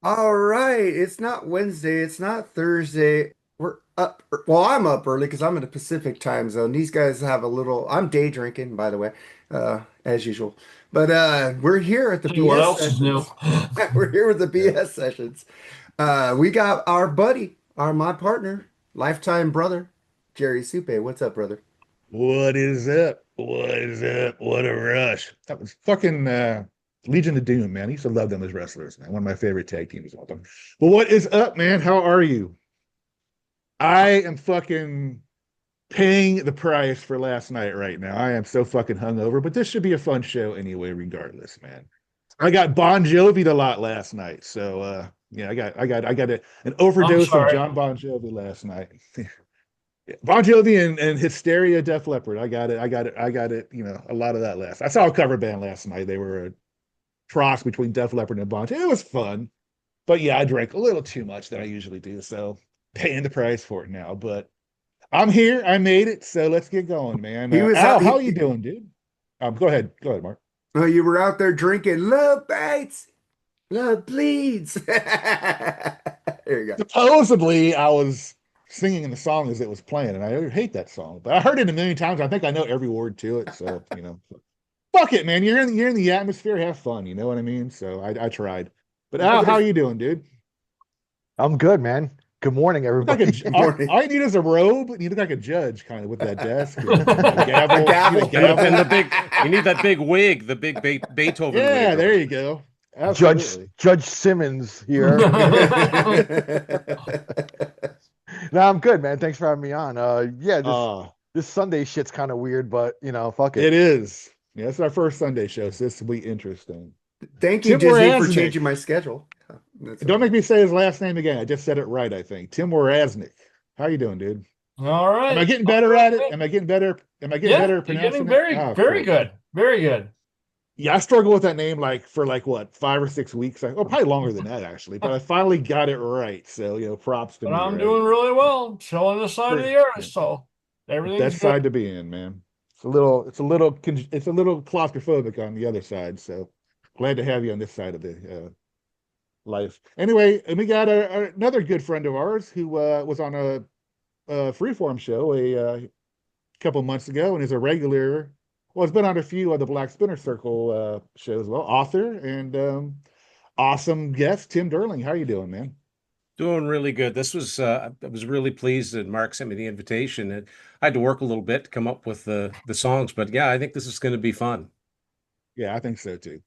All right. It's not Wednesday. It's not Thursday. We're up. Well, I'm up early because I'm in the Pacific time zone. These guys have a little. I'm day drinking, by the way, as usual. But we're here at the See what BS else is new. sessions. We're here with the Yeah. BS sessions. We got our buddy, my partner, lifetime brother, Jerry Supe. What's up, brother? What is up? What is up? What a rush. That was fucking Legion of Doom, man. I used to love them as wrestlers, man. One of my favorite tag teams of all time. Well, what is up, man? How are you? I am fucking paying the price for last night right now. I am so fucking hungover, but this should be a fun show anyway, regardless, man. I got Bon Jovi a lot last night. So yeah, an I'm overdose of sorry. John Bon Jovi last night. Bon Jovi and Hysteria, Def Leppard. I got it. You know, a lot of that last. I saw a cover band last night. They were a cross between Def Leppard and Bon Jovi. It was fun, but yeah, I drank a little too much than I usually do, so paying the price for it now. But I'm here. I made it. So let's get going, man. He was out. Al, how you doing, dude? Go ahead, Mark. You were out there drinking. Love bites, love bleeds. There you go. Supposedly, I was singing the song as it was playing, and I hate that song, but I heard it a million times. I think I know every word to it, so you know. Fuck it, man. You're in the atmosphere. Have fun. You know what I mean? So I tried. But Well, Al, how there's you doing, dude? I'm good, man. Good morning, You look like a everybody. good morning. all you need is a robe, and you look like a judge, kind of with that desk and a A gavel. You need a gavel. And gavel. the big, you need that big wig, the big Beethoven Yeah, wig. there you go. Judge Absolutely. Judge Simmons here. No, I'm good, man. Thanks for having me on. Yeah, this Uh, this Sunday shit's kind of weird, but fuck it. it is. Yeah, it's our first Sunday show, so this will be interesting. Thank you, Tim Disney, for Wirasnik. changing my schedule. That's Don't make me say his last name again. I just said it right, I think. Tim Wirasnik. How you doing, dude? All Am I right. getting I'm better doing at it? great. Am I getting better? Am I getting Yeah, better at you're getting pronouncing it? very, Oh, very cool. good. Very good. Yeah, I struggled with that name like for like what 5 or 6 weeks. Like, oh, probably longer than that actually. But I finally got it right. So props to But me, I'm right? doing really well. Still on the side of Great. the earth, Yeah. so everything's Best good. side to be in, man. It's a little claustrophobic on the other side. So glad to have you on this side of the life. Anyway, and we got another good friend of ours who was on a freeform show couple months ago and is a regular. Well, it's been on a few of the Black Spinner Circle shows. Well, author and awesome guest Tim Durling. How you doing, man? Doing really good. This was I was really pleased that Mark sent me the invitation. And I had to work a little bit to come up with the songs, but yeah, I think this is going to be fun. Yeah, I think so too.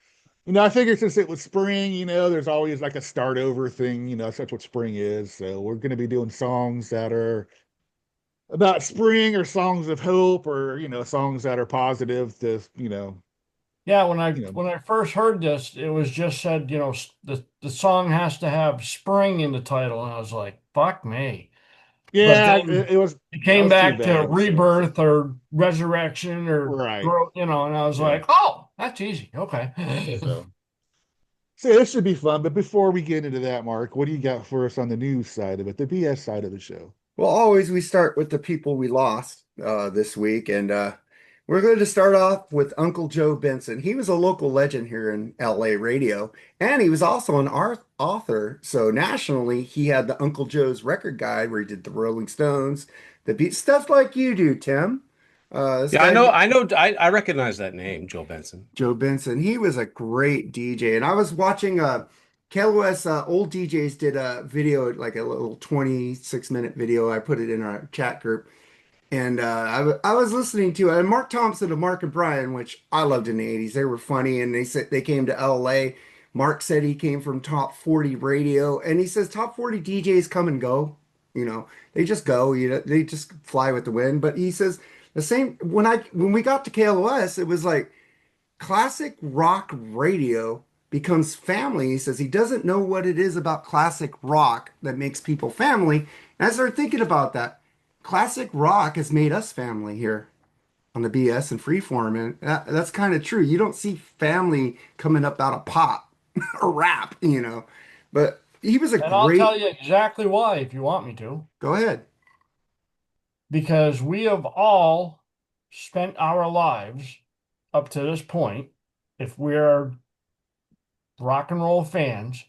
I figured since it was spring, there's always like a start over thing. That's what spring is. So we're going to be doing songs that are about spring or songs of hope or songs that are positive to Yeah, when I you know when I first heard this, it was just said, the song has to have spring in the title, and I was like, fuck me. But yeah then it was it that came was too back to bad. So rebirth or resurrection or right. growth, and I was Yeah. like, oh, that's easy. Okay. So so this should be fun. But before we get into that, Mark, what do you got for us on the news side of it, the BS side of the show? Well, always we start with the people we lost this week, and we're going to start off with Uncle Joe Benson. He was a local legend here in LA radio, and he was also an art author. So nationally, he had the Uncle Joe's Record Guide, where he did the Rolling Stones, the beat stuff like you do, Tim. This Yeah, guy, I recognize that name, Joe Benson. Joe Benson, he was a great DJ. And I was watching KLOS old DJs did a video, like a little 26-minute video. I put it in our chat group. And I was listening to it. And Mark Thompson of Mark and Brian, which I loved in the 80s. They were funny and they said they came to LA. Mark said he came from Top 40 radio. And he says Top 40 DJs come and go. They just go, they just fly with the wind. But he says the same when we got to KLOS, it was like classic rock radio becomes family. He says he doesn't know what it is about classic rock that makes people family. And I started thinking about that. Classic rock has made us family here on the BS and Freeform, and that's kind of true. You don't see family coming up out of pop or rap. But he was a And I'll tell great. you exactly why if you want me to. Go ahead. Because we have all spent our lives up to this point, if we're rock and roll fans,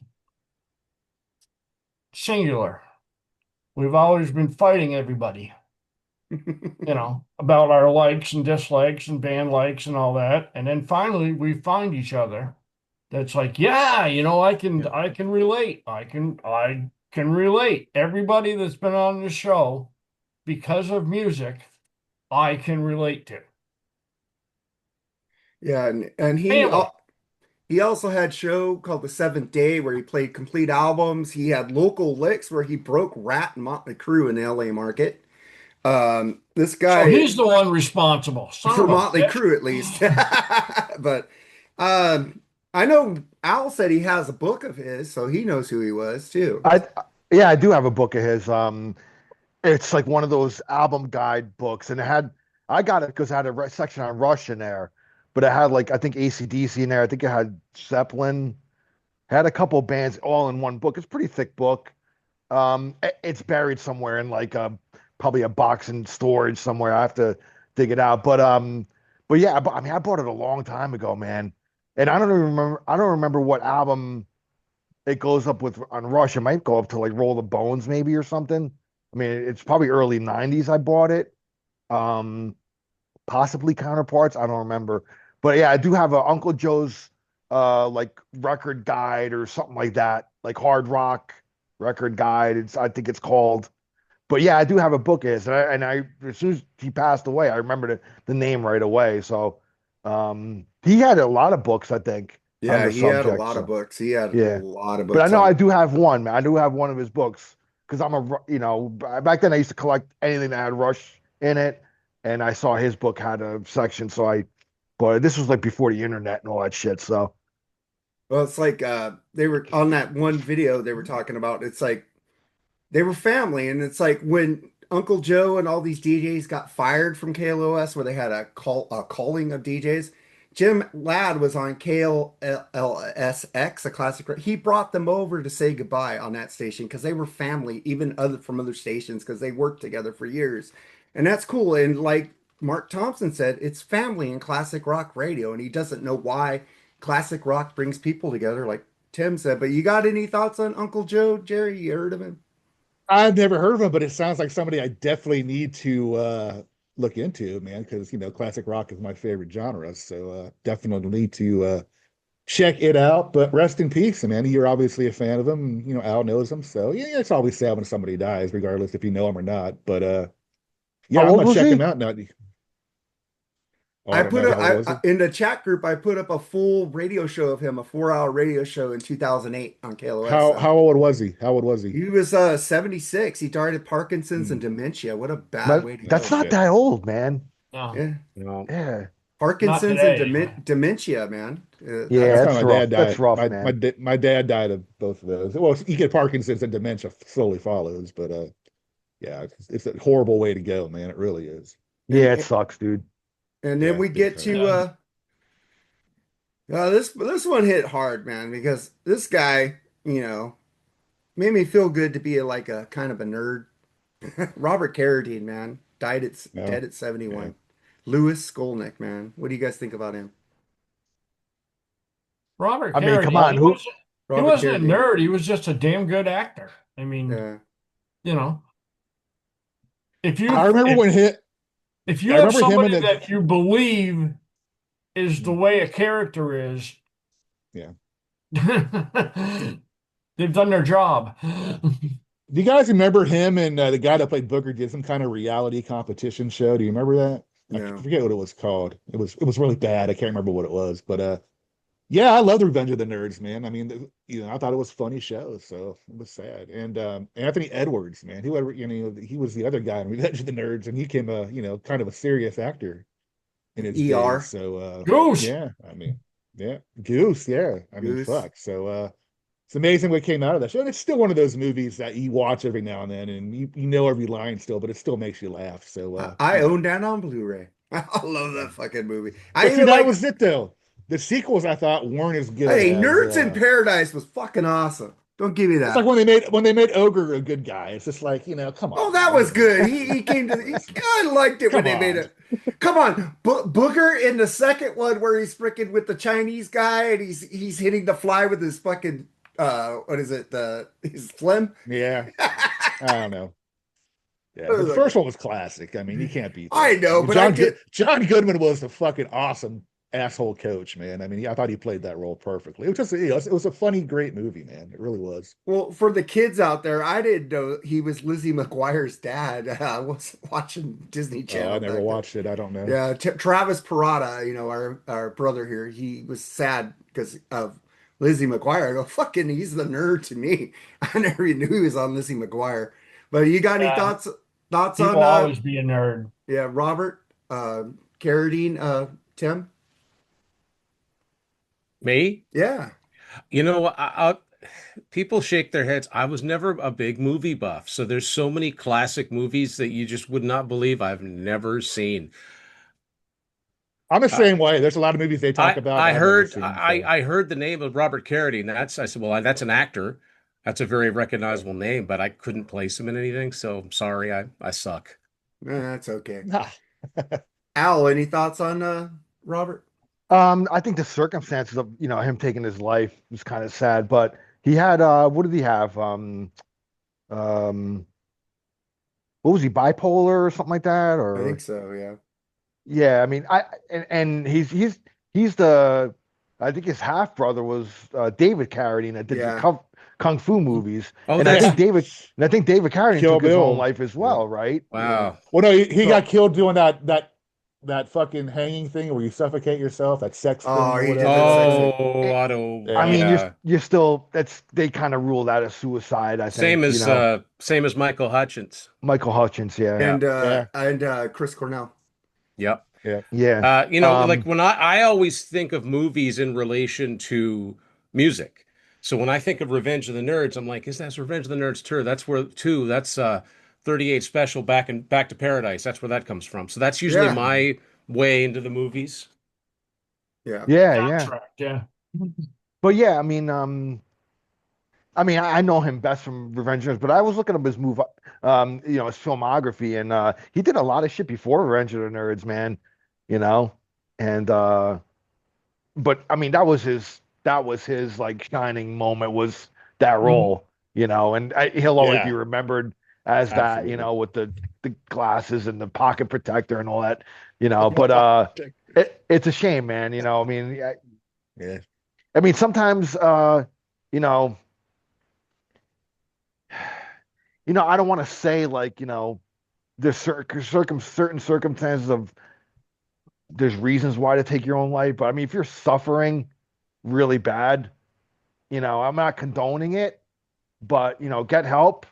singular. We've always been fighting everybody, about our likes and dislikes and band likes and all that. And then finally we find each other. That's like, yeah, I can relate. I can relate. Everybody that's been on the show because of music, I can relate to. Yeah, and Family. he also had a show called The Seventh Day where he played complete albums. He had local licks where he broke Rat and Mötley Crüe in the LA market. This So guy he's the one responsible. Son for of a Mötley bitch. Crüe at least. But I know Al said he has a book of his, so he knows who he was too. I yeah, I do have a book of his. It's like one of those album guide books, and I got it because it had a section on Rush in there, but it had like I think AC/DC in there. I think it had Zeppelin, had a couple bands all in one book. It's a pretty thick book. It's buried somewhere in like probably a box in storage somewhere. I have to dig it out. But yeah, I mean, I bought it a long time ago, man, and I don't even remember. I don't remember what album it goes up with on Rush. It might go up to like Roll the Bones maybe or something. I mean, it's probably early 90s I bought it. Um, Possibly Counterparts. I don't remember. But yeah, I do have a Uncle Joe's like record guide or something like that, like hard rock record guide. I think it's called. But yeah, I do have a book of his, and I as soon as he passed away, I remember the name right away. So he had a lot of books, I think, on Yeah, the he had a subject. lot of So books. He had a yeah. lot of But I books know on. I do have one, man. I do have one of his books because back then I used to collect anything that had Rush in it, and I saw his book had a section, so but this was like before the internet and all that shit. So Well, it's like they were on that one video they were talking about. It's like they were family, and it's like when Uncle Joe and all these DJs got fired from KLOS, where they had a calling of DJs. Jim Ladd was on KLSX, a classic. He brought them over to say goodbye on that station because they were family, even other from other stations, because they worked together for years, and that's cool. And like Mark Thompson said, it's family in classic rock radio, and he doesn't know why classic rock brings people together, like Tim said. But you got any thoughts on Uncle Joe, Jerry? You heard of him? I've never heard of him, but it sounds like somebody I definitely need to look into, man, because classic rock is my favorite genre. So definitely need to check it out. But rest in peace, man. You're obviously a fan of him. Al knows him. So yeah, it's always sad when somebody dies, regardless if you know him or not. But how yeah, I'm old gonna was check him he? out now. Oh, I I don't put know. How old was he? in the chat group. I put up a full radio show of him, a 4 hour radio show in 2008 on KLOS. How old was he? How old was he? He was 76. He died of Parkinson's and Hmm. dementia. What a bad That, way to Oh that's go. not shit. that old, man. No, Yeah, No. Yeah. not Parkinson's and today. dementia, man. Yeah, That's That's how that's my rough. dad That's died. rough, My man. my dad died of both of those. Well, you get Parkinson's and dementia slowly follows, but yeah, it's a horrible way to go, man. It really is. and Yeah, it sucks, dude. and then Yeah, we big get time. to this one hit hard, man, because this guy, made me feel good to be like a kind of a nerd. Robert Carradine, man, No, dead at yeah. 71. Louis Skolnick, man. What do you guys think about him? Robert I mean, come Carradine, on, who? he Robert wasn't a Carradine. nerd. He was just a damn good actor. I mean, Yeah. you know, if I you remember if, when hit. if you I have remember him in somebody the. that you believe is the way a character is, Yeah. they've done their job. Do you guys remember him and the guy that played Booker did some kind of reality competition show? Do you remember that? I No. forget what it was called. It was really bad. I can't remember what it was, but yeah, I love the Revenge of the Nerds, man. I mean, I thought it was a funny show, so it was sad. And Anthony Edwards, man, whoever, he was the other guy in Revenge of the Nerds, and he became a, kind of a serious actor in his days. ER. So Goose. yeah, I mean, yeah, Goose, yeah. I mean, Goose. fuck. So it's amazing what came out of that show. And it's still one of those movies that you watch every now and then, and you know every line still, but it still makes you laugh. So I own that on Blu-ray. I love that fucking movie. I But see, even that like, was it though. The sequels I thought weren't as good hey, as Nerds in Paradise was fucking awesome. Don't give me it's like that. when they made Ogre a good guy. It's just like, come Oh, on, that man. was good. He came to I liked it when Come they made on. it. Come on, Booger in the second one where he's freaking with the Chinese guy and he's hitting the fly with his fucking what is it? His phlegm. Yeah, I don't know. Yeah, It but was the like- first one was classic. I mean, you can't beat that. I know, mean, but I did. John Goodman was a fucking awesome asshole coach, man. I mean, I thought he played that role perfectly. It was just, it was a funny, great movie, man. It really was. Well, for the kids out there, I didn't know he was Lizzie McGuire's dad. I was watching Disney Oh, Channel I never back then. watched it. I don't know. Yeah, Travis Parada, our brother here, he was sad because of Lizzie McGuire. I go, fucking, he's the nerd to me. I never even knew he was on Lizzie McGuire. But you got any Yeah. thoughts He on will always be a nerd. yeah, Robert Carradine, Tim? Me? Yeah. You know, people shake their heads. I was never a big movie buff, so there's so many classic movies that you just would not believe I've never seen. I'm the same way. There's a lot of movies they talk about. I I've never heard seen, so. I heard the name of Robert Carradine. I said, well, that's an actor. That's a very recognizable name, but I couldn't place him in anything. So I'm sorry, I suck. That's okay. Nah. Al, any thoughts on Robert? I think the circumstances of him taking his life was kind of sad, but he had what did he have? What was he, bipolar or something like that? I Or think so, yeah. yeah, I mean, and he's the I think his half brother was David Carradine that did Yeah. the kung fu movies, Oh, and I that's think David Carradine Kill took his Bill. own life as well, right? wow. Well, no, he So- got killed doing that fucking hanging thing where you suffocate yourself, that sex thing Oh, or he did whatever. that sex thing. Oh, Otto. Yeah. I mean, Yeah. you're still they kind of rule that as suicide. I think Same as Michael Hutchins. Michael Hutchins, yeah, And Chris Cornell. Yep. yeah. Like when I always think of movies in relation to music. So when I think of Revenge of the Nerds, I'm like, that's Revenge of the Nerds 2. That's 38 Special Back to Paradise. That's where that comes from. So that's usually Yeah. my way into the movies. Yeah. yeah. Soundtrack, yeah. But yeah, I mean, I know him best from Revenge of the Nerds, but I was looking up his his filmography, and he did a lot of shit before Revenge of the Nerds, man. And but I mean, that was his like shining moment, was that role, and he'll always Yeah. be remembered as that, Absolutely. with the glasses and the pocket protector and all that, But it's a shame, man. I mean, Yeah. I mean, sometimes, I don't want to say like, there's certain circumstances of there's reasons why to take your own life, but I mean, if you're suffering really bad, I'm not condoning it, but get help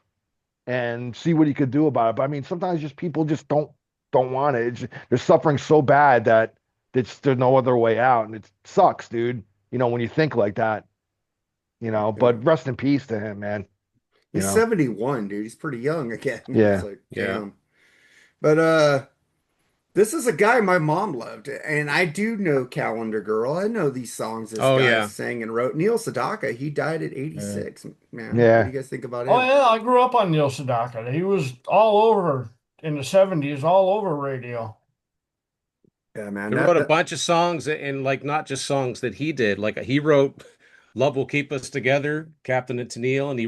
and see what you could do about it. But I mean, sometimes just people just don't want it. They're suffering so bad that there's no other way out, and it sucks, dude. When you think like that, But rest in peace to him, man. He's 71, dude. He's pretty young again. Yeah. It's like, Yeah. damn. But this is a guy my mom loved, and I do know Calendar Girl. I know these songs this Oh, guy yeah. sang and wrote. Neil Sedaka, he died at 86. Man, Yeah. what do you guys think about him? Oh yeah, I grew up on Neil Sedaka. He was all over in the 70s, all over radio. Yeah, man. He wrote a bunch of songs, and like not just songs that he did. Like he wrote "Love Will Keep Us Together," Captain and Tennille, and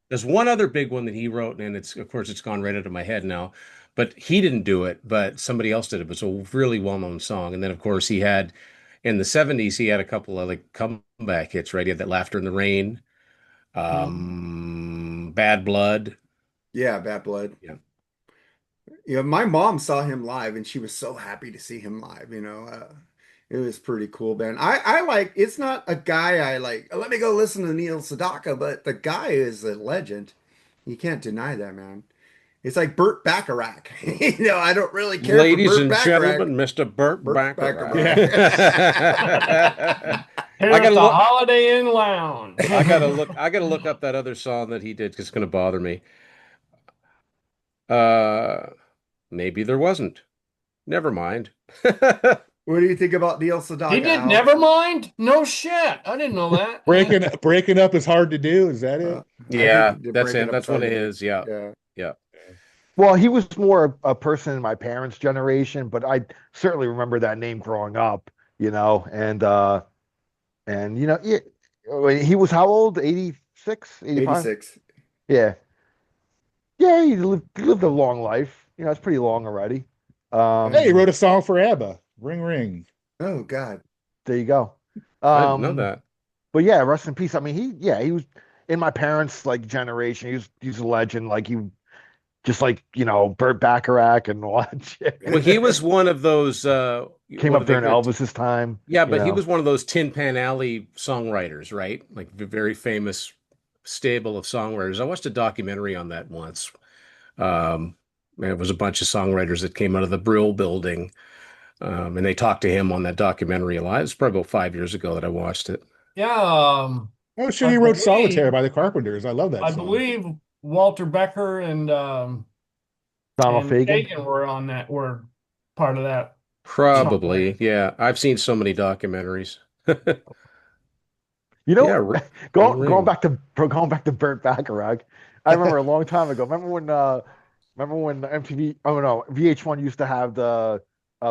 there's one other big one that he wrote, and it's gone right out of my head now. But he didn't do it, but somebody else did it. It was a really well-known song. And then of course he had in the 70s, he had a couple of like comeback hits, right? He had that Laughter in the Rain, Bad Blood. Yeah, Bad Blood. Yeah. My mom saw him live, and she was so happy to see him live. It was pretty cool, man. I like. It's not a guy I like. Let me go listen to Neil Sedaka, but the guy is a legend. You can't deny that, man. It's like Burt Bacharach. I don't really care Ladies for Burt and Bacharach. gentlemen, Mr. Burt Bacharach. Here I at gotta the look. Holiday Inn Lounge. I gotta look up that other song that he did because it's gonna bother me. Maybe there wasn't. Never mind. What do you think about Neil Sedaka? He did Al? Nevermind? No shit. I didn't know that. Breaking up is hard to do. Is that it? I Yeah, think that's Breaking him. Up That's one of Sunday. his. Yeah. Yeah. Well, he was more a person in my parents' generation, but I certainly remember that name growing up, and He was how old? 86, 85? 86. Yeah. Yeah, he lived a long life. You know, it's pretty long already. Hey, he wrote a song for ABBA. Ring ring. Oh God. There you go. I didn't know that. But yeah, rest in peace. I mean, he was in my parents' like generation. He's a legend. Like he just like, you know, Burt Bacharach and all that shit. Well, he was one of those Came what up do they during call it? Elvis's time. Yeah, you but he know. was one of those Tin Pan Alley songwriters, right? Like the very famous stable of songwriters. I watched a documentary on that once. And it was a bunch of songwriters that came out of the Brill building. And they talked to him on that documentary a lot. It was probably about 5 years ago that I watched it. Yeah, Oh shit, I he wrote believe- Solitaire by the Carpenters. I love that I song. believe Walter Becker and Donald and Fagen. Fagen were part of that. Probably, yeah. I've seen so many documentaries. You know, Yeah, going Ring. back to Burt Bacharach. I remember a long time ago. Remember when MTV, oh no, VH1 used to have the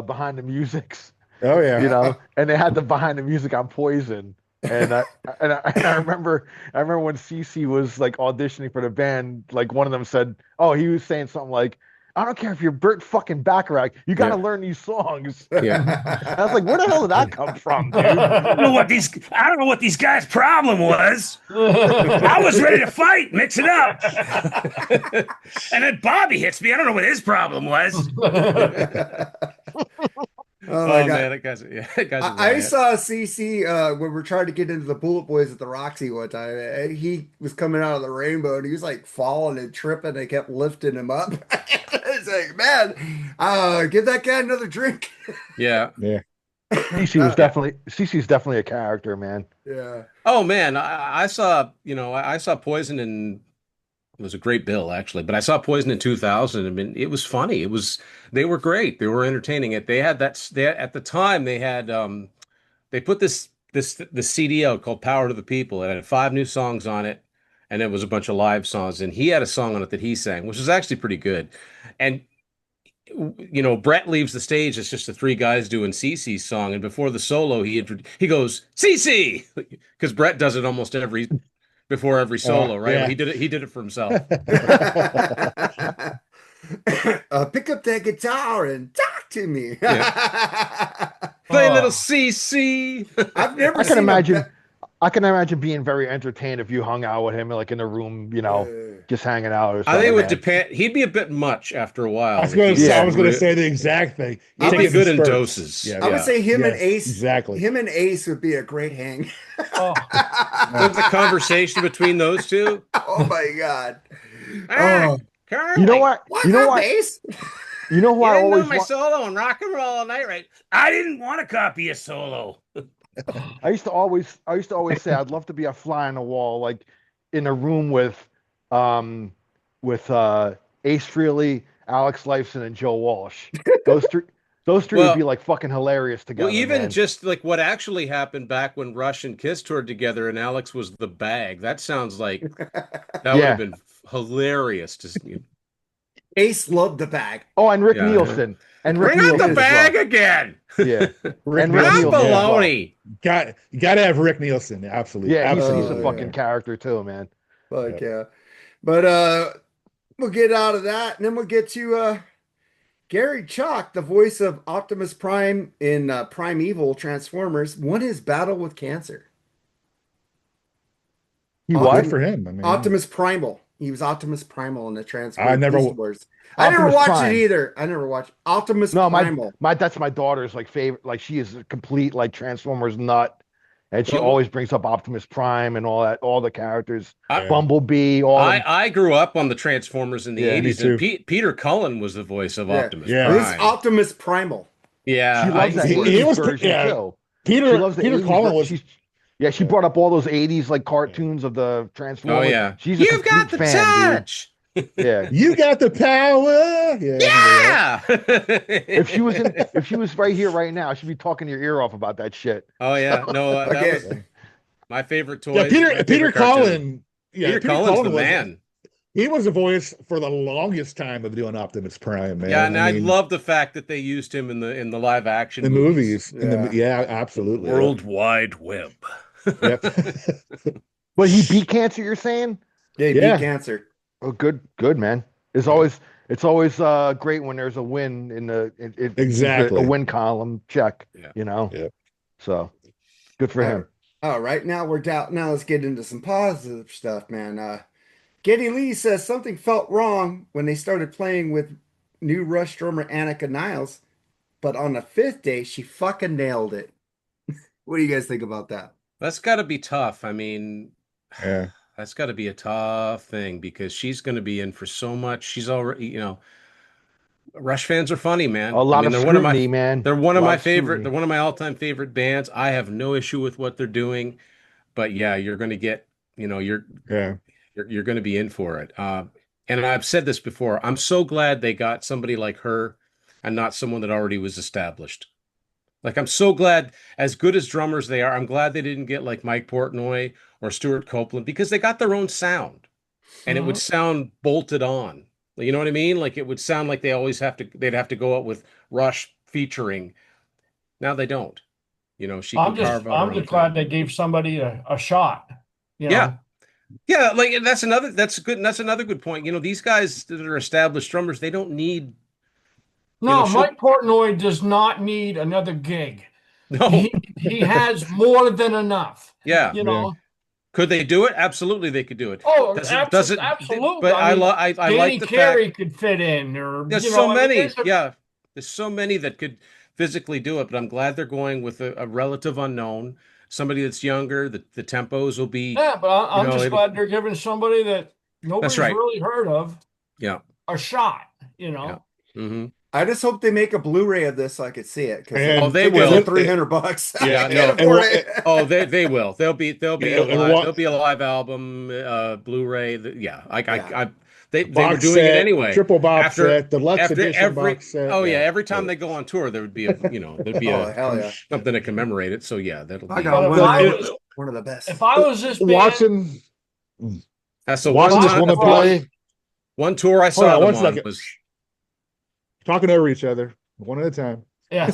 behind the musics, Oh yeah. you know, and they had the behind the music on Poison. And I remember when CC was like auditioning for the band, like one of them said, oh, he was saying something like, I don't care if you're Burt fucking Bacharach, you got to learn these songs. Yeah. I was like, where the hell did that come from, dude? I don't know what these guys' problem was. I was ready to fight, mix it up. And then Bobby hits me. I don't know what his problem was. Oh my God. Man, that guy's a I riot. saw CC when we're trying to get into the Bullet Boys at the Roxy one time. And he was coming out of the rainbow and he was like falling and tripping. They kept lifting him up. It's like, man, give that guy another drink. Yeah. Yeah. CC's definitely a character, man. Yeah. Oh man, I saw, I saw Poison in it was a great bill actually, but I saw Poison in 2000. I mean, it was funny. They were great. They were entertaining. At the time they had they put this CD out called Power to the People. It had 5 new songs on it, and it was a bunch of live songs. And he had a song on it that he sang, which was actually pretty good. And Brett leaves the stage. It's just the 3 guys doing CeCe's song, and before the solo, he goes CeCe because Brett does it almost before every solo, right? Yeah. He did it for himself. Pick up that guitar and talk to me. Play a little CC. I've never I seen can a imagine. ba- I can imagine being very entertained if you hung out with him, like in a room, just hanging out or something. I think it would man. depend. He'd be a bit much after a while. I was going Yeah. to say the exact thing. He'd Take be it good in in spurts. doses. Yeah. I would say him and Yes, Ace. exactly. Him and Ace would be a great hang. Oh, The conversation between those two. Oh my God. Ah, Oh, Carly, You know what? what's You know up, what? Ace? You know who You I didn't know always my want. solo and rock and roll all night, right? I didn't want to copy a solo. I used to always say I'd love to be a fly on the wall, like in a room with Ace Frehley, Alex Lifeson, and Joe Walsh. Those three Well- would be like fucking hilarious together. Well, even man. just like what actually happened back when Rush and Kiss toured together and Alex was the bag. That sounds like that would Yeah. have been hilarious to see. Ace loved the bag. Oh, and Rick Yeah. Nielsen. And Rick Bring out Nielsen the as well. bag again. Yeah. Rick And Rick Not Nielsen, Nielsen as well. baloney. You got to have Rick Nielsen. Absolutely. Yeah, he's Absolutely. a fucking character too, man. Fuck yeah. But we'll get out of that and then we'll get to Garry Chalk, the voice of Optimus Prime in Primeval Transformers, won his battle with cancer. He Oh, what? Good for him. I mean, Optimus Primal. He was Optimus Primal in the Transformers. I never- Beast Wars. I never Optimus watched Prime. it either. I never watched Optimus No, Primal. that's my daughter's like favorite. Like she is a complete like Transformers nut, and she Well, always brings up Optimus Prime and all that, all the characters, I- Bumblebee, all of them. I grew up on the Transformers in the Yeah, me 80s, and too. Peter Cullen was the voice of Yeah. Optimus Yeah. This is Prime. Optimus Primal. Yeah, She loves that he 80s was- version yeah. too. Peter She loves the Peter 80s Cullen ver- was she brought up all those 80s like cartoons of the Transformers. Oh yeah, She's a you've got complete the fan, touch. dude. Yeah. You got the power. Yeah. If she was right here right now, she'd be talking your ear off about that shit. Oh yeah, no, that Okay. was my favorite toy. Yeah, my Peter favorite cartoon. Cullen. Yeah, Peter Cullen's the was- man. He was the voice for the longest time of doing Optimus Prime, man. Yeah, and I mean, love the fact that they used him in the live action the movies. Yeah. Yeah, absolutely. World Wide Web. Yep. But he beat cancer, you're saying? Yeah, he Yeah. beat cancer. Oh, good, man. It's always great when there's a win in the Exactly. a win column check. Yeah. You know. Yep. So good for him. All right, now we're down. Now let's get into some positive stuff, man. Geddy Lee says something felt wrong when they started playing with new Rush drummer Annika Niles, but on the fifth day she fucking nailed it. What do you guys think about that? That's got to be tough. I mean, Yeah. that's got to be a tough thing because she's going to be in for so much. She's already, Rush fans are funny, man. A lot I mean, of they're scrutiny, man. they're one A of lot my of favorite. scrutiny. They're one of my all-time favorite bands. I have no issue with what they're doing, but yeah, you're going to get, Yeah. you're going to be in for it. And I've said this before. I'm so glad they got somebody like her and not someone that already was established. Like, I'm so glad, as good as drummers they are, I'm glad they didn't get like Mike Portnoy or Stuart Copeland because they got their own sound and it would sound bolted on. You know what I mean? Like, it would sound like they'd have to go out with Rush featuring. Now they don't. She can carve out her I'm own just glad thing. they gave somebody a shot. Yeah. Yeah, like that's another good point. These guys that are established drummers, they don't need No, she'll- Mike Portnoy does not need another gig. no. He has more than enough. Yeah. You know. Could they do it? Absolutely, they could do it. Oh, Does it? absolutely. But I mean, I Danny like the Carey fact could fit in, or there's you so know, I mean, many. Yeah, there's so many that could physically do it. But I'm glad they're going with a relative unknown, somebody that's younger. The tempos will be. Yeah, but I'm just it'll- glad they're giving somebody that nobody's right. really heard of Yeah. a shot. Yeah. Mm-hmm. I just hope they make a Blu-ray of this so I could see it. And- they will. $300. Yeah, I no. can't afford it. Oh, they will. There'll be Yeah, there'll be a live album, Blu-ray. Yeah, they were box doing set, it anyway. triple box set, deluxe after edition every box set. oh yeah, every time they go on tour, there would be there'd be Oh, hell yeah. something to commemorate it. So yeah, that'll I be. got But if I one, was- one of the best. If I was this band, watching So watching this time- woman play, one tour I Hold saw on, them one on second. was talking over each other, one at a time. yeah.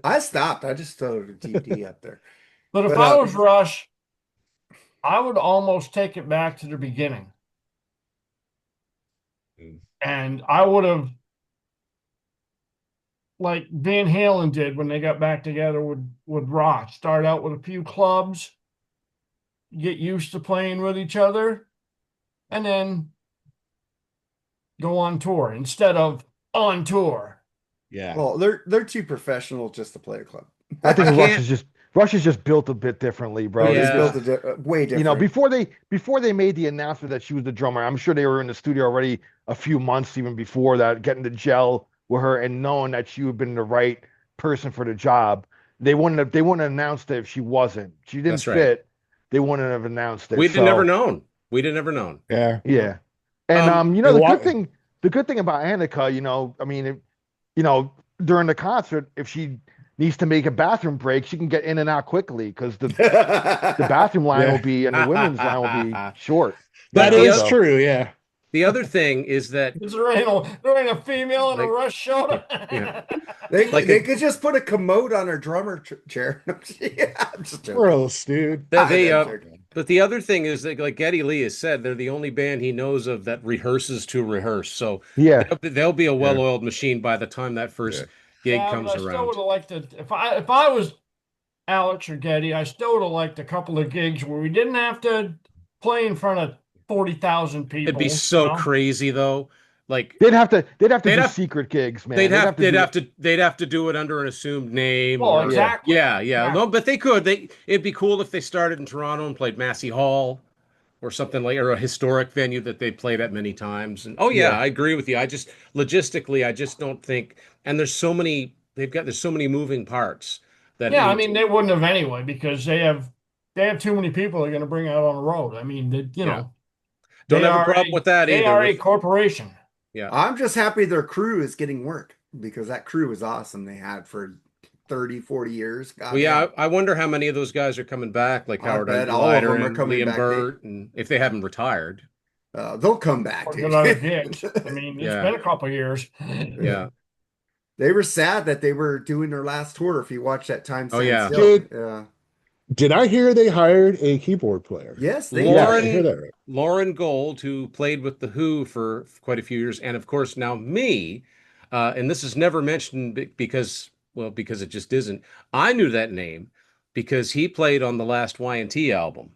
I stopped. I just threw a TD up there. But if But, I was Rush, I would almost take it back to the beginning. And I would have, like Van Halen did when they got back together with Rock, start out with a few clubs, get used to playing with each other, and then go on tour instead of on tour. Yeah. Well, they're too professional just to play a club. I think I Rush can't- is just built a bit differently, bro. They Yeah. built it way different. You know, before they made the announcement that she was the drummer, I'm sure they were in the studio already a few months even before that, getting to gel with her and knowing that she would have been the right person for the job. They wouldn't have announced it if she wasn't. She didn't That's right. fit. They wouldn't have announced it. we'd have So, never known. We'd have never known. Yeah. Yeah. And and the why- good thing about Annika, I mean, during the concert, if she needs to make a bathroom break, she can get in and out quickly because the bathroom line Yeah. will be and the women's line will be short. That But the is other- true. Yeah. The other thing is that There ain't a female in a Like- Rush show. Yeah. They could just put a commode on her drummer chair. Yeah, I'm just joking. Gross, dude. they I'm joking. but the other thing is that, like Geddy Lee has said, they're the only band he knows of that rehearses to rehearse. So Yeah. they'll be a well-oiled machine by the time that first gig Yeah, comes but I still around. would have liked to. If I was Alex or Geddy, I still would have liked a couple of gigs where we didn't have to play in front of 40,000 people. It'd be so you know? crazy though. Like They'd have to They'd do have- secret gigs, man. they'd have do- to do it under an assumed name. Well, or- exactly. Yeah. Yeah. No, but they could. It'd be cool if they started in Toronto and played Massey Hall or something or a historic venue that they played at many times. And Yeah. I agree with you. I just logistically, I just don't think. And there's so many moving parts that. Yeah, I mean they wouldn't have anyway because they have too many people they're going to bring out on the road. I mean, Yeah. know, don't they have a are problem with that They either. are a corporation. I'm just happy their crew is getting work because that crew was awesome they had for 30, 40 years. God Well, yeah, damn. I wonder how many of those guys are coming back, like I Howard bet all of Glider them are and coming Liam back. Burt, and if they haven't retired. They'll come back, Or dude. get other gigs. I mean, it's Yeah. been a couple of years. Yeah. They were sad that they were doing their last tour. If you watch that time, Oh, yeah. Still. Dude. Yeah. Did I hear they hired a keyboard player? Yes, they Yeah, I did. hear that right. Lauren Gold, who played with the Who for quite a few years, and of course now me, and this is never mentioned because, well, because it just isn't. I knew that name because he played on the last Y&T album.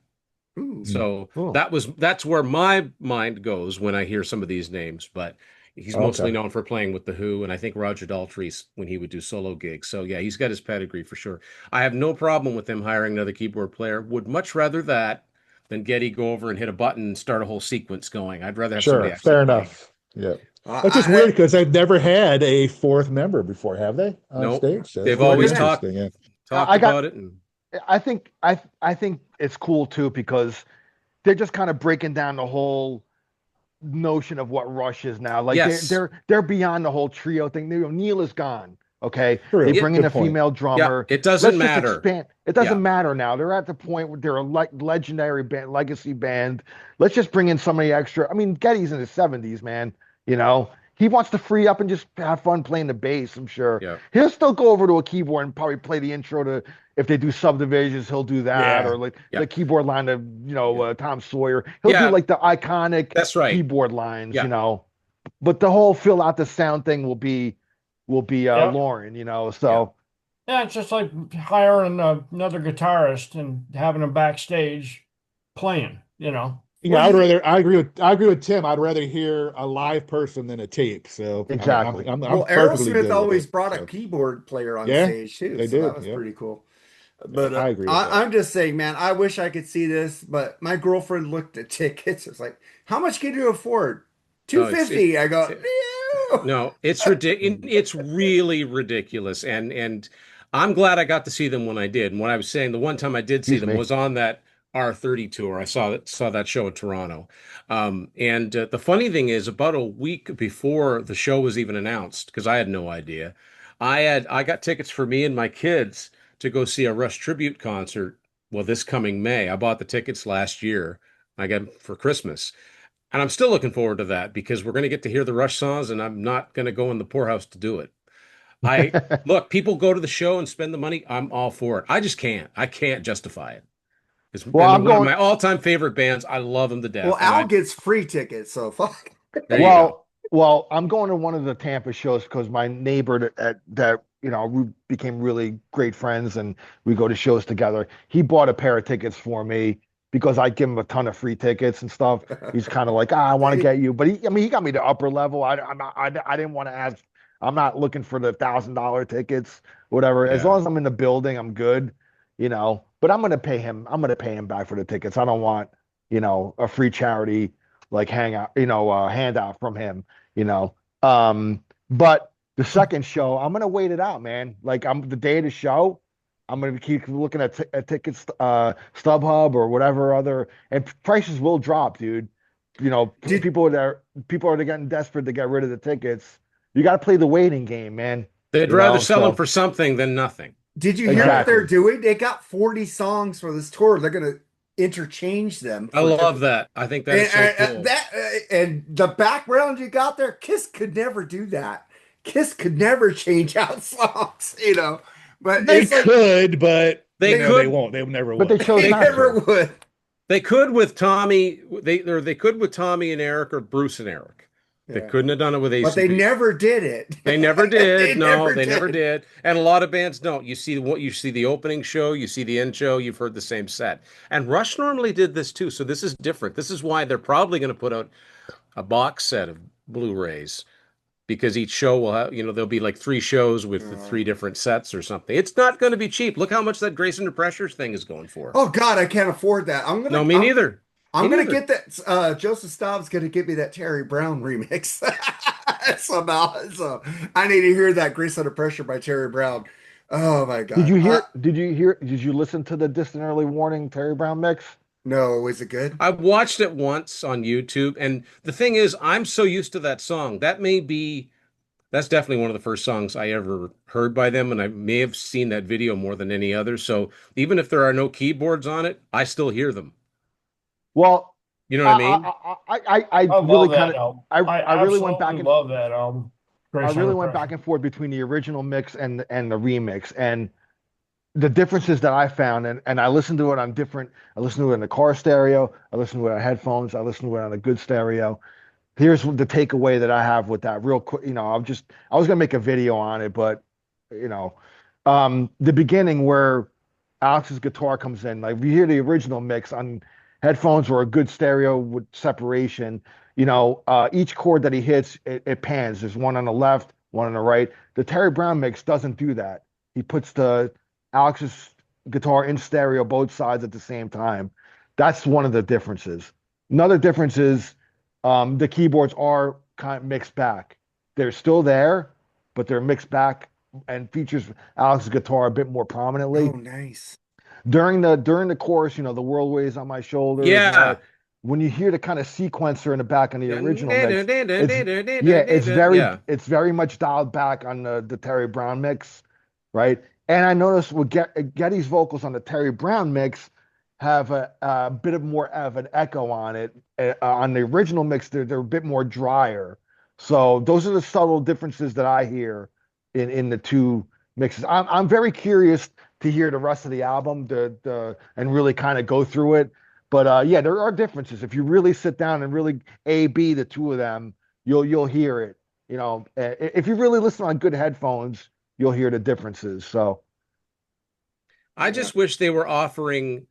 Ooh. So Cool. that's where my mind goes when I hear some of these names. But he's mostly Okay. known for playing with the Who, and I think Roger Daltrey when he would do solo gigs. So yeah, he's got his pedigree for sure. I have no problem with him hiring another keyboard player. Would much rather that than Geddy go over and hit a button and start a whole sequence going. I'd rather have somebody Sure, actually fair playing. enough. Yeah. I, That's just weird because they've never had a fourth member before, have they? On Nope. stage? So They've that's always pretty talked interesting, talked I got- about it, and I think it's cool too because they're just kind of breaking down the whole notion of what Rush is now. Like Yes. they're beyond the whole trio thing. Neil is gone. Okay, True. they Yeah, bring in good a point. female yeah, drummer. it doesn't Let's just matter. expand. It doesn't Yeah. matter now. They're at the point where they're a legendary band, legacy band. Let's just bring in somebody extra. I mean, Geddy's in his 70s, man. You know, he wants to free up and just have fun playing the bass. I'm sure Yeah. he'll still go over to a keyboard and probably play the intro to. If they do subdivisions, he'll do that, Yeah. or like Yeah. the keyboard line of Tom Sawyer. He'll Yeah. do like the iconic That's right. keyboard lines, Yeah. you know. But the whole fill out the sound thing will be Yep. Lauren, you know. So Yeah, it's just like hiring another guitarist and having him backstage playing, you know. Yeah, Well, I agree with Tim. I'd rather hear a live person than a tape. So Exactly. I'm well, perfectly good Aerosmith with always it, brought a so. keyboard player on Yeah, stage too, they so that did, was yeah. pretty cool. But I agree with that. I'm just saying, man, I wish I could see this, but my girlfriend looked at tickets. It's like, how much can you afford? No, it's- $250. I go, no. No, it's ridiculous. It's really ridiculous, and I'm glad I got to see them when I did. And what I was saying, the one time I did see Excuse them me. was on that R30 tour. I saw that show in Toronto. And the funny thing is, about a week before the show was even announced, because I had no idea, I got tickets for me and my kids to go see a Rush tribute concert. Well, this coming May, I bought the tickets last year. I got them for Christmas. And I'm still looking forward to that because we're going to get to hear the Rush songs, and I'm not going to go in the poorhouse to do it. Look, people go to the show and spend the money. I'm all for it. I just can't. I can't justify it. It's Well, I'm one of going- my all-time favorite bands. I love them to death. Well, And Al gets free tickets, so fuck. there you go. Well, I'm going to one of the Tampa shows because my neighbor that we became really great friends and we go to shows together. He bought a pair of tickets for me because I give him a ton of free tickets and stuff. He's kind of like, I want to get you, but he got me the upper level. I didn't want to ask. I'm not looking for the $1,000 tickets, whatever. As Yeah. long as I'm in the building, I'm good, you know. But I'm gonna pay him. I'm gonna pay him back for the tickets. I don't want, a free charity like handout from him, you know. But the second show, I'm gonna wait it out, man. Like I'm the day of the show, I'm gonna keep looking at tickets, StubHub or whatever other, and prices will drop, dude. You know, people are getting desperate to get rid of the tickets. You got to play the waiting game, man. They'd You rather know, sell so- them for something than nothing. Did you hear what Exactly. they're doing? They got 40 songs for this tour. They're going to interchange them. I love that. I think that is so cool. And the background you got there, Kiss could never do that. Kiss could never change out songs, But They it's like, could, but They they could. won't. They never But will. they chose they not never to. would. They could with Tommy. They could with Tommy and Eric or Bruce and Eric. They Yeah. couldn't have done it with But they ACDC. never did it. They never did. No, they never did. did. And a lot of bands don't. You see the opening show, you see the end show, you've heard the same set. And Rush normally did this too, so this is different. This is why they're probably going to put out a box set of Blu-rays because each show will have, there'll be like 3 shows with the 3 different sets or something. It's not going to be cheap. Look how much that Grace Under Pressure thing is going for. Oh God, I can't afford that. No, me neither. I'm Me gonna neither. get that. Joseph Staub's gonna give me that Terry Brown remix somehow. So I need to hear that "Grace Under Pressure" by Terry Brown. Oh my God! Did you hear? Did you listen to the Distant Early Warning Terry Brown mix? No, is it good? I watched it once on YouTube, and the thing is, I'm so used to that song. That's definitely one of the first songs I ever heard by them, and I may have seen that video more than any other. So even if there are no keyboards on it, I still hear them. Well, You know what I mean? I love really that kind of album. I really went back absolutely and love that album. I really went back and forth between the original mix and the remix, and the differences that I found, and I listened to it on different. I listened to it in the car stereo. I listened to it on headphones. I listened to it on a good stereo. Here's the takeaway that I have with that real quick. I was gonna make a video on it, but you know, the beginning where Alex's guitar comes in, like if you hear the original mix on headphones or a good stereo with separation, each chord that he hits, it pans. There's one on the left, one on the right. The Terry Brown mix doesn't do that. He puts the Alex's guitar in stereo, both sides at the same time. That's one of the differences. Another difference is the keyboards are kind of mixed back. They're still there, but they're mixed back and features Alex's guitar a bit more prominently. Oh, nice. During the chorus, the world weighs on my shoulders. Yeah. When you hear the kind of sequencer in the back on the original mix, it's very much dialed back on the Terry Brown mix, right? And I noticed with Geddy's vocals on the Terry Brown mix have a bit of more of an echo on it. On the original mix, they're a bit more drier. So those are the subtle differences that I hear in the two mixes. I'm very curious to hear the rest of the album and really kind of go through it. But yeah, there are differences. If you really sit down and really A/B the two of them, you'll hear it. If you really listen on good headphones, you'll hear the differences. So I just wish they were offering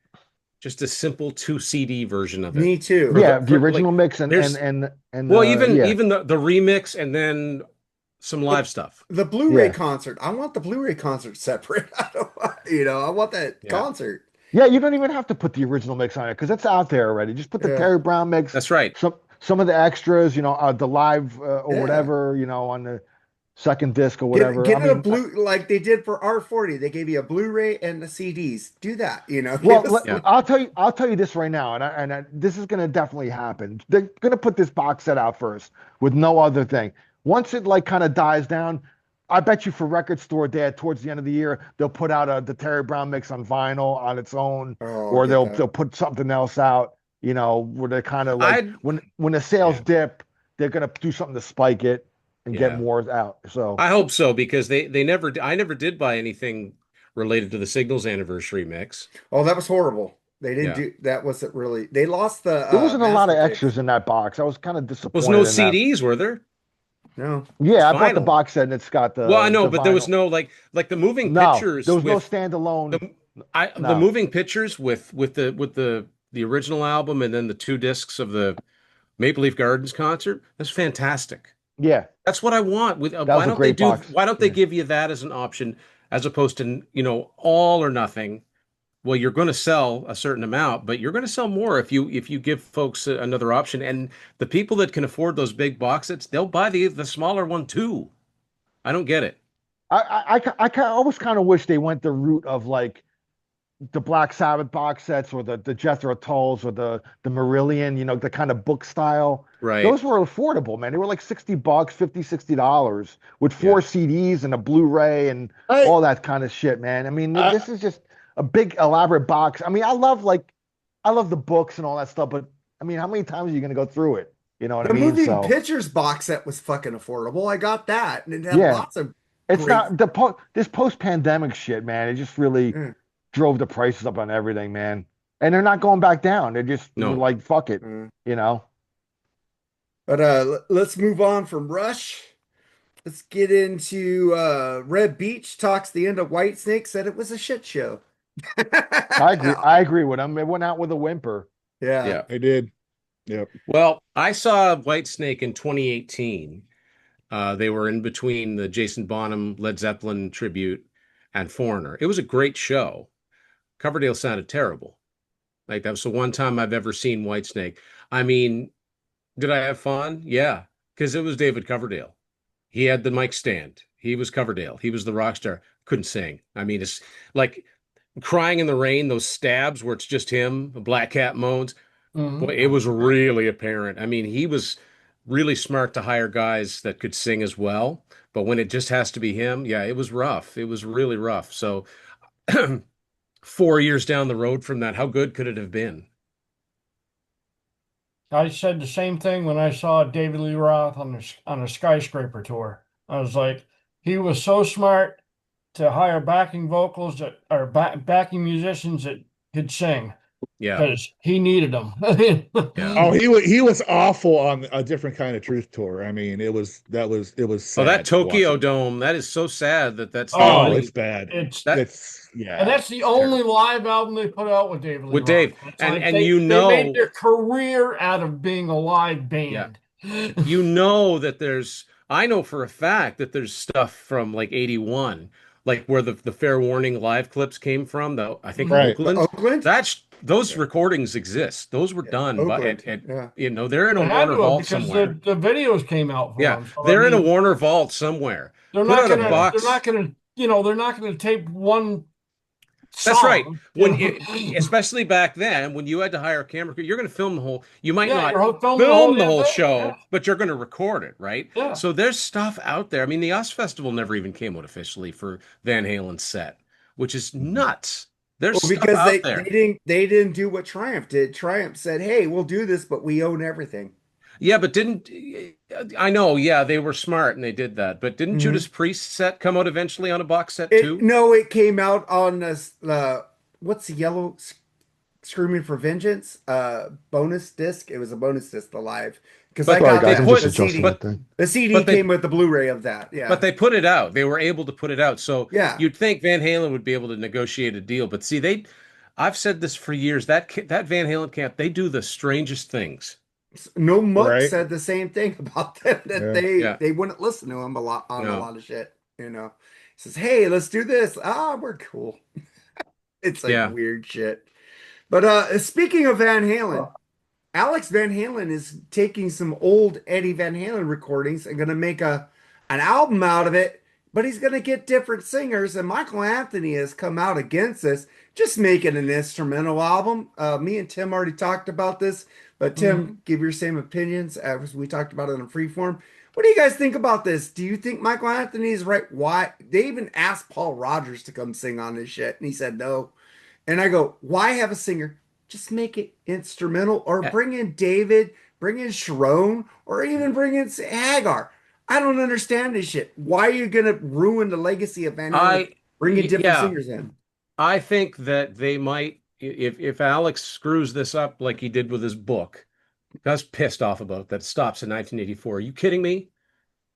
just a simple 2 CD version of it. Me too. Yeah, the original mix and even the remix and then some live stuff. The Blu-ray concert. I want the Blu-ray concert separate. I want that concert. Yeah, you don't even have to put the original mix on it because it's out there already. Just put the Terry Brown mix. That's right. Some of the extras, the live or whatever, on the second disc or whatever. Get a like they did for R40. They gave you a Blu-ray and the CDs. Do that, Well, I'll tell you this right now, and this is going to definitely happen. They're going to put this box set out first with no other thing. Once it kind of dies down, I bet you for Record Store Day towards the end of the year they'll put out the Terry Brown mix on vinyl on its own, or they'll put something else out. Where they're kind of like when the sales dip, they're going to do something to spike it and get more out. So I hope so because I never did buy anything related to the Signals anniversary mix. Oh, that was horrible. They didn't do that. Wasn't really. They lost the. There wasn't a lot of extras in that box. I was kind of disappointed. There was no CDs, were there? No. Yeah, I bought the box set and it's got the. Well, I know, but there was no like the moving pictures. There was no standalone. The moving pictures with the original album and then the 2 discs of the Maple Leaf Gardens concert. That's fantastic. Yeah, that's what I want. Why don't they give you that as an option as opposed to all or nothing? Well, you're going to sell a certain amount, but you're going to sell more if you give folks another option. And the people that can afford those big box sets, they'll buy the smaller one too. I don't get it. I always kind of wish they went the route of like the Black Sabbath box sets or the Jethro Tulls or the Marillion, the kind of book style. Right. Those were affordable, man. They were like $60, $50-$60 with 4 CDs and a Blu-ray and all that kind of shit, man. I mean, this is just a big elaborate box. I mean, I love the books and all that stuff, but I mean, how many times are you going to go through it? You know what I mean? The moving pictures box set was fucking affordable. I got that, and it had lots of. It's not this post-pandemic shit, man. It just really drove the prices up on everything, man. And they're not going back down. They're just like, fuck it, But let's move on from Rush. Let's get into Red Beach talks the end of Whitesnake, said it was a shit show. I agree with him. It went out with a whimper. Yeah, I did. Yep. Well, I saw Whitesnake in 2018. They were in between the Jason Bonham Led Zeppelin tribute and Foreigner. It was a great show. Coverdale sounded terrible. Like that was the one time I've ever seen Whitesnake. I mean, did I have fun? Yeah, because it was David Coverdale. He had the mic stand. He was Coverdale. He was the rock star. Couldn't sing. I mean, it's like Crying in the Rain, those stabs where it's just him, Black Cat moans. Boy, it was really apparent. I mean, he was really smart to hire guys that could sing as well. But when it just has to be him, yeah, it was rough. It was really rough. So 4 years down the road from that, how good could it have been? I said the same thing when I saw David Lee Roth on a Skyscraper tour. I was like, he was so smart to hire backing vocals that or backing musicians that could sing Yeah. because he needed them. Yeah. Oh, he was awful on a different kind of truth tour. I mean, it was Oh, sad that Tokyo watching. Dome, that is so sad that's the Oh, only, it's bad. It's yeah. And that's the only live album they put out with David Lee with Dave. Roth. It's And like and they made their you career out of being a live band. know that I know for a fact that there's stuff from like 81, like where the Fair Warning live clips came from, though. I think Right. Oakland. Oakland? Those recordings exist. Those were done Oakland. but you know, they're in a They had Warner to have vault because somewhere. the videos came out for Yeah, them. So, they're in a Warner vault somewhere. They're Put not out a gonna. box. They're not gonna. They're not gonna tape one. That's right. Song, When you know? especially back then, when you had to hire a camera crew, you're going to film the whole. You might Yeah, not you're filming film the damn whole thing, show, yeah. but you're going to record it, right? Yeah. So there's stuff out there. I mean, the US Festival never even came out officially for Van Halen's set, which is nuts. There's Well, stuff because out there. they didn't do what Triumph did. Triumph said, "Hey, we'll do this, but we own everything." Yeah, but I know? Yeah, they were smart and they did that. But didn't Mhm. Judas Priest set come out eventually on a box set too? No, it came out on this. What's the yellow Screaming for Vengeance bonus disc? It was a bonus disc, the live, because I But got they that put- with the CD. but- The CD but they- came with the Blu-ray of that. Yeah, But they put it out. They were able to put it out. So Yeah. you'd think Van Halen would be able to negotiate a deal. But see, I've said this for years, that Van Halen camp, they do the strangest things. No Muck Right. said the same thing about them that Yeah. they wouldn't listen to him a lot on No. a lot of shit. You know, he says, "Hey, let's do this." We're cool. It's like Yeah. weird shit. But speaking of Van Halen, Alex Van Halen is taking some old Eddie Van Halen recordings and going to make an album out of it, but he's going to get different singers. And Michael Anthony has come out against this, just making an instrumental album. Me and Tim already talked about this, but Tim, give your same opinions as we talked about it in Freeform. What do you guys think about this? Do you think Michael Anthony is right? Why? They even asked Paul Rogers to come sing on this shit, and he said no. And I go, why have a singer? Just make it instrumental, or bring in David, bring in Sharon, or even bring in Hagar. I don't understand this shit. Why are you going to ruin the legacy of Van Halen? Bringing different singers in. I think that they might, if Alex screws this up like he did with his book, I was pissed off about that. It stops in 1984. Are you kidding me?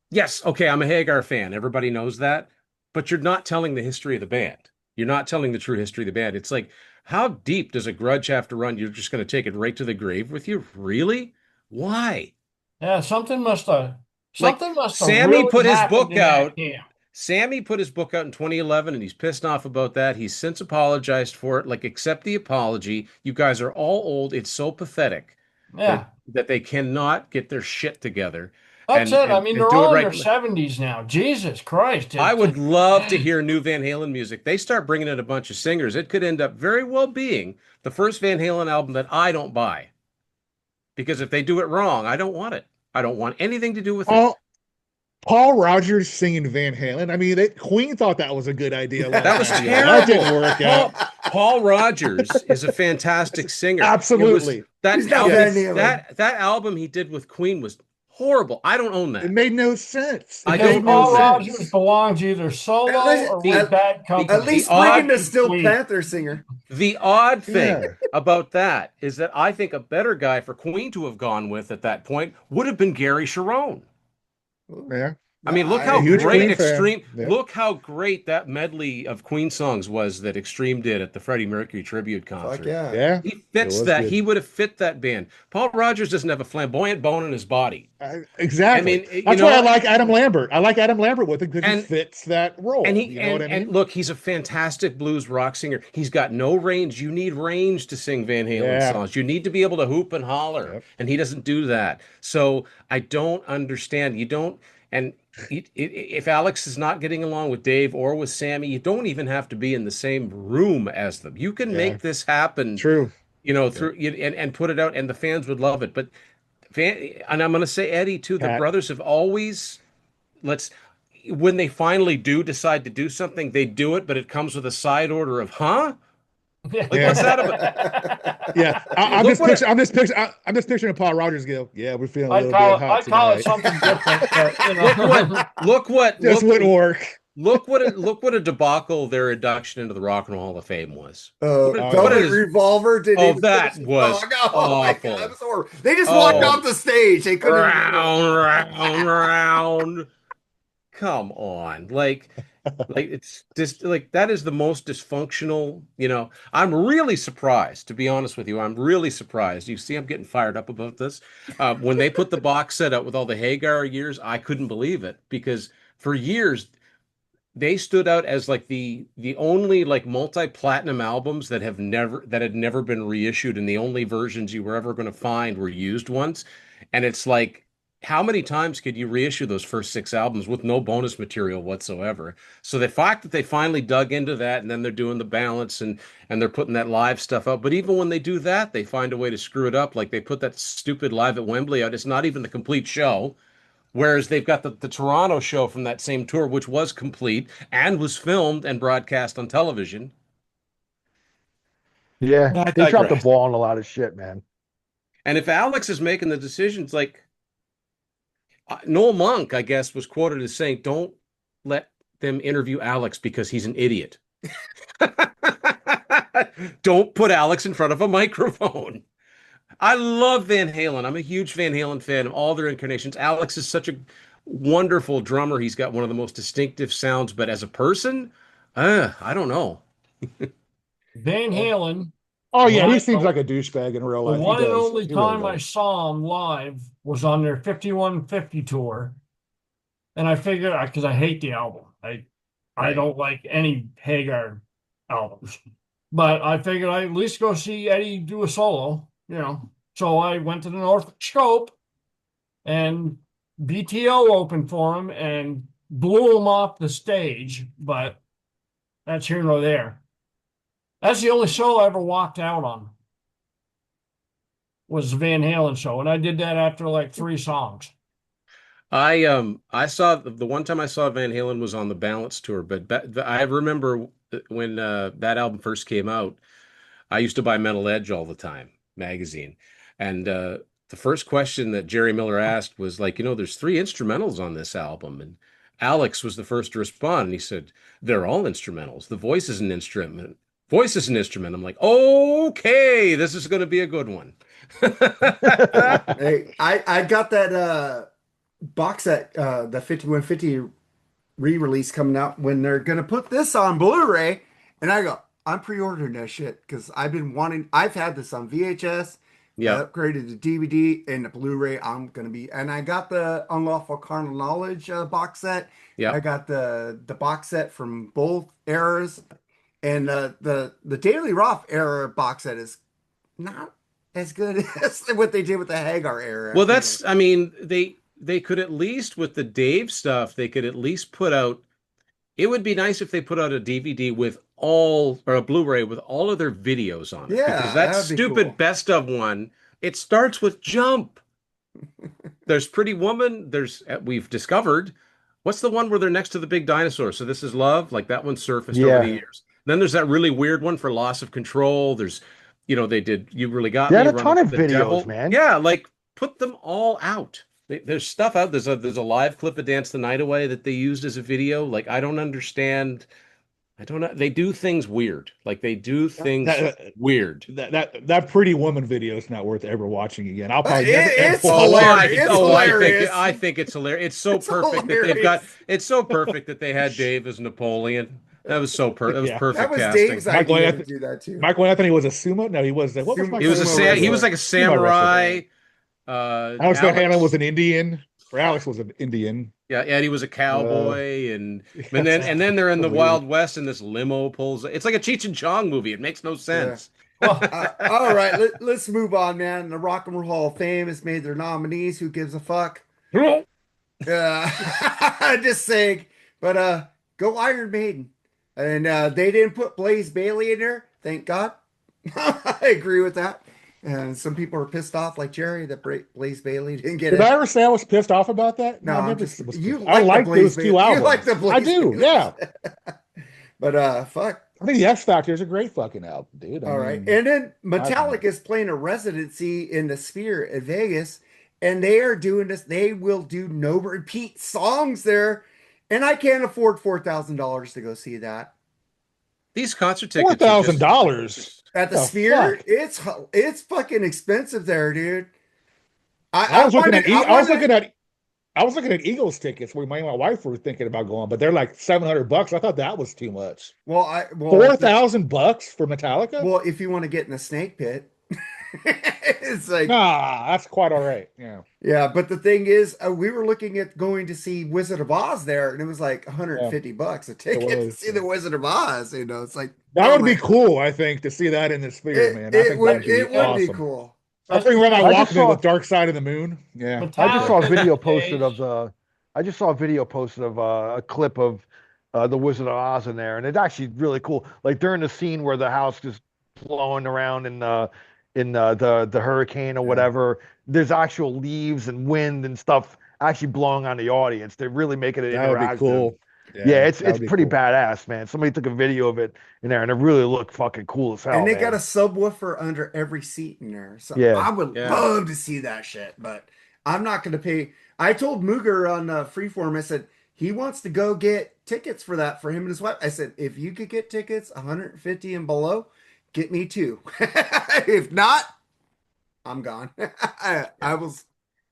Yes, okay, I'm a Hagar fan. Everybody knows that. But you're not telling the history of the band. You're not telling the true history of the band. It's like, how deep does a grudge have to run? You're just going to take it right to the grave with you? Really? Why? Yeah, something must have. Sammy really put his happened book in that out. camp. Sammy put his book out in 2011 and he's pissed off about that. He's since apologized for it. Like, accept the apology. You guys are all old. It's so pathetic Yeah, that they cannot get their shit together. that's it. I mean, they're do it all in right. their 70s now. Jesus Christ! I would love to hear new Van Halen music. They start bringing in a bunch of singers. It could end up very well being the first Van Halen album that I don't buy. Because if they do it wrong, I don't want it. I don't want anything to do with it. Paul Rogers singing Van Halen. I mean, Queen thought that was a good idea. That was last year. terrible. That didn't work out. Paul Rogers is a fantastic singer. Absolutely. He's not Van Halen. That album he did with Queen was horrible. I don't own that. It made no sense. I Because don't Paul know that. Rogers belongs either solo or the- with bad company. At least odd- bring in the Steel Queen. Panther singer. The odd thing Yeah. about that is that I think a better guy for Queen to have gone with at that point would have been Garry Sharon. Yeah. I mean, look how huge great Queen fan. Extreme. Yeah. Look how great that medley of Queen songs was that Extreme did at the Freddie Mercury tribute concert. Fuck yeah. Yeah. He fits It was that. good. He would have fit that band. Paul Rogers doesn't have a flamboyant bone in his body. Exactly. I mean, you that's know, why I like Adam Lambert. I like Adam Lambert with it because he And- fits that role. And he you know what I mean? and look, he's a fantastic blues rock singer. He's got no range. You need range to sing Van Halen Yeah. songs. You need to be able to hoop and holler, Yep. and he doesn't do that. So I don't understand. You don't. And if Alex is not getting along with Dave or with Sammy, you don't even have to be in the same room as them. You can make this happen. True. You know, and put it out, and the fans would love it. But and I'm going to say Eddie too. The Cat. brothers have always when they finally do decide to do something, they do it, but it comes with a side order of Like, Yeah. what's that about? Yeah, I'm Look just what picturing. I'm just picturing Paul Rogers go. Yeah, we're feeling a I little call bit it, hot I call it tonight." something different. But, you know. Look what This wouldn't work. look what a debacle their induction into the Rock and Roll Hall of Fame was. Velvet Revolver didn't even that finish the was song. Oh my awful. God, it was horrible. They just walked off the stage. They couldn't round. Come on. Like it's just like that is the most dysfunctional, I'm really surprised, to be honest with you. I'm really surprised. You see, I'm getting fired up about this. When they put the box set out with all the Hagar years, I couldn't believe it because for years they stood out as like the only like multi-platinum albums that had never been reissued, and the only versions you were ever going to find were used ones. And it's like, how many times could you reissue those first six albums with no bonus material whatsoever? So the fact that they finally dug into that, and then they're doing the balance and they're putting that live stuff up. But even when they do that, they find a way to screw it up. Like they put that stupid Live at Wembley out. It's not even the complete show. Whereas they've got the Toronto show from that same tour, which was complete and was filmed and broadcast on television. Yeah, they dropped the ball on a lot of shit, man. And if Alex is making the decisions, like Noel Monk, I guess, was quoted as saying, "Don't let them interview Alex because he's an idiot." Don't put Alex in front of a microphone. I love Van Halen. I'm a huge Van Halen fan of all their incarnations. Alex is such a wonderful drummer. He's got one of the most distinctive sounds, but as a person, I don't know. Van Halen. Oh yeah, he seems like a douchebag in real life. The one and only time I saw him live was on their 5150 tour. And I figured, because I hate the album. I don't like any Hagar albums. But I figured I'd at least go see Eddie do a solo, So I went to the North Scope, and BTO opened for him and blew him off the stage. But that's here nor there. That's the only show I ever walked out on, was the Van Halen show. And I did that after like 3 songs. I saw the one time I saw Van Halen was on the Balance tour, but I remember when that album first came out, I used to buy Metal Edge all the time, magazine. And the first question that Jerry Miller asked was like, there's 3 instrumentals on this album. And Alex was the first to respond. And he said, they're all instrumentals. The voice is an instrument. Voice is an instrument. I'm like, okay, this is going to be a good one. Hey, I got that box set, the 5150 re-release coming out when they're going to put this on Blu-ray. And I go, I'm pre-ordering that shit because I've had this on VHS. Yeah. Upgraded to DVD and the Blu-ray. And I got the Unlawful Carnal Knowledge box set. Yeah. I got the box set from both eras. And the Daily Roth era box set is not as good as what they did with the Hagar era. Well, they could at least, with the Dave stuff, they could at least put out, it would be nice if they put out a DVD or a Blu-ray with all of their videos on it. Yeah, because that stupid cool. best of one, it starts with Jump. There's Pretty Woman. We've discovered, what's the one where they're next to the big dinosaur? So This Is Love, like that one surfaced over the years. Then there's that really weird one for Loss of Control. There's, they did You Really Got Me. They had a ton of videos, Devil. man. Yeah, like put them all out. There's stuff out. There's a live clip of Dance the Night Away that they used as a video. Like, I don't understand. I don't know. They do things weird. Like they do things weird. That Pretty Woman video is not worth ever watching again. I'll probably it's hilarious. I think it's hilarious. It's so perfect that they've got. It's so perfect that they had Dave as Napoleon. That was so perfect. That was perfect. That was casting. Dave's idea to do that too. Michael Anthony was a sumo. No, he was. What was he was like a samurai. Alex Van Halen was an Indian. Or Alex was an Indian. Yeah, Eddie was a cowboy, and then they're in the Wild West, and this limo pulls. It's like a Cheech and Chong movie. It makes no sense. Yeah. All right, let's move on, man. The Rock and Roll Hall of Fame has made their nominees. Who gives a fuck? Just saying. But go Iron Maiden, and they didn't put Blaze Bayley in there. Thank God. I agree with that. And some people are pissed off, like Jerry, that Blaze Bayley didn't get it. Did I ever say I was pissed off about that? No, I like those 2 albums. You like the Blaze I do, Bayley. yeah. But fuck. I think the X Factor is a great fucking album, dude. All right. And then Metallica is playing a residency in the Sphere at Vegas, and they are doing this. They will do no repeat songs there. And I can't afford $4,000 to go see that. These concert tickets $4,000 At the The Sphere. fuck? It's fucking expensive there, dude. I was looking at I was looking at Eagles tickets where my wife were thinking about going, but they're like $700. I thought that was too much. well, $4,000 for Metallica? well, if you want to get in the snake pit, it's like, Nah, that's quite all right. Yeah. yeah. But the thing is, we were looking at going to see Wizard of Oz there, and it was like $150 a ticket to was, see the Wizard of Oz. You know, it's like, That oh would my be God. cool, I think, to see that in the Sphere, man. I think that'd be It would be awesome. cool. I think around I my just walking to saw- the dark side of the moon. Yeah. I just saw a Metallica video these posted days- of a clip of the Wizard of Oz in there, and it's actually really cool. Like during the scene where the house is blowing around in the hurricane or whatever, there's actual leaves and wind and stuff actually blowing on the audience. They're really making it That would interactive. be cool. Yeah, it's that would be pretty cool. badass, man. Somebody took a video of it in there, and it really looked fucking cool as hell. And they man. got a subwoofer under every seat in there. So Yeah. I would Yeah. love to see that shit, but I'm not going to pay. I told Mooger on Freeform, I said, he wants to go get tickets for that for him and his wife. I said, if you could get tickets 150 and below, get me two. If not, I'm gone.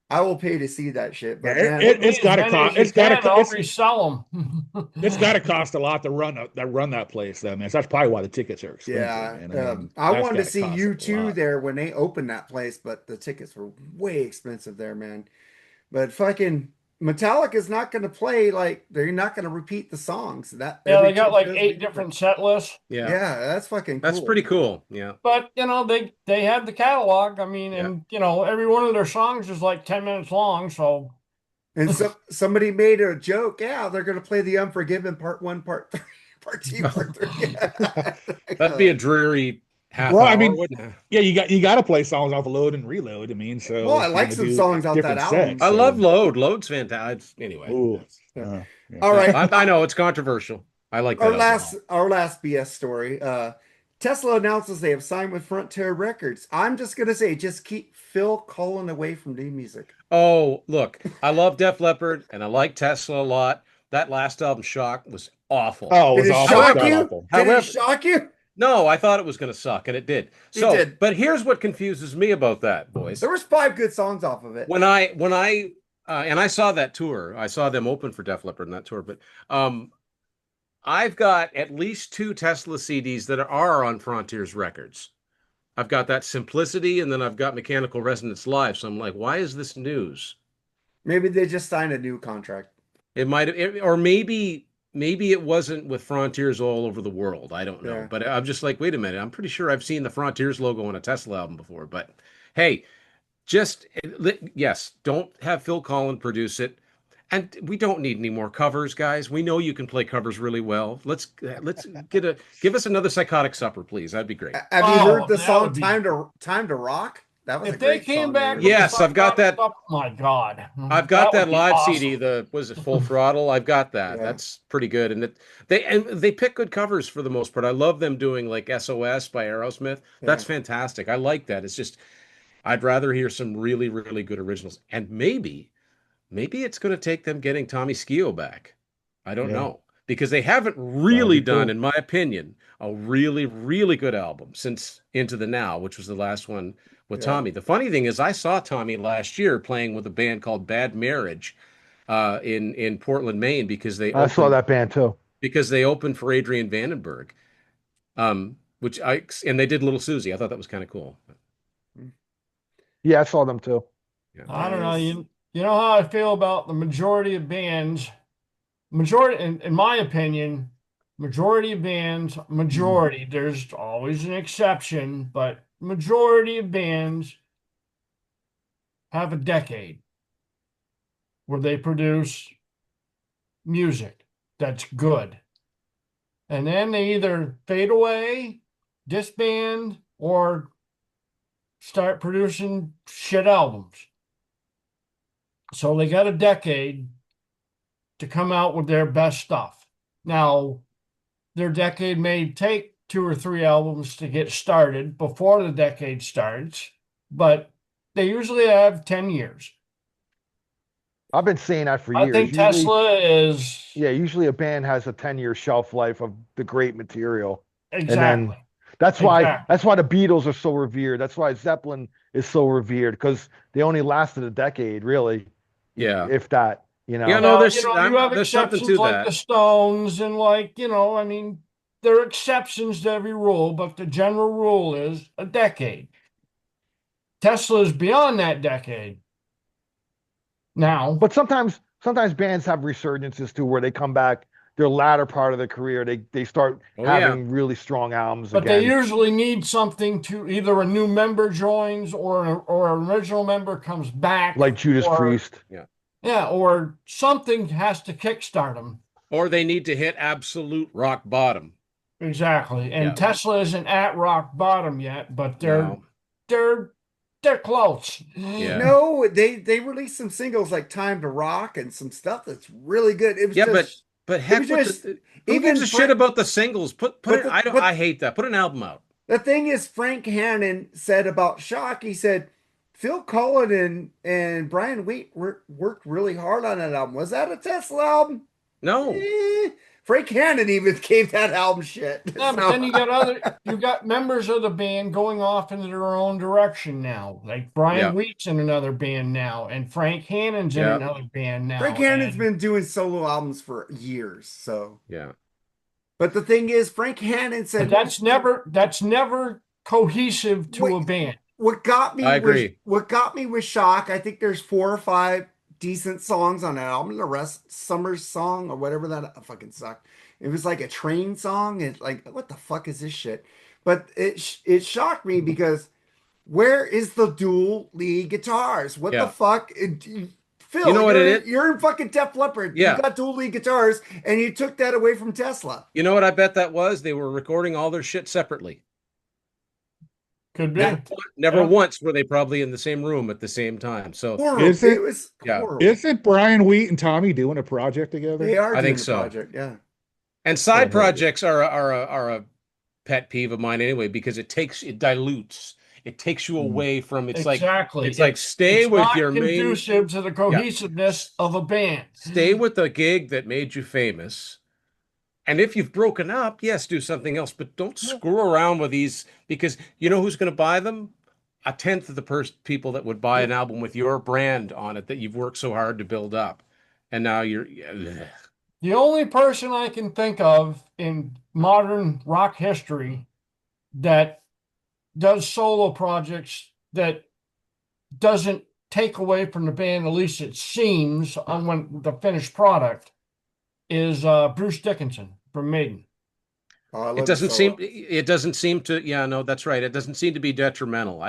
I will pay to see that shit. But Yeah, man, it's got to As many cost. as you It's got can, to. I'll resell them. It's got to cost a lot to run that place, though, man. So that's probably why the tickets are expensive. yeah, man. I mean, I that's wanted to gotta see cost you a two lot. there when they opened that place, but the tickets were way expensive there, man. But fucking Metallica's not going to play, like they're not going to repeat the songs. That Yeah, every they got two like shows 8 be different set lists. Yeah. Yeah, that's fucking cool. That's pretty cool. Yeah. But they had the catalog. I mean, and every one of their songs is like 10 minutes long. So And so somebody made a joke. Yeah, they're going to play the Unforgiven part 1, part 3, part 2, part 3. That'd be a dreary half Well, hour, I mean, wouldn't it? Yeah, you got to play songs off Load and Reload. I mean, so Well, I if like you're some gonna do songs off that different album. sets, I so- love Load. Load's fantastic. Anyway, Ooh. Yeah. Yeah. All right. I know it's controversial. I like that. Our last BS story. Tesla announces they have signed with Frontier Records. I'm just gonna say, just keep Phil Collen away from new music. Oh, look, I love Def Leppard and I like Tesla a lot. That last album, Shock, was awful. Oh, it was Did it awful. shock God you? awful. Did However- it shock you? No, I thought it was going to suck, and it did. So, did. But here's what confuses me about that, boys. There was 5 good songs off of it. When I and I saw that tour, I saw them open for Def Leppard in that tour, but I've got at least 2 Tesla CDs that are on Frontiers Records. I've got that Simplicity, and then I've got Mechanical Resonance Live. So I'm like, why is this news? Maybe they just signed a new contract. It might have, or maybe it wasn't with Frontiers all over the world. I don't know. Yeah. But I'm just like, wait a minute. I'm pretty sure I've seen the Frontiers logo on a Tesla album before. But hey, yes, don't have Phil Collen produce it. And we don't need any more covers, guys. We know you can play covers really well. Let's give us another Psychotic Supper, please. That'd be great. Have you heard the that song would be- Time to Rock? That was a if they great came song, back, dude. with Yes, the I've got that. Oh my God, I've got that would be live awesome. CD. Was it Full Throttle? I've got that. Yeah. That's pretty good. And they pick good covers for the most part. I love them doing like SOS by Aerosmith. That's fantastic. I like that. It's just I'd rather hear some really, really good originals. And maybe it's going to take them getting Tommy Skeoch back. I don't know. Because they haven't really done, in my opinion, a really, really good album since Into the Now, which was the last one with Tommy. The funny thing is I saw Tommy last year playing with a band called Bad Marriage in Portland, Maine, because I saw that band too. because they opened for Adrian Vandenberg. And they did Little Susie. I thought that was kind of cool. Yeah, I saw them too. Yeah. I don't know. You know how I feel about the majority of bands. In my opinion, majority of bands, there's always an exception, but majority of bands have a decade where they produce music that's good. And then they either fade away, disband, or start producing shit albums. So they got a decade to come out with their best stuff. Now, their decade may take 2 or 3 albums to get started before the decade starts, but they usually have 10 years. I've been saying that for I years. think Tesla is Usually a band has a 10-year shelf life of the great material. And then exactly. that's why Exactly. the Beatles are so revered. That's why Zeppelin is so revered because they only lasted a decade, really, Yeah. if that, Yeah, no, Now, you have there's something exceptions to like the that. Stones and I mean, there are exceptions to every rule, but the general rule is a decade. Tesla is beyond that decade now. But sometimes bands have resurgences too, where they come back their latter part of their career, they start Oh yeah. having really strong albums But they again, usually need something to either a new member joins or an original member comes back like Judas or Priest. yeah, or something has to kickstart them. Or they need to hit absolute rock bottom. Exactly. And Yeah. Tesla isn't at rock bottom yet, but No. they're close. Yeah. No, they released some singles like "Time to Rock" and some stuff that's really good. It was Yeah, just, but it heck was with just who even gives a shit about the singles? Put but it. the I but hate that. Put an album out. the thing is, Frank Hannon said about Shock. He said Phil Collen and Brian Wheat worked really hard on that album. Was that a Tesla album? No. Eh, Frank Hannon even gave that album shit. Yeah, but So, then you got members of the band going off into their own direction now. Like Brian Yeah. Wheat's in another band now, and Frank Hannon's in Yeah. another band Frank now. Hannon's been doing solo albums for years. So, Yeah. but the thing is, Frank Hannon But said that's never cohesive to a band. what got I me agree. was Shock. I think there's 4 or 5 decent songs on that album. The rest, Summer's Song or whatever that fucking sucked. It was like a train song. It's like, what the fuck is this shit? But it shocked me because where is the dual lead guitars? What the Yeah. fuck? Phil, You know what it is? you're in fucking Def Leppard. Yeah. You got dual lead guitars, and you took that away from Tesla. You know what I bet that was? They were recording all their shit separately. Could be. Never Yeah. once were they probably in the same room at the same time. So Horrible. Is it? It was Yeah. horrible. Isn't Brian Wheat and Tommy doing a project together? They are I doing think the so. project, yeah. and side Yeah, projects are a pet peeve of mine anyway because it dilutes. It takes you away from Exactly. it's like stay it's with not your main conducive to the cohesiveness of a band. stay with the gig that made you famous. And if you've broken up, yes, do something else, but don't screw around with these because you know who's going to buy them? A tenth of the people that would buy an album with your brand on it that you've worked so hard to build up. And now you're The only person I can think of in modern rock history that does solo projects that doesn't take away from the band, at least it seems, on when the finished product is Bruce Dickinson from Maiden. Oh, I love it doesn't seem to, yeah, no, that's right. It doesn't seem to be detrimental.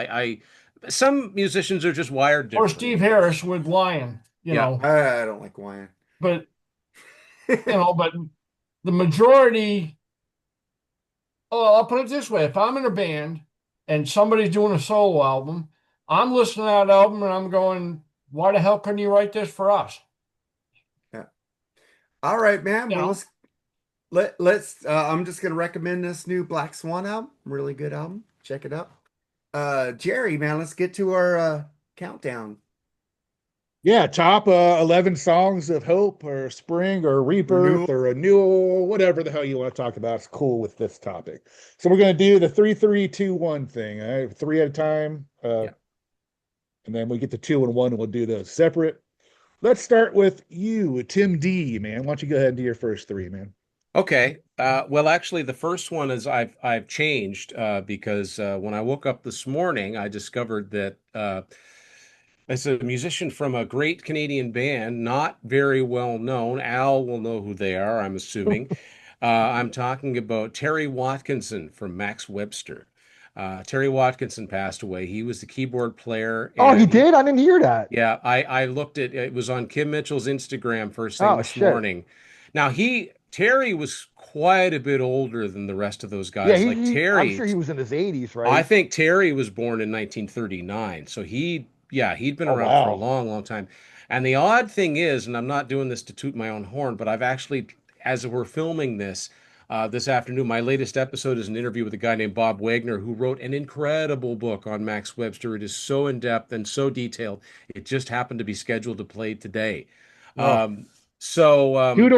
Some musicians are just wired Or differently. Steve Harris with Lion, you know. I don't like Wyan. But but the majority, I'll put it this way: if I'm in a band and somebody's doing a solo album, I'm listening to that album and I'm going, "Why the hell couldn't you write this for us?" Yeah. All right, man. You Well, know? let's I'm just gonna recommend this new Black Swan album. Really good album. Check it out. Jerry, man, let's get to our countdown. Yeah, top 11 songs of hope or spring or rebirth or renewal, whatever the hell you want to talk about. It's cool with this topic. So we're going to do the 3-3-2-1 thing. All right, 3 at a time. And then we get to 2 and 1 and we'll do those separate. Let's start with you, Tim D, man. Why don't you go ahead and do your first 3, man? Okay. Well, actually, the first one is I've changed because when I woke up this morning, I discovered that it's a musician from a great Canadian band, not very well known. Al will know who they are, I'm assuming. I'm talking about Terry Watkinson from Max Webster. Terry Watkinson passed away. He was the keyboard player. Oh, he did? I didn't hear that. Yeah, I looked at it was on Kim Mitchell's Instagram first thing this morning. Now Terry was quite a bit older than the rest of those guys. Yeah, Terry, I'm sure he was in his 80s, right? I think Terry was born in 1939, so he'd been around for a long, long time. And the odd thing is, and I'm not doing this to toot my own horn, but I've actually, as we're filming this, this afternoon. My latest episode is an interview with a guy named Bob Wagner, who wrote an incredible book on Max Webster. It is so in depth and so detailed. It just happened to be scheduled to play today. Oh, So two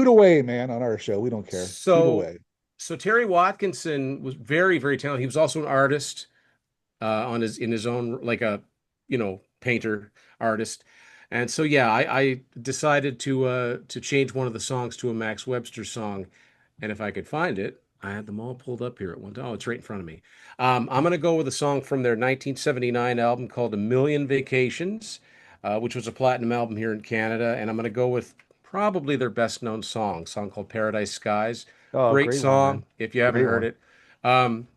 to way, man, on our show. We don't care. Two to so way. so Terry Watkinson was very, very talented. He was also an artist in his own, like a painter artist. And so yeah, I decided to change one of the songs to a Max Webster song. And if I could find it, I had them all pulled up here at one time. Oh, it's right in front of me. I'm gonna go with a song from their 1979 album called A Million Vacations, which was a platinum album here in Canada. And I'm gonna go with probably their best known song, a song called Paradise Skies. Oh, Great great one, man. song if you haven't Great heard one. it.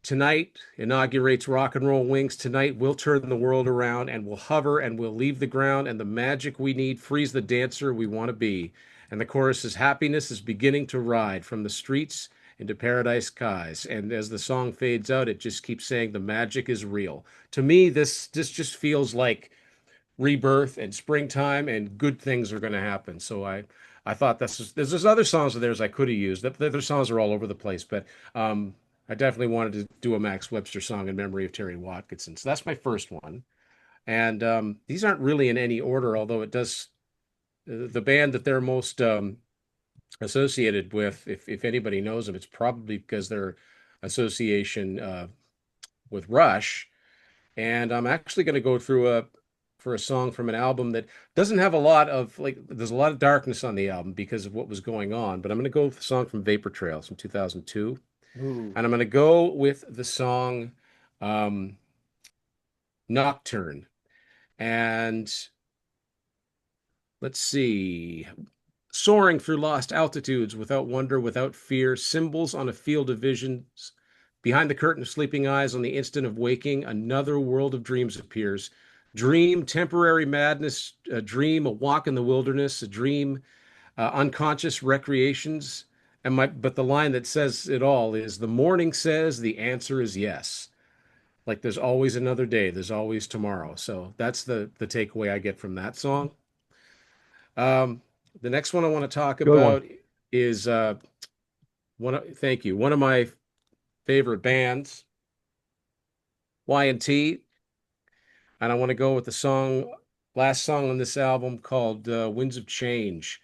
Tonight inaugurates Rock and Roll Wings. Tonight we'll turn the world around and we'll hover and we'll leave the ground and the magic we need frees the dancer we want to be. And the chorus is happiness is beginning to ride from the streets into paradise skies. And as the song fades out, it just keeps saying the magic is real. To me, this just feels like rebirth and springtime and good things are going to happen. So I thought there's other songs of theirs I could have used. The other songs are all over the place, but I definitely wanted to do a Max Webster song in memory of Terry Watkinson. So that's my first one. And these aren't really in any order, although it does the band that they're most associated with, if anybody knows them, it's probably because their association with Rush. And I'm actually going to go through for a song from an album that doesn't have a lot of there's a lot of darkness on the album because of what was going on, but I'm going to go with a song from Vapor Trails from 2002. Ooh. And I'm going to go with the song Nocturne. And let's see. Soaring through lost altitudes without wonder, without fear, symbols on a field of visions. Behind the curtain of sleeping eyes, on the instant of waking, another world of dreams appears. Dream, temporary madness, a dream, a walk in the wilderness, a dream, unconscious recreations. But the line that says it all is the morning says the answer is yes. Like there's always another day, there's always tomorrow. So that's the takeaway I get from that song. The next one I want to talk Good one. about is thank you. One of my favorite bands, Y&T, and I want to go with the last song on this album called Winds of Change.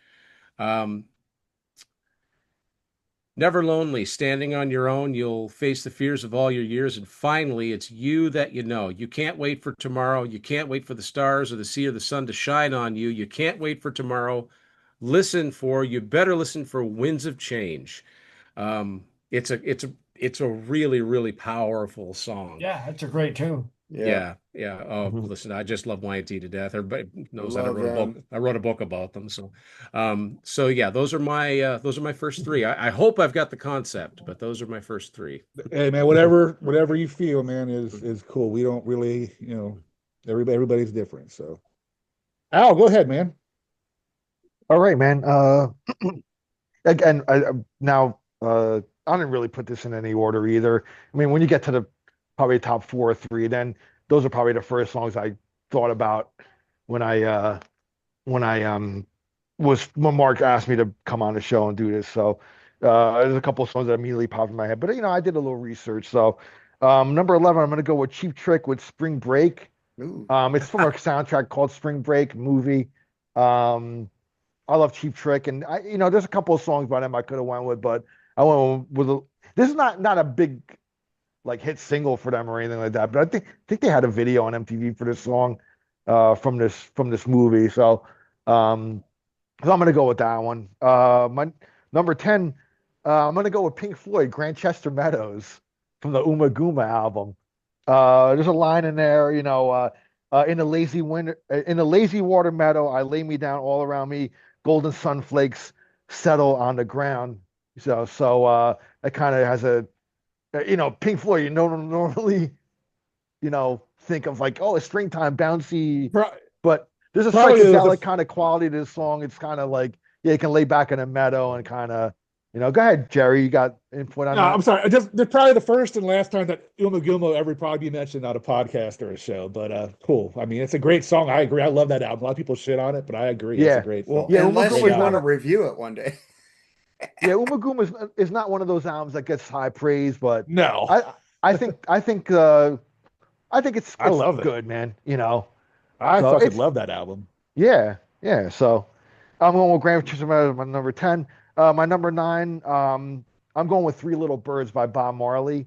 Never lonely, standing on your own, you'll face the fears of all your years, and finally, it's you that you know. You can't wait for tomorrow. You can't wait for the stars or the sea or the sun to shine on you. You can't wait for tomorrow. You better listen for Winds of Change. It's a really, really powerful song. Yeah, that's a great tune. Yeah. Oh, Mhm. listen, I just love Y&T to death. Everybody knows that I Love wrote a book. them. I wrote a book about them. So yeah, those are my first three. I hope I've got the concept, but those are my first three. Hey, man, whatever you feel, man, is cool. We don't really, everybody's different. So, Al, go ahead, man. All right, man. Again, I didn't really put this in any order either. I mean, when you get to the probably top 4 or 3, then those are probably the first songs I thought about when I was when Mark asked me to come on the show and do this. So there's a couple of songs that immediately popped in my head, but I did a little research. So number 11, I'm gonna go with Cheap Trick with Spring Break. Ooh. It's from a soundtrack called Spring Break movie. I love Cheap Trick, and there's a couple of songs by them I could have went with, but I went with this is not a big like hit single for them or anything like that, but I think they had a video on MTV for this song from this movie. So I'm gonna go with that one. My number 10, I'm gonna go with Pink Floyd, Grantchester Meadows from the Uma Guma album. There's a line in there, in the lazy water meadow, I lay me down all around me, golden sunflakes settle on the ground. So that kind of has a, Pink Floyd, normally, think of like, oh, it's springtime, bouncy, but there's a Probably psychedelic kind of quality to this song. It's kind of like, yeah, you can lay back in a meadow and kind of, go ahead, Jerry, you got input on No, that? I'm sorry. They're probably the first and last time that Uma Guma ever probably be mentioned on a podcast or a show. But cool. I mean, it's a great song. I agree. I love that album. A lot of people shit on it, but I agree. It's Yeah. a great Well, song. Yeah, unless Uma you Guma- want to review it one day. Yeah, is not one of those albums that gets high praise, but No, I think it's I love it. good, man. You know, I so fucking it's love that album. yeah. So I'm going with Grand Chester as my number 10. My number 9, I'm going with Three Little Birds by Bob Marley.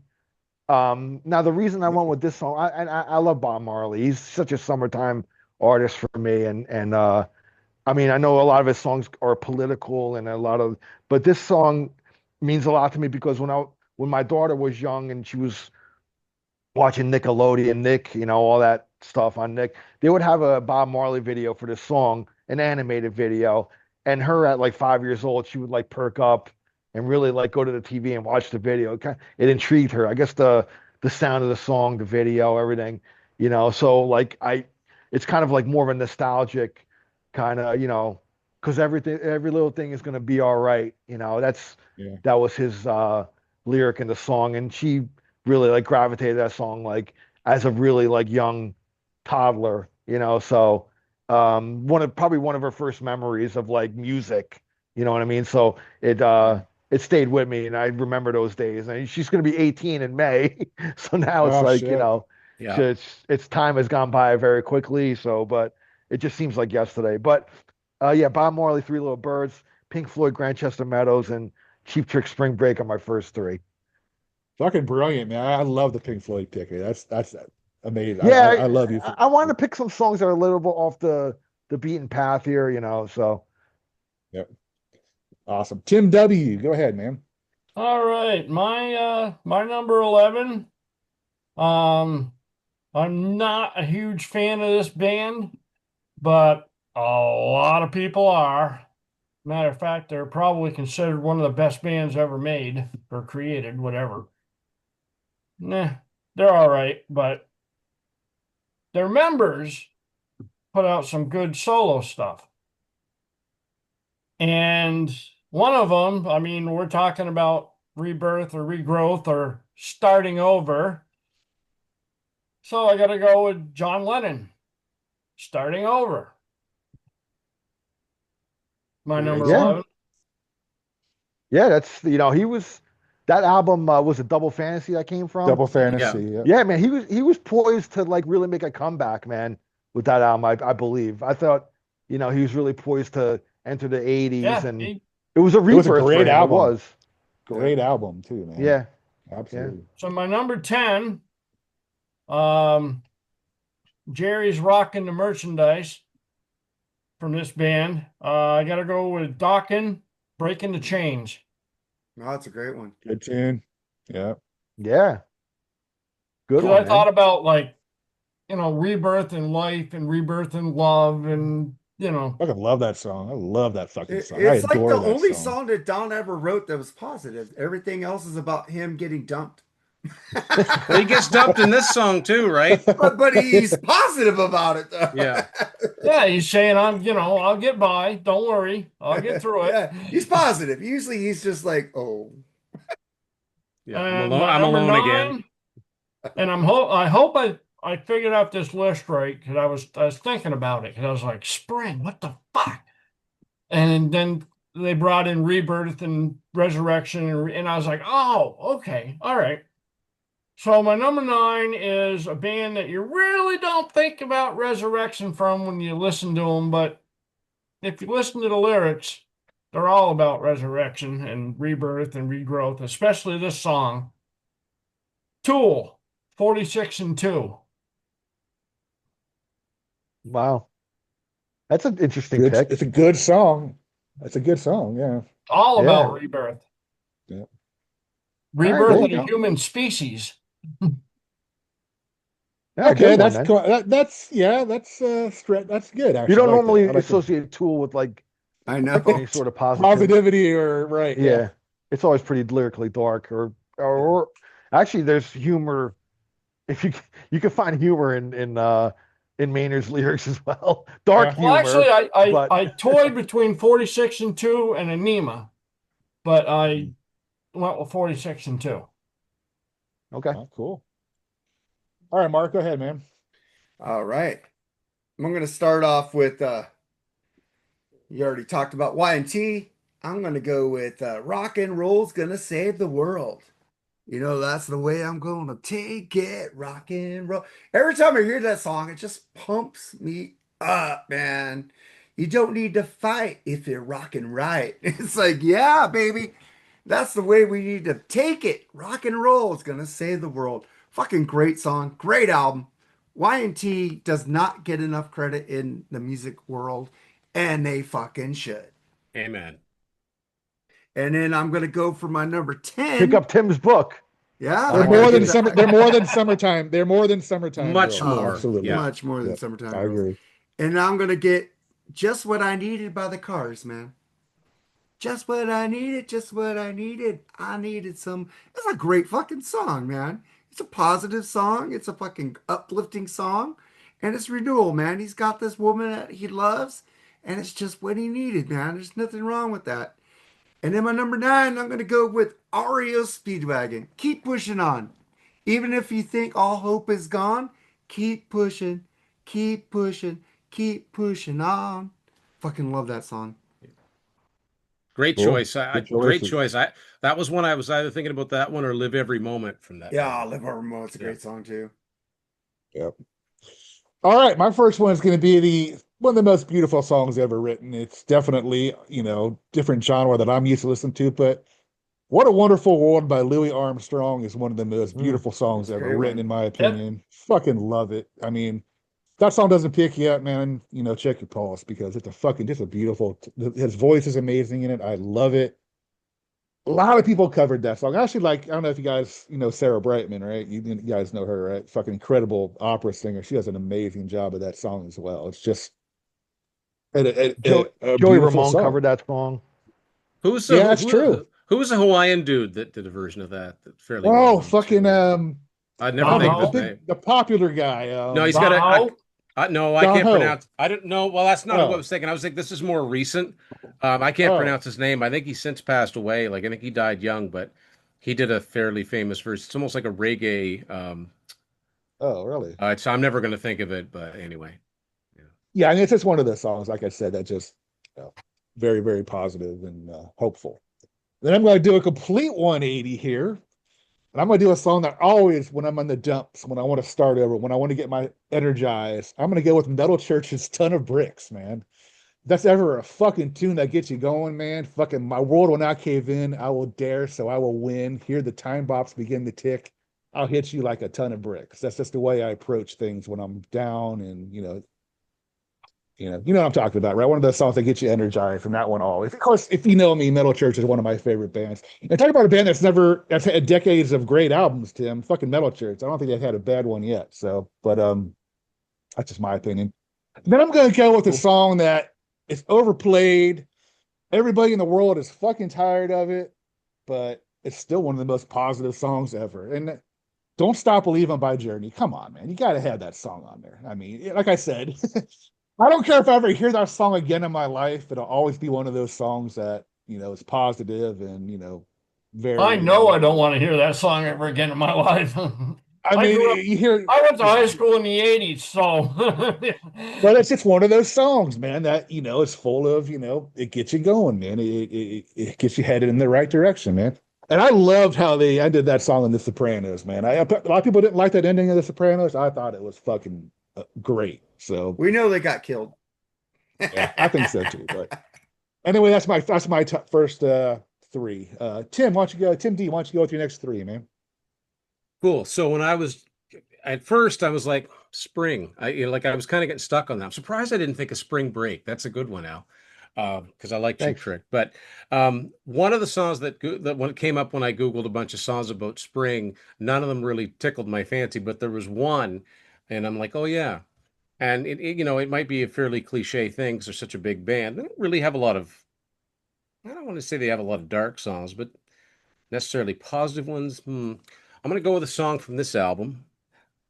Now the reason I went with this song, I love Bob Marley. He's such a summertime artist for me, and I mean I know a lot of his songs are political and but this song means a lot to me because when my daughter was young and she was watching Nickelodeon, Nick, all that stuff on Nick, they would have a Bob Marley video for this song, an animated video, and her at like 5 years old, she would like perk up and really like go to the TV and watch the video. It intrigued her. I guess the sound of the song, the video, everything, So like it's kind of like more of a nostalgic kind of, because every little thing is gonna be all right. Yeah. That was his lyric in the song, and she really like gravitated to that song like as a really like young toddler, so probably one of her first memories of like music, you know what I mean? So it stayed with me and I remember those days. And she's going to be 18 in May. So now it's Oh, like, shit. Yeah. it's time has gone by very quickly. So, but it just seems like yesterday. But yeah, Bob Marley, Three Little Birds, Pink Floyd, Grantchester Meadows, and Cheap Trick Spring Break are my first 3. Fucking brilliant, man. I love the Pink Floyd pick. That's amazing. Yeah, I love you. I wanted to pick some songs that are a little bit off the beaten path here, so. Yep. Awesome. Tim W., go ahead, man. All right, my number 11. I'm not a huge fan of this band, but a lot of people are. Matter of fact, they're probably considered one of the best bands ever made or created, whatever. Nah, they're all right, but their members put out some good solo stuff. And one of them, I mean, we're talking about rebirth or regrowth or starting over. So I got to go with John Lennon, starting over. My number Yeah. 11. Yeah, that's that album was a Double Fantasy that came from. Double Fantasy. Yeah. Yeah, man, he was poised to like really make a comeback, man, with that album. I believe. I thought, he was really poised to enter the 80s, Yeah, and it was a rebirth for great him. album. It was. Great album too, man. Yeah. Absolutely. So my number 10, Jerry's rocking the merchandise from this band. I got to go with Dawkins, Breaking the Chains. No, that's a great one. Good tune. Yeah. Yeah. Good So one, I thought about like, rebirth in life and rebirth in love and, I fucking love that song. I love that fucking song. It's I like adore the that only song. song that Don ever wrote that was positive. Everything else is about him getting dumped. Well, he gets dumped in this song too, right? But he's positive about it though. Yeah. Yeah, he's saying I'll get by. Don't worry. I'll get through it. Yeah, he's positive. Usually he's just like, oh. Yeah. And I'm alone again. And I hope I figured out this list right because I was thinking about it because I was like, spring, what the fuck? And then they brought in rebirth and resurrection and I was like, oh, okay, all right. So my number 9 is a band that you really don't think about resurrection from when you listen to them, but if you listen to the lyrics, they're all about resurrection and rebirth and regrowth, especially this song. Tool, 46 and 2. Wow. That's an interesting pick. It's a good song. It's a good song, yeah. All about rebirth. Yeah. Rebirth Right, of the human species. Yeah, Okay, good one, man. that's that's good. Actually, You don't I like normally that. I like associate Tool with like I know. any sort of positivity or right. Yeah. It's always pretty lyrically dark or actually there's humor. If you can find humor in Maynard's lyrics as well. Dark humor. Well, actually, but... I toyed between 46 and 2 and Anema, but I went with 46 and 2. Okay. Oh, cool. All right, Mark, go ahead, man. All right. I'm going to start off with you already talked about Y&T. I'm gonna go with rock and roll's gonna save the world. You know, that's the way I'm gonna take it. Rock and roll. Every time I hear that song, it just pumps me up, man. You don't need to fight if you're rocking right. It's like, yeah, baby. That's the way we need to take it. Rock and roll is gonna save the world. Fucking great song, great album. Y&T does not get enough credit in the music world, and they fucking should. Amen. And then I'm gonna go for my number 10. Pick up Tim's book. Yeah, They're I more gotta than get summer. that. They're more than summertime. They're more than summertime. Much girls. more. Absolutely. Yeah. Much more than Yep, Summertime I Girls. agree. And I'm gonna get Just What I Needed by the Cars, man. Just what I needed, just what I needed. I needed some. It's a great fucking song, man. It's a positive song. It's a fucking uplifting song. And it's renewal, man. He's got this woman that he loves, and it's just what he needed, man. There's nothing wrong with that. And then my number 9, I'm gonna go with REO Speedwagon. Keep pushing on. Even if you think all hope is gone, keep pushing, keep pushing, keep pushing on. Fucking love that song. Great Cool. choice. Good Great choices. choice. That was one I was either thinking about that one or Live Every Moment from that. Yeah, album. Live Over Mo. It's a Yeah. great song too. Yep. All right, my first one is going to be one of the most beautiful songs ever written. It's definitely, different genre that I'm used to listening to, but What a Wonderful World by Louis Armstrong is one of the most beautiful songs That's a ever great written, one. in my opinion. Fucking love it. I mean, that song doesn't pick you up, man, check your pulse because it's just a beautiful, his voice is amazing in it. I love it. A lot of people covered that song. Actually, I don't know if you guys, Sarah Brightman, right? You guys know her, right? Fucking incredible opera singer. She does an amazing job of that song as well. It's just a Joey beautiful Ramone song. covered that song. Who's Yeah, that's true. who was the Hawaiian dude that did a version of that fairly well Oh, known fucking too? I'd never think of his name. the popular guy. No, he's Don got Ho? no, I Don can't Ho. pronounce. I don't know. Well, that's not what I Oh, was thinking. I was thinking this is more recent. I can't oh, pronounce his name. I think he's since passed away. Like I think he died young, but he did a fairly famous version. It's almost like a reggae. oh, really? So I'm never going to think of it, but anyway. Yeah. Yeah, I mean, it's just one of the songs, like I said, that just very, very positive and hopeful. Then I'm going to do a complete 180 here. And I'm going to do a song that always, when I'm on the dumps, when I want to start over, when I want to get my energized, I'm going to go with Metal Church's Ton of Bricks, man. If that's ever a fucking tune that gets you going, man. Fucking my world will not cave in. I will dare, so I will win. Hear the time bops begin to tick. I'll hit you like a ton of bricks. That's just the way I approach things when I'm down and, you know what I'm talking about, right? One of those songs that gets you energized from that one always. Of course, if you know me, Metal Church is one of my favorite bands. And talk about a band that's had decades of great albums, Tim. Fucking Metal Church. I don't think they've had a bad one yet. So, but that's just my opinion. And then I'm gonna go with a song that is overplayed. Everybody in the world is fucking tired of it, but it's still one of the most positive songs ever. And Don't Stop Believing by Journey. Come on, man. You gotta have that song on there. I mean, like I said, I don't care if I ever hear that song again in my life. It'll always be one of those songs that, is positive and, very. I know I don't want to hear that song ever again in my life. I mean, you hear. I went to high school in the 80s, so. But it's just one of those songs, man, that, is full of, it gets you going, man. It gets you headed in the right direction, man. And I loved how they ended that song in The Sopranos, man. A lot of people didn't like that ending of The Sopranos. I thought it was fucking great. So We know they got killed. yeah, I think so too. But anyway, that's my first three. Tim, why don't you go? Tim D, why don't you go with your next three, man? Cool. So when I was at first, I was like spring. I was kind of getting stuck on that. I'm surprised I didn't think of Spring Break. That's a good one now, because I like Cheap Thanks. Trick. But one of the songs that when it came up when I Googled a bunch of songs about spring, none of them really tickled my fancy. But there was one, and I'm like, oh yeah. And it might be a fairly cliche thing because they're such a big band. They don't really have a lot of. I don't want to say they have a lot of dark songs, but necessarily positive ones. I'm going to go with a song from this album,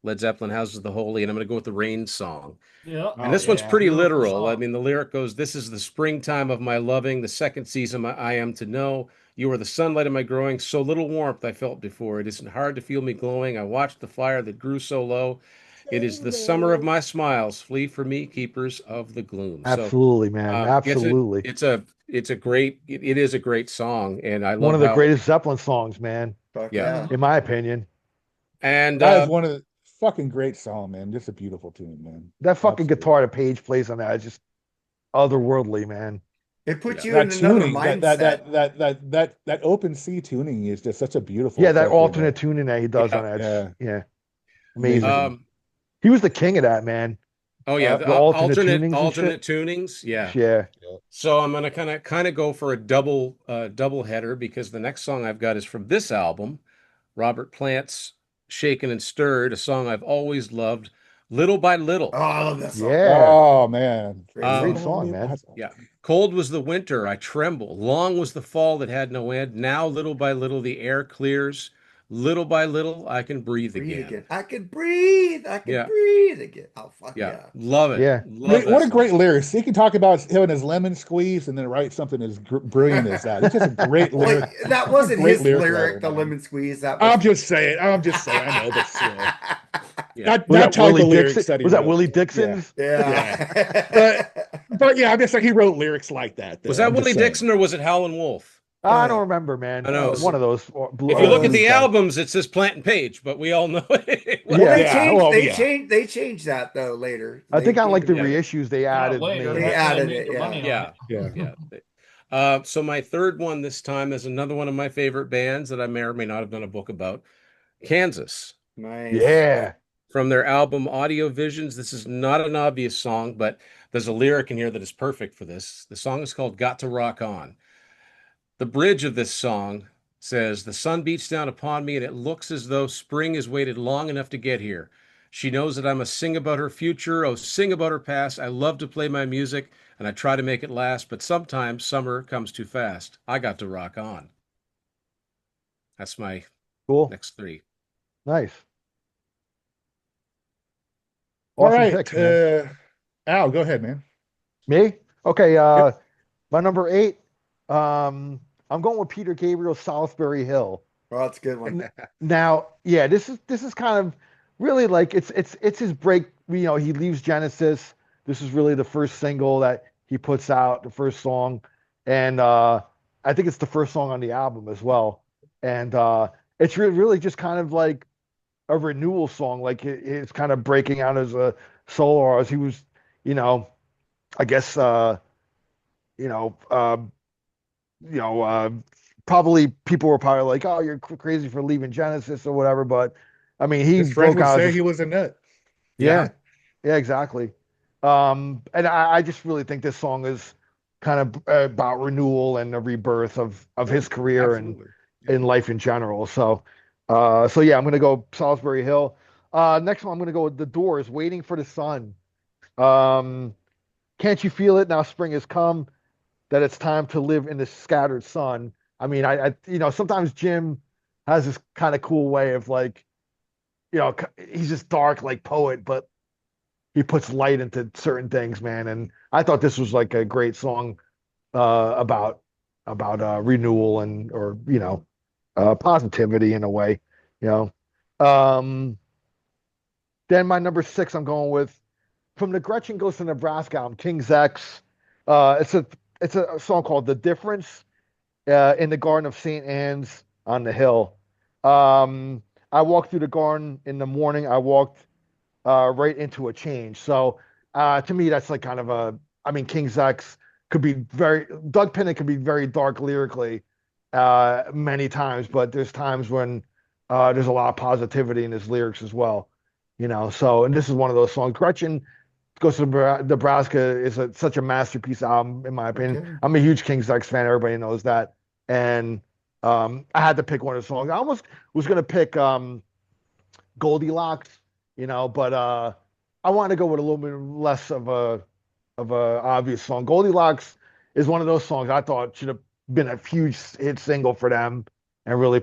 Led Zeppelin, Houses of the Holy, and I'm going to go with the Rain song. Yeah. And this one's pretty Beautiful literal. I song. mean, the lyric goes, "This is the springtime of my loving, the second season I am to know. You are the sunlight of my growing, so little warmth I felt before. It isn't hard to feel me glowing. I watched the fire that grew so low. It is the summer of my smiles. Flee for me, keepers of the gloom. So Absolutely, man. Absolutely. it is a great song, and I One love of the how, greatest Zeppelin songs, man, Fuck yeah. yeah. in my opinion. And That is one of the fucking great song, man. Just a beautiful tune, man. That fucking Absolutely. guitar that Page plays on that is just otherworldly, man. It puts Yeah. you in That another tuning, mindset. that open C tuning is just such a beautiful Yeah, that fucking, alternate tuning that he does Yeah. on that. yeah. Yeah, amazing. um, He was the king of that, man. oh yeah, The alternate tunings and alternate shit. tunings. Yeah. Yeah. So I'm gonna kind of go for a double header because the next song I've got is from this album, Robert Plant's "Shaken and Stirred," a song I've always loved, "Little by Little." Oh, I love that song. Yeah. Oh man. Great Great song. song, man. Yeah. Cold was the winter, I tremble. Long was the fall that had no end. Now, little by little, the air clears. Little by little, I can breathe Breathe again. again. I could breathe. I could Yeah. breathe again. Oh, fuck Yeah. yeah. Love it. Yeah. Love What that a great song. lyrics. He can talk about having his lemon squeeze and then write something as brilliant as that. It's just a great Well, lyric. that wasn't Great his lyric lyric, writer, the man. lemon squeeze. That I'm was just saying. I know, but still. Yeah. That type Willie of lyrics Dixon? that he Was that wrote. Willie Dixon's? yeah. But yeah, I'm just saying he wrote lyrics like that. Was though. that I'm just Willie saying. Dixon or was it Howlin' Wolf? I don't remember, man. I know. One of those. If you look at blues the guys. albums, it says Plant and Page, but we all know it. Well, Yeah. they Yeah, changed. well, They yeah. changed. They changed that though later. I think on like the Yeah. reissues they Not added. later. They That's added made it, the yeah. money on Yeah. it. Yeah. Yeah. So my third one this time is another one of my favorite bands that I may or may not have done a book about, Kansas. Nice. Yeah. From their album Audio Visions. This is not an obvious song, but there's a lyric in here that is perfect for this. The song is called Got to Rock On. The bridge of this song says, "The sun beats down upon me, and it looks as though spring has waited long enough to get here. She knows that I must sing about her future, oh, sing about her past. I love to play my music, and I try to make it last, but sometimes summer comes too fast. I got to rock on." That's my Cool. next three. Nice. All Awesome right. picks, man. Al, go ahead, man. Me? Okay. Yep. My number 8. I'm going with Peter Gabriel's Salisbury Hill. Well, that's a good one. Now, yeah, this is kind of really like it's his break. You know, he leaves Genesis. This is really the first single that he puts out, the first song, and I think it's the first song on the album as well. And it's really just kind of like a renewal song. Like it's kind of breaking out as a solo artist. He was, you know, I guess, you know, probably people were probably like, "Oh, you're crazy for leaving Genesis or whatever." But I mean, he His friends broke would out. say he was a nut. Yeah, yeah, exactly. And I just really think this song is kind of about renewal and the rebirth of his career and Absolutely. in life in general. So yeah, I'm gonna go Salisbury Hill. Next one, I'm gonna go with The Doors, Waiting for the Sun. Can't you feel it now? Spring has come, that it's time to live in the scattered sun. I mean, sometimes Jim has this kind of cool way of like, he's this dark like poet, but he puts light into certain things, man. And I thought this was like a great song about renewal and positivity in a way, you know. Then my number 6, I'm going with from the Gretchen Goes to Nebraska album, King's X. It's a song called "The Difference" in the Garden of St. Anne's on the Hill. I walked through the garden in the morning. I walked right into a change. So to me, that's like kind of King's X could be Doug Pinnick could be very dark lyrically many times, but there's times when there's a lot of positivity in his lyrics as well. So, and this is one of those songs. Gretchen Goes to Nebraska is such a masterpiece album, in my opinion. Okay. I'm a huge King's X fan. Everybody knows that. And I had to pick one of the songs. I almost was going to pick Goldilocks, but I wanted to go with a little bit less of a obvious song. Goldilocks is one of those songs I thought should have been a huge hit single for them and really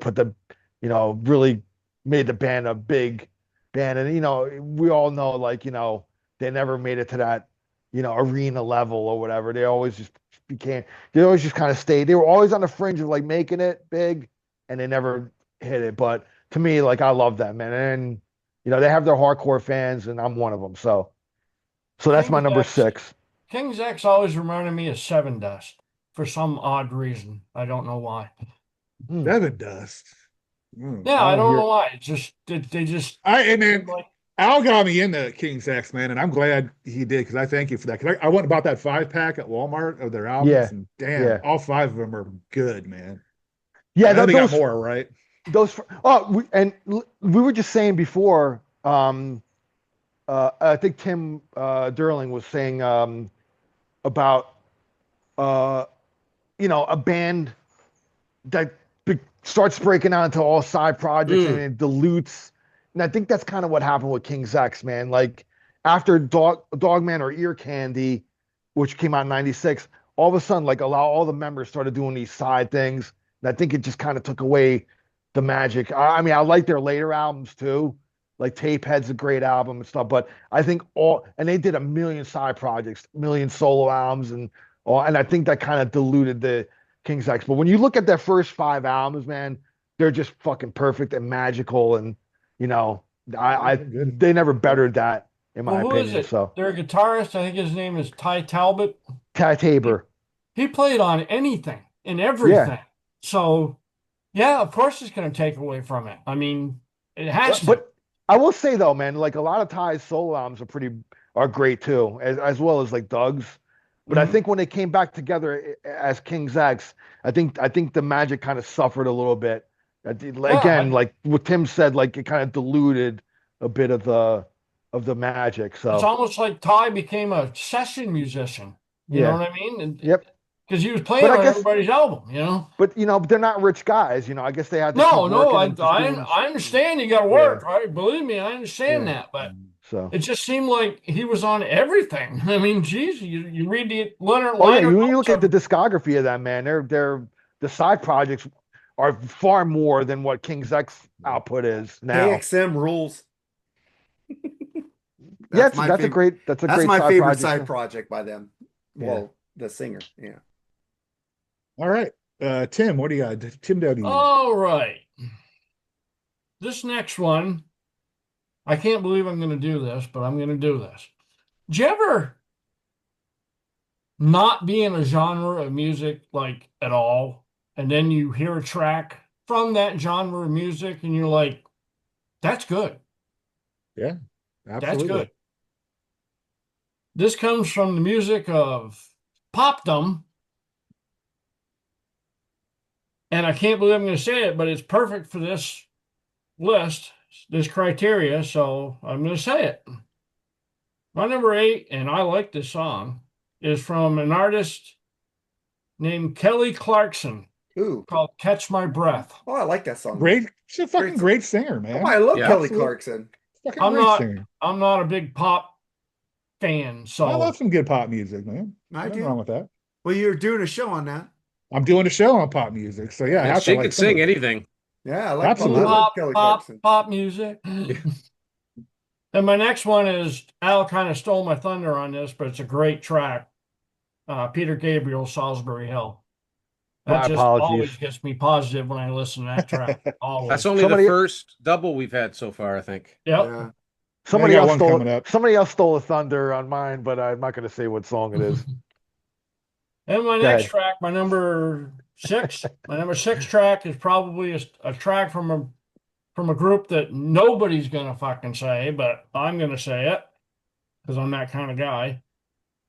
really made the band a big band. And, we all know, like, they never made it to that, arena level or whatever. They always just kind of stayed. They were always on the fringe of like making it big and they never hit it. But to me, like, I love that, man. And You know, they have their hardcore fans, and I'm one of them. So that's my King's number X, 6. King's X always reminded me of Seven Dust for some odd reason. I don't know why. Seven Dust. Yeah, I I don't don't hear. know why. It just they just And then like Al got me into King's X, man, and I'm glad he did because I thank you for that. Because I went and bought that 5-pack at Walmart of their albums, Yeah, and damn, yeah, all 5 of them are good, man. yeah. I know they got Those more, right? we were just saying before. I think Tim Durling was saying about uh, a band that starts breaking out into all side projects and it dilutes. And I think that's kind of what happened with King's X, man. Like after Dogman or Ear Candy, which came out in '96, all of a sudden, like all the members started doing these side things. And I think it just kind of took away the magic. I mean, I like their later albums too. Like Tapehead's a great album and stuff, but I think and they did a million side projects, million solo albums and all, and I think that kind of diluted the King's X. But when you look at their first 5 albums, man, they're just fucking perfect and magical. And you know, they never bettered that in my who is opinion. it? So Their guitarist, I think his name is Ty Talbot. Ty He, Tabor, he played on anything and yeah. everything. So yeah, of course it's going to take away from it. I mean, it has to. But I will say though, man, like a lot of Ty's solo albums are great too, as well as like Doug's. But I Mhm. think when they came back together as King's X, I think the magic kind of suffered a little bit. Again, Yeah, like what Tim said, like it kind of diluted a bit of the magic. it's So almost like Ty became a session musician. You know yeah, what I mean? And yep. because he was But playing I on guess, everybody's album, you know. but they're not rich guys. I guess they had to keep No, no, working and just doing. I understand you got to Yeah, work, right? Believe me, I understand yeah. that, but So. it just seemed like he was on everything. I mean, geez, you read the Leonard Oh yeah, liner you notes look at the of discography of that man. The side projects are far more than what King's X output is now. KXM rules. Yeah, That's my that's a favorite. That's great my side favorite project side too. project by them. Yeah. Well, the singer. Yeah. All right. Tim, what do you got? Tim W. all right. This next one, I can't believe I'm going to do this, but I'm going to do this. Did you ever not be in a genre of music like at all, and then you hear a track from that genre of music, and you're like, "That's good. Yeah, That's absolutely. good." This comes from the music of popdom, and I can't believe I'm going to say it, but it's perfect for this list, this criteria, so I'm going to say it. My number 8, and I like this song, is from an artist named Kelly Clarkson Ooh. called Catch My Breath. Oh, I like that song. Great. She's a fucking great singer, Oh, man. I love Yeah. Kelly Absolutely. Clarkson. Fucking I'm great not singer. I'm not a big pop fan, I so love some good pop music, man. I Nothing do. wrong with that. Well, you're doing a show on that. I'm doing a show on pop music, so yeah, I Yeah, have she to like could some of sing it. anything. Yeah, I like Absolutely. I love pop, Kelly pop, Clarkson. pop music. And my next one is Al kind of stole my thunder on this, but it's a great track. Peter Gabriel, Salisbury Hill. That My just always apologies. gets me positive when I listen to that track. Always. That's only Somebody- the first double we've had so far, I think. Yep. Yeah. Somebody got else one stole coming up. somebody else stole a thunder on mine, but I'm not going to say what song it is. And my Go next ahead. track, my number 6, my number 6 track is probably a track from a group that nobody's gonna fucking say, but I'm gonna say it because I'm that kind of guy.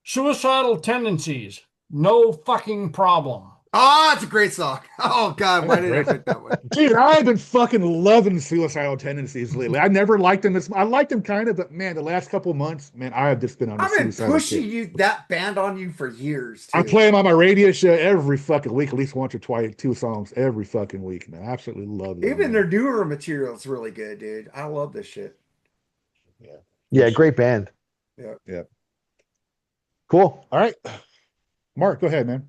Suicidal Tendencies, No Fucking Problem. Oh, it's a great song. Oh God, why did I pick that one? Dude, I've been fucking loving Suicidal Tendencies lately. I never liked them. I liked them kind of, but man, the last couple of months, man, I have just been on a I've been suicidal pushing kick. that band on you for years. I Too. play them on my radio show every fucking week, at least once or twice, 2 songs every fucking week, man. I absolutely love them. Even their newer material is really good, dude. I love this shit. Yeah, great band. Yeah. Cool. All right. Mark, go ahead, man.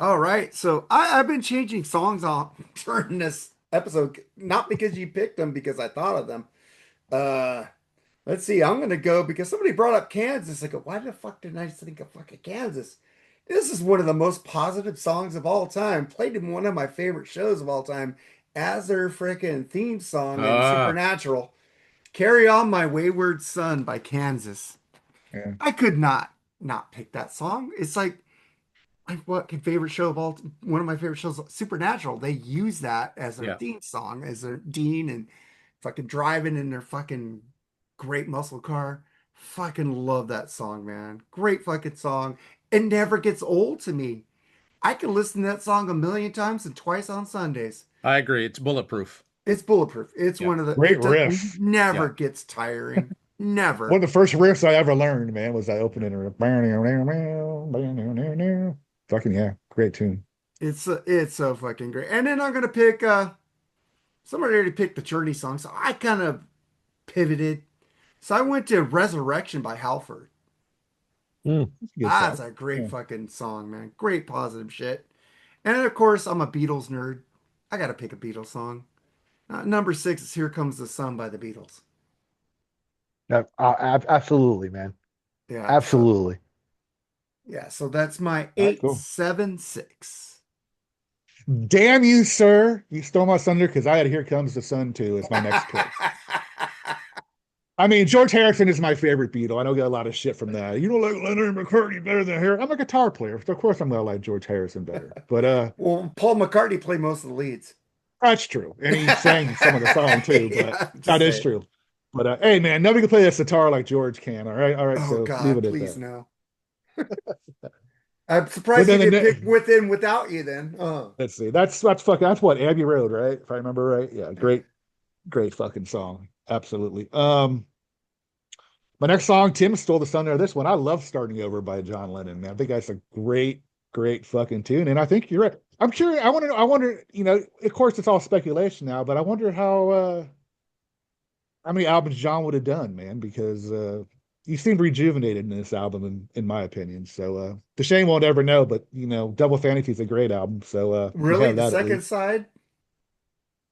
All right, so I've been changing songs on during this episode, not because you picked them, because I thought of them. Let's see, I'm gonna go because somebody brought up Kansas. I go, why the fuck didn't I think of fucking Kansas? This is one of the most positive songs of all time. Played in one of my favorite shows of all time as their freaking theme song in Supernatural. Carry On My Wayward Son by Kansas. Yeah. I could not pick that song. It's like my fucking favorite show of all, one of my favorite shows, Supernatural. They use that as their Yeah. theme song, as their Dean and fucking driving in their fucking great muscle car. Fucking love that song, man. Great fucking song. It never gets old to me. I can listen to that song a million times and twice on Sundays. I agree. It's bulletproof. It's bulletproof. It's Yeah. one of the Great it does- riff. never Yeah. gets tiring. Never. One of the first riffs I ever learned, man, was that opening. Fucking yeah, great tune. It's so fucking great. And then I'm gonna pick somebody already picked the Journey song, so I kind of pivoted. So I went to Resurrection by Halford. Good That's song. a great Yeah. fucking song, man. Great positive shit. And then, of course, I'm a Beatles nerd. I gotta pick a Beatles song. Number 6 is Here Comes the Sun by the Beatles. Absolutely, man. Yeah. Absolutely. So that's my All right, cool. 876. Damn you, sir! You stole my thunder because I had "Here Comes the Sun" too as my next pick. I mean, George Harrison is my favorite Beatle. I don't get a lot of shit from that. You don't like Leonard McCartney better than Harrison. I'm a guitar player. Of course, I'm gonna like George Harrison better. But Well, Paul McCartney played most of the leads. that's true, and he sang some of the song too. But Yeah, just that is saying. true. But hey, man, nobody can play that sitar like George can. All right. Oh So God, leave it at please that. no. I'm surprised Well, you then didn't the- pick With and Without You then. Oh. Let's see. That's what Abbey Road, right? If I remember right. Yeah, great fucking song. Absolutely. My next song, Tim stole the thunder of this one. I love Starting Over by John Lennon, man. I think that's a great fucking tune. And I think you're right. I'm curious. I wonder, of course it's all speculation now, but I wonder how many albums John would have done, man, because he seemed rejuvenated in this album, in my opinion. So the shame won't ever know, but Double Fantasy is a great album. So we Really? have The that at second least. side?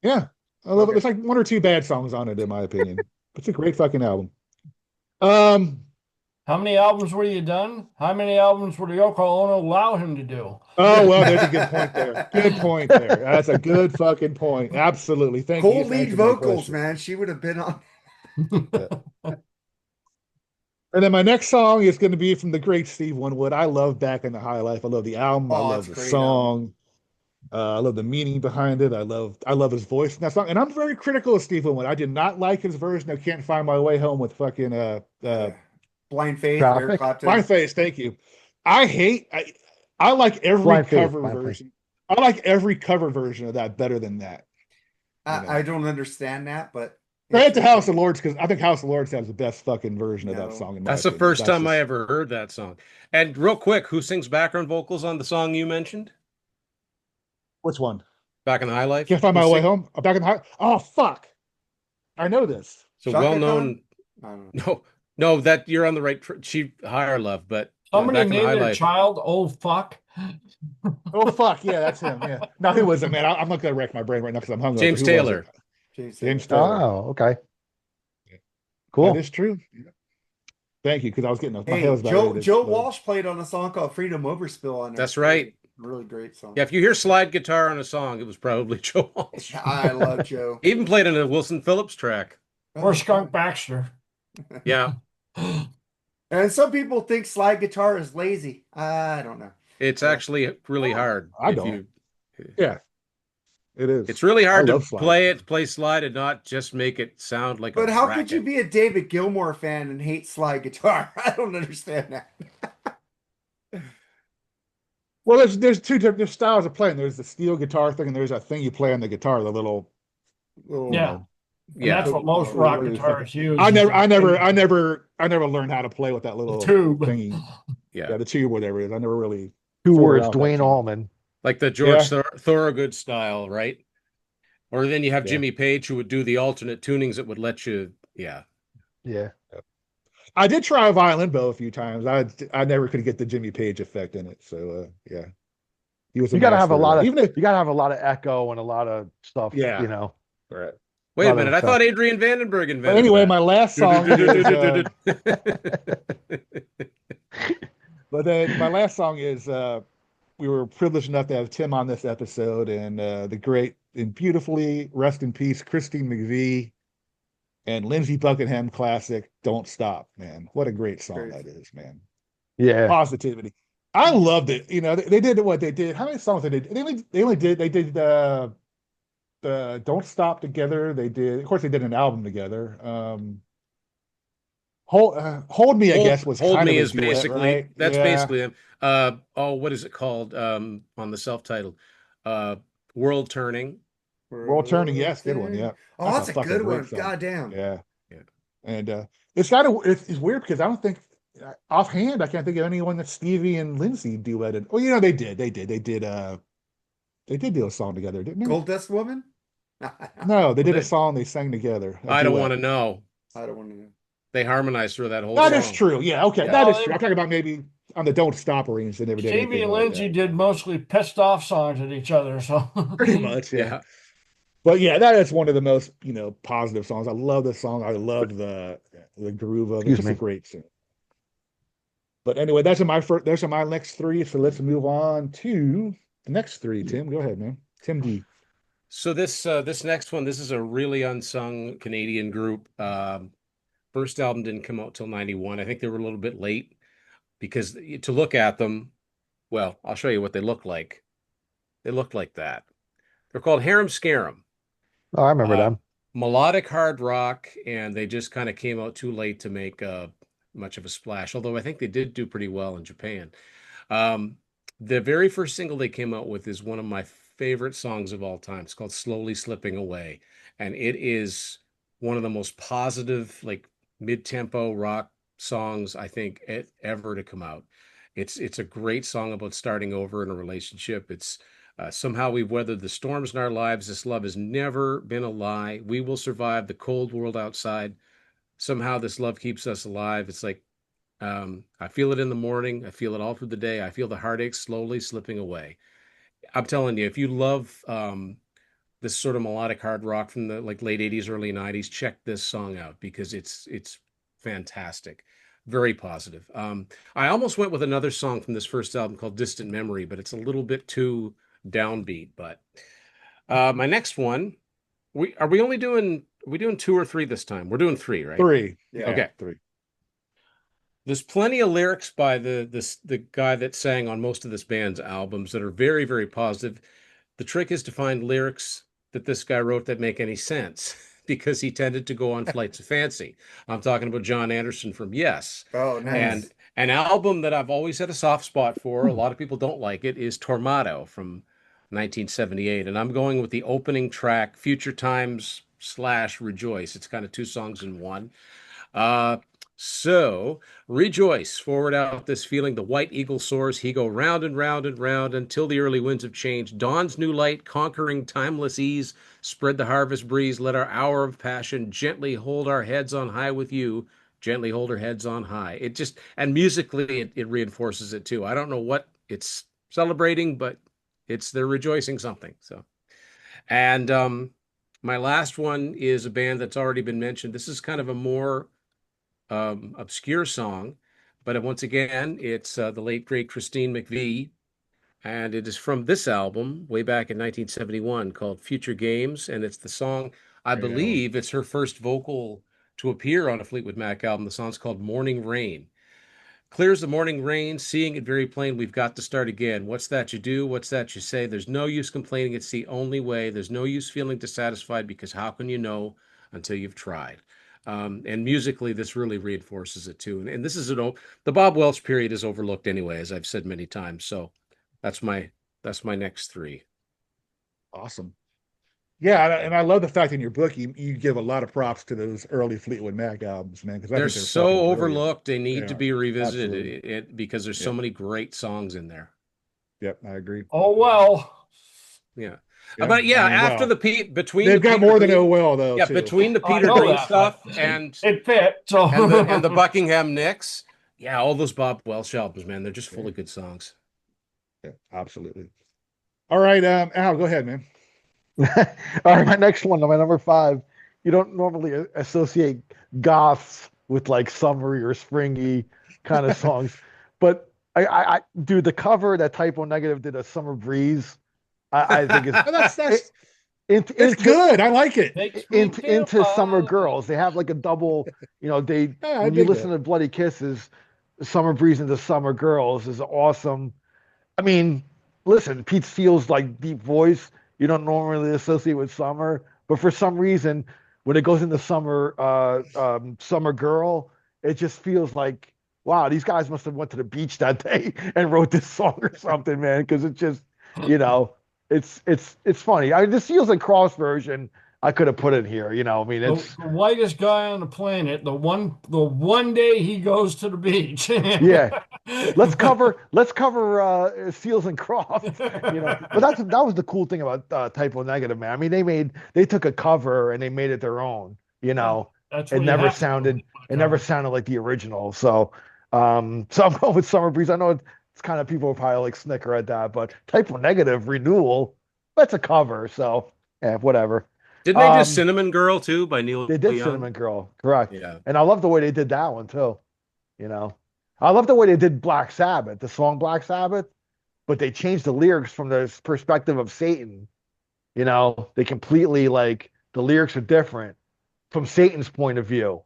Yeah. I love it. Okay. There's like one or two bad songs on it, in my opinion. It's a great fucking album. How many albums were you done? How many albums would Yoko Ono allow him to do? Oh, well, there's a good point there. Good point there. That's a good fucking point. Absolutely. Thank you. Cool for lead answering my vocals, question. man. She would have been on. And then my next song is going to be from the great Steve Winwood. I love Back in the High Life. I love the album. I Oh, love it's the a great song. I love the meaning behind it. I love his voice in that song. And I'm very critical of Steve Winwood. I did not like his version of Can't Find My Way Home with fucking Blind Faith, Traffic. Eric Clapton. Blind Face. Thank you. I like every Blind Faith, cover Blind Faith. version. I like every cover version of that better than that. I don't understand that, but Right to House of Lords, because I think House of Lords has the best fucking version of that No. song. In my That's the opinion. first That's time just- I ever heard that song. And real quick, who sings background vocals on the song you mentioned? Which one? Back in the High Life? Can't find Who my way sing- home. I'm back in the high. Oh fuck! I know this. So Shaka well-known. Khan? I don't know. No, that you're on the right. She Higher Love, but Somebody Back in the High named their Life. child "Old Fuck." Oh fuck! Yeah, that's him. Yeah. No, who was it, man? I'm not gonna wreck my brain right now because I'm hungover. James Who was Taylor. it? James James Taylor. Taylor. Oh, okay. That Cool. is true. Yeah. Thank you, because I was getting my Hey, head was about ready to Joe explode. Walsh played on a song called Freedom Overspill on there. That's right. Really great song. Yeah, if you hear slide guitar on a song, it was probably Joe Walsh. I love Joe. He even played on a Wilson Phillips track. Or Skunk Baxter. Yeah, And some people think slide guitar is lazy. I don't know. it's actually really hard. I if don't. you- Yeah, it is. It's really hard I to love slide. play slide and not just make it sound like But a how racket. could you be a David Gilmour fan and hate slide guitar? I don't understand that. Well, there's two different styles of playing. There's the steel guitar thing, and there's that thing you play on the guitar, the little. Little- Yeah. And Yeah, that's what most rock guitarists use. I never learned how to play with that little tube. thingy. yeah, Yeah, the tube, whatever it is. I never really. Two figured words, out that Dwayne tune. Allman. like the George Yeah. Thorogood style, right? Or then you have Yeah. Jimmy Page who would do the alternate tunings that would let you. Yeah, Yeah. I did try a violin bow a few times. I never could get the Jimmy Page effect in it. So yeah, he was. You gotta have a lot of even if. you gotta have a lot of echo and a lot of stuff. Yeah. You know. Right. wait a Lot of minute. I stuff. thought Adrian Vandenberg invented. But anyway, that. my last song. But then my last song is. We were privileged enough to have Tim on this episode, and the great and beautifully rest in peace Christine McVie. And Lindsey Buckingham classic, Don't Stop, man. What a great song Great. that is, man. Yeah. Positivity. I loved it. You know, they did what they did. How many songs they did? They did the Don't Stop together. They did, of course, they did an album together. Hold Me, I guess, was Hold kind Me of a is duet, basically right? that's Yeah. basically him. What is it called? On the self-titled, uh, World Turning. World Turning, World yes, good one. Turning. Yeah. Oh, That's a that's a fucking good great one. song. God damn. Yeah. Yeah. And it's weird because I don't think offhand I can't think of anyone that Stevie and Lindsay duetted. Oh, you know, they did do a song together, didn't they? Gold Dust Woman? No, they Well, did a song they sang together, a I don't want duet. to know. I don't want to know. They harmonized through that whole That is song. true. Yeah, okay, Yeah. that Oh, is true. I'm talking about maybe on the Don't Stop range, they never did Stevie anything and like Lindsay that. did mostly pissed off songs at each other. So Pretty much, yeah. Yeah. But yeah, that is one of the most, positive songs. I love the song. I love the groove of it. Excuse It's a me. great song. But anyway, those are my next three. So let's move on to the next three. Tim, go ahead, man. Tim D. So this next one, this is a really unsung Canadian group. First album didn't come out till 91. I think they were a little bit late because to look at them, well, I'll show you what they look like. They look like that. They're called Harem Scarum. Oh, I remember Uh, them. Melodic hard rock, and they just kind of came out too late to make much of a splash. Although I think they did do pretty well in Japan. Um, the very first single they came out with is one of my favorite songs of all time. It's called "Slowly Slipping Away," and it is one of the most positive, like mid-tempo rock songs I think ever to come out. It's a great song about starting over in a relationship. It's somehow we've weathered the storms in our lives. This love has never been a lie. We will survive the cold world outside. Somehow this love keeps us alive. It's like I feel it in the morning. I feel it all through the day. I feel the heartache slowly slipping away. I'm telling you, if you love this sort of melodic hard rock from the like late 80s, early 90s, check this song out because it's fantastic. Very positive. I almost went with another song from this first album called Distant Memory, but it's a little bit too downbeat. But my next one, are we doing two or three this time? We're doing three, right? Three. Yeah. Okay. Three. There's plenty of lyrics by the guy that sang on most of this band's albums that are very, very positive. The trick is to find lyrics that this guy wrote that make any sense because he tended to go on flights of fancy. I'm talking about John Anderson from Yes. Oh, nice. And an album that I've always had a soft spot for, a lot of people don't like it, is Tormato from 1978. And I'm going with the opening track, Future Times / Rejoice. It's kind of two songs in one. So rejoice, forward out this feeling. The white eagle soars, he go round and round and round until the early winds of change. Dawn's new light, conquering timeless ease. Spread the harvest breeze. Let our hour of passion gently hold our heads on high with you. Gently hold our heads on high. It just, and musically, it reinforces it too. I don't know what it's celebrating, but they're rejoicing something. So, and my last one is a band that's already been mentioned. This is kind of a more obscure song, but once again, it's the late great Christine McVie, and it is from this album way back in 1971 called Future Games, and it's the song, I believe it's her first vocal to appear on a Fleetwood Mac album. The song's called Morning Rain. Clears the morning rain, seeing it very plain, we've got to start again. What's that you do? What's that you say? There's no use complaining, it's the only way. There's no use feeling dissatisfied because how can you know until you've tried? And musically, this really reinforces it too. And this is the Bob Welch period is overlooked anyway, as I've said many times. So that's my next three. Awesome. Yeah, and I love the fact in your book you give a lot of props to those early Fleetwood Mac albums, man, because They're they're so fucking brilliant. overlooked. They need to Yeah, be revisited absolutely. because there's so many great songs in there. Yep, I agree. oh well. Yeah. Yeah, But yeah, I mean, after wow. between They've the got Peter more than Green, oh well though. yeah, Too. between the I Peter know Green that, stuff but and it fit. So the Buckingham Nicks, yeah, all those Bob Welch albums, man, they're just full of good songs. Yeah, absolutely. All right, Al, go ahead, man. All right, my next one, my number five. You don't normally associate goths with like summery or springy kind of songs, but dude, the cover that Typo Negative did, a Summer Breeze, I think is Well, that's It's good. I like it. Into Summer Girls. They have like a double, they Yeah, when you listen to Bloody Kisses, Summer Breeze into Summer Girls is awesome. I mean, listen, Pete Steele's like deep voice you don't normally associate with summer, but for some reason, when it goes into Summer Girl, it just feels like, wow, these guys must have went to the beach that day and wrote this song or something, man. Because it just, it's funny. I mean, the Seals and Cross version, I could have put it here. I mean, it's the whitest guy on the planet. The one day he goes to the beach. Yeah. Let's cover Seals and Cross. But that was the cool thing about Typo Negative, man. I mean, they took a cover and they made it their own. That's It never sounded like the original. So I'm going with Summer Breeze. I know it's kind of, people will probably like snicker at that, but Typo Negative Renewal, that's a cover. So yeah, whatever. Didn't they do Cinnamon Girl too by Neil? They did Young? Cinnamon Girl, correct. Yeah. And I love the way they did that one too. I love the way they did Black Sabbath, the song Black Sabbath, but they changed the lyrics from the perspective of Satan. They completely, like, the lyrics are different from Satan's point of view.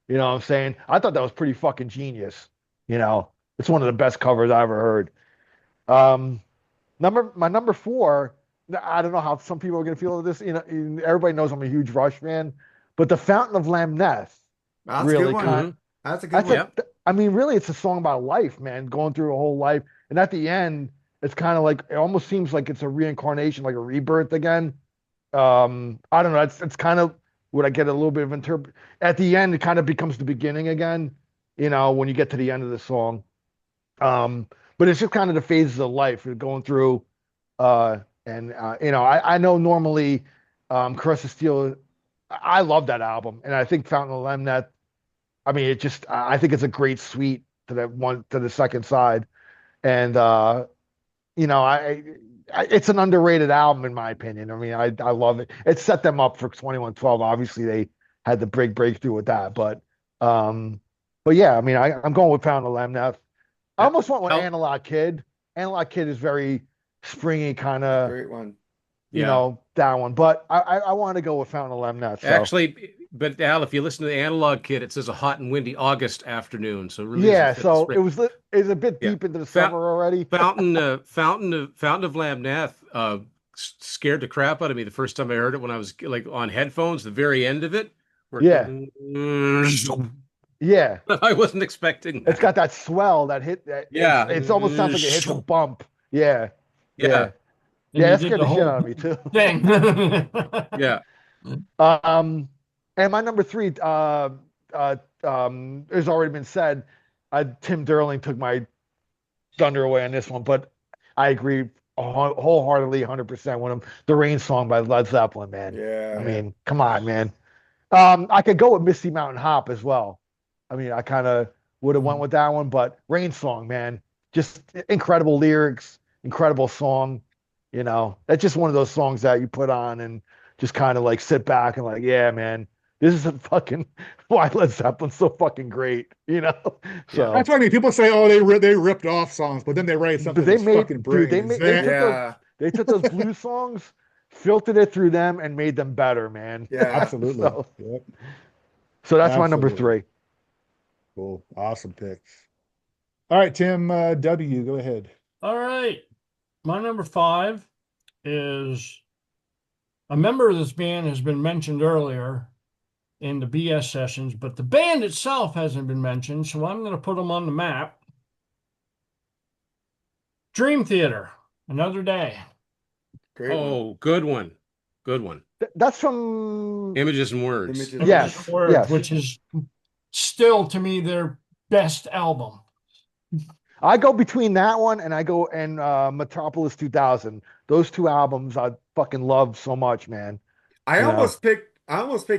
You know what I'm saying? I thought that was pretty fucking genius. It's one of the best covers I ever heard. My number 4, I don't know how some people are going to feel this. Everybody knows I'm a huge Rush fan, but The Fountain of Lamneth. That's really a good one. That's a good one. I mean, really, it's a song about life, man, going through a whole life. And at the end, it's kind of like, it almost seems like it's a reincarnation, like a rebirth again. I don't know. It's kind of what I get a little bit of at the end, it kind of becomes the beginning again, when you get to the end of the song. But it's just kind of the phases of life you're going through. I know normally, Caress of Steel, I love that album. And I think Fountain of Lamneth, I mean, I think it's a great suite to the second side. And, it's an underrated album in my opinion. I mean, I love it. It set them up for 2112. Obviously they had the breakthrough with that, but yeah, I mean, I'm going with Fountain of Lamneth. I almost went with Analog Kid. Analog Kid is very springy, kind of, great one. That one. But I want to go with Fountain of Lamneth. So. Actually, but Al, if you listen to the Analog Kid, it says a hot and windy August afternoon. So really, so it was a bit deep into the summer already. Fountain of Lamneth scared the crap out of me the first time I heard it when I was like on headphones. The very end of it. Yeah. I wasn't expecting that. It's got that swell that hit. It's almost sounds like it hits a bump. Yeah. That scared the shit out of me too. Dang. Yeah. And my number 3, has already been said. Tim Durling took my thunder away on this one, but I agree wholeheartedly, 100% with him. The Rain Song by Led Zeppelin, man. Yeah. I mean, come on, man. I could go with Misty Mountain Hop as well. I mean, I kind of would have went with that one, but Rain Song, man, just incredible lyrics, incredible song. That's just one of those songs that you put on and just kind of like sit back and like, yeah, man, this is fucking why Led Zeppelin's so fucking great, So that's what I mean. People say, oh, they ripped off songs, but then they write something that's fucking brilliant. They took those blues songs, filtered it through them, and made them better, man. Yeah, absolutely. So that's my number 3. Cool, awesome picks. All right, Tim W, go ahead. All right, my number 5 is a member of this band has been mentioned earlier in the BS sessions, but the band itself hasn't been mentioned, so I'm going to put them on the map. Dream Theater, Another Day. Great one. Good one. Good one. That's from Images and Words. Yes. Which is still, to me, their best album. I go between that one and Metropolis 2000. Those 2 albums I fucking love so much, man. I almost picked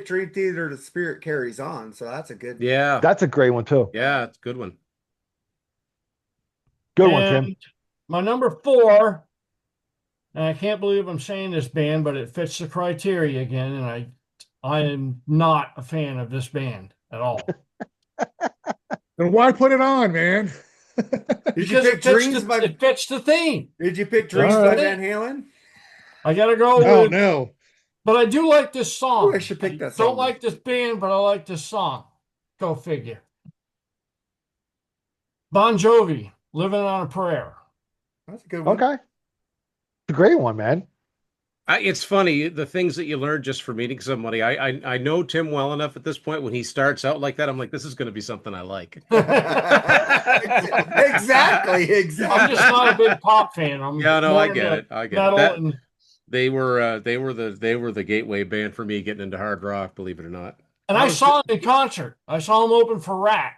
Dream Theater to Spirit Carries On, so that's a good one. Yeah. That's a great one too. Yeah, it's a good one. Good one, Tim. My number 4, and I can't believe I'm saying this band, but it fits the criteria again, and I am not a fan of this band at all. Then why put it on, man? Because it fits the theme. Did you pick Dreams by Van Halen? I gotta go with no. But I do like this song. Ooh, I should pick that Don't song. like this band, but I like this song. Go figure. Bon Jovi, Living on a Prayer. That's a good one. Okay. It's a great one, man. It's funny the things that you learn just for meeting somebody. I know Tim well enough at this point. When he starts out like that, I'm like, this is going to be something I like. Exactly. I'm just not a big pop fan. I'm Yeah, no, more I get it. I get metal it. and They were the gateway band for me getting into hard rock, believe it or not. I saw him in concert. I saw him open for Rat.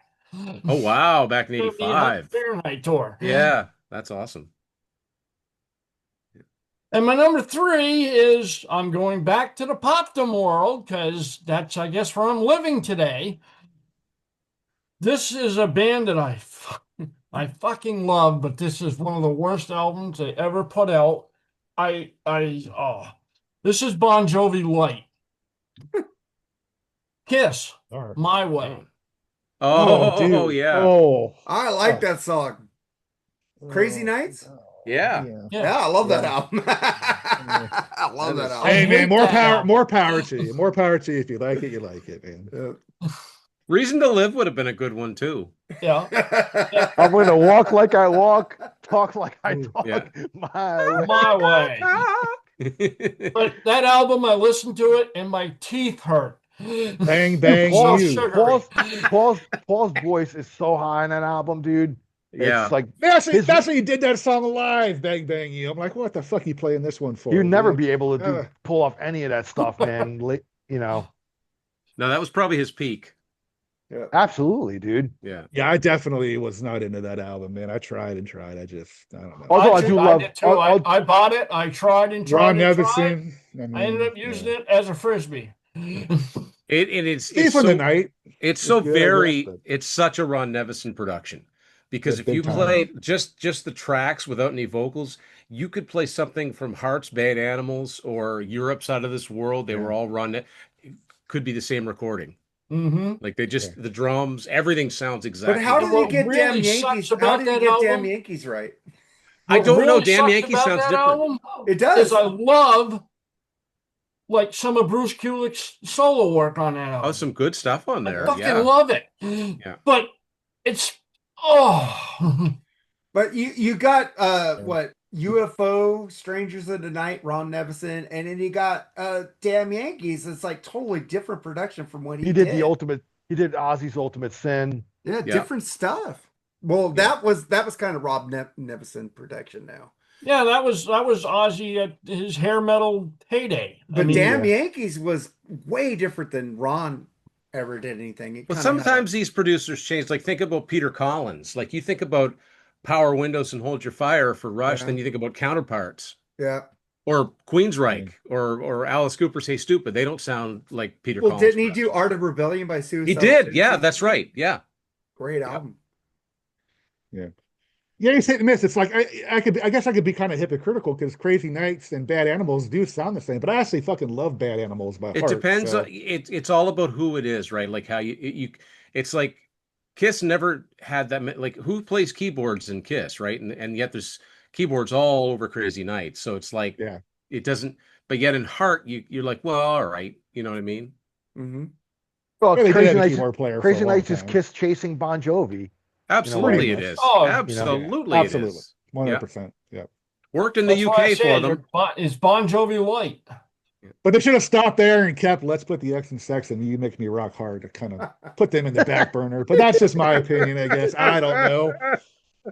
Oh wow, back in The '85. Fahrenheit tour. Yeah, that's awesome. And my number 3 is I'm going back to the popdom world because that's, I guess, where I'm living today. This is a band that I fucking love, but this is one of the worst albums they ever put out. This is Bon Jovi Light. Kiss, My Way. Oh, yeah. Oh, I like that song. Crazy Nights? Yeah. Yeah, I love that album. I love that album. Hey, man, more power, album. more power to you. More power to you. If you like it, you like it, man. Reason to Live would have been a good one too. Yeah. I'm going to walk like I walk, talk like I talk. Yeah. My Way. But that album, I listened to it and my teeth hurt. Bang, bang, So you. sugary. Paul's voice is so high on that album, dude. Yeah. It's like That's his- how you did that song live, Bang Bang You. I'm like, what the fuck are you playing this one for? you'd never dude? be able to pull off any of that stuff, man. You know, No, that was probably his peak. absolutely, dude. Yeah. Yeah, I definitely was not into that album, man. I tried and tried. I don't know. Although I do love, did too. I bought it. I tried and tried Ron and tried. Nevison. I ended up using it as a frisbee. It's Steve for the so, night. it's so good, I very guess, but- it's such a Ron Nevison production. Because Yeah, if you big time. play just the tracks without any vocals, you could play something from Heart's Bad Animals or Europe's Out of This World. They were all it could be the same recording. Mm-hmm. Like they just the drums, everything sounds exactly. But how did different. he get really Damn sucks Yankees? How about did he that get Damn album- Yankees right? I What don't know. really Damn sucks Yankees about sounds that different. album It does. is I love like some of Bruce Kulick's solo work on that album. Oh, some good stuff on there. I fucking Yeah. love it. Yeah. But it's But you got what UFO, Strangers of the Night, Ron Nevison, and then you got Damn Yankees. It's like totally different production from what He did the ultimate. He did Ozzy's Ultimate Sin. Yeah, Yeah. different stuff. Well, that was kind of Rob Nevison production now. yeah, that was Ozzy at his hair metal heyday. But Damn Yankees was way different than Ron ever did anything. It But kinda had sometimes these producers change. Like think about Peter Collins. Like you think about Power Windows and Hold Your Fire for Rush, Yeah. then you think about Counterparts yeah. or Queensryche or Alice Cooper's Hey Stupid. They don't sound like Peter Well, Collins. didn't he do Art of Rebellion by Suicide? He did. Yeah, that's right. Yeah. Great album. Yeah, he's hit and miss. It's like I guess I could be kind of hypocritical because Crazy Nights and Bad Animals do sound the same, but I actually fucking love Bad Animals by It heart. depends. so- It's all about who it is, right? Like how you. It's like Kiss never had that. Like who plays keyboards in Kiss, right? And yet there's keyboards all over Crazy Nights. So it's like Yeah. it doesn't. But yet in Heart, you're like, well, all right. You know what I mean? Mm-hmm. Well, Yeah, they did Crazy have a Nights. keyboard player for a Crazy long Nights is time. Kiss chasing Bon Jovi. Absolutely, pretty it much. is. Oh, Absolutely, Absolutely. it is. 100%. Yeah. Worked in the That's why I UK for said them. it's Bon Jovi Light. But they should have stopped there and kept Let's Put the X in Sex and You Make Me Rock Hard to kind of put them in the back burner. But that's just my opinion, I guess. I don't know.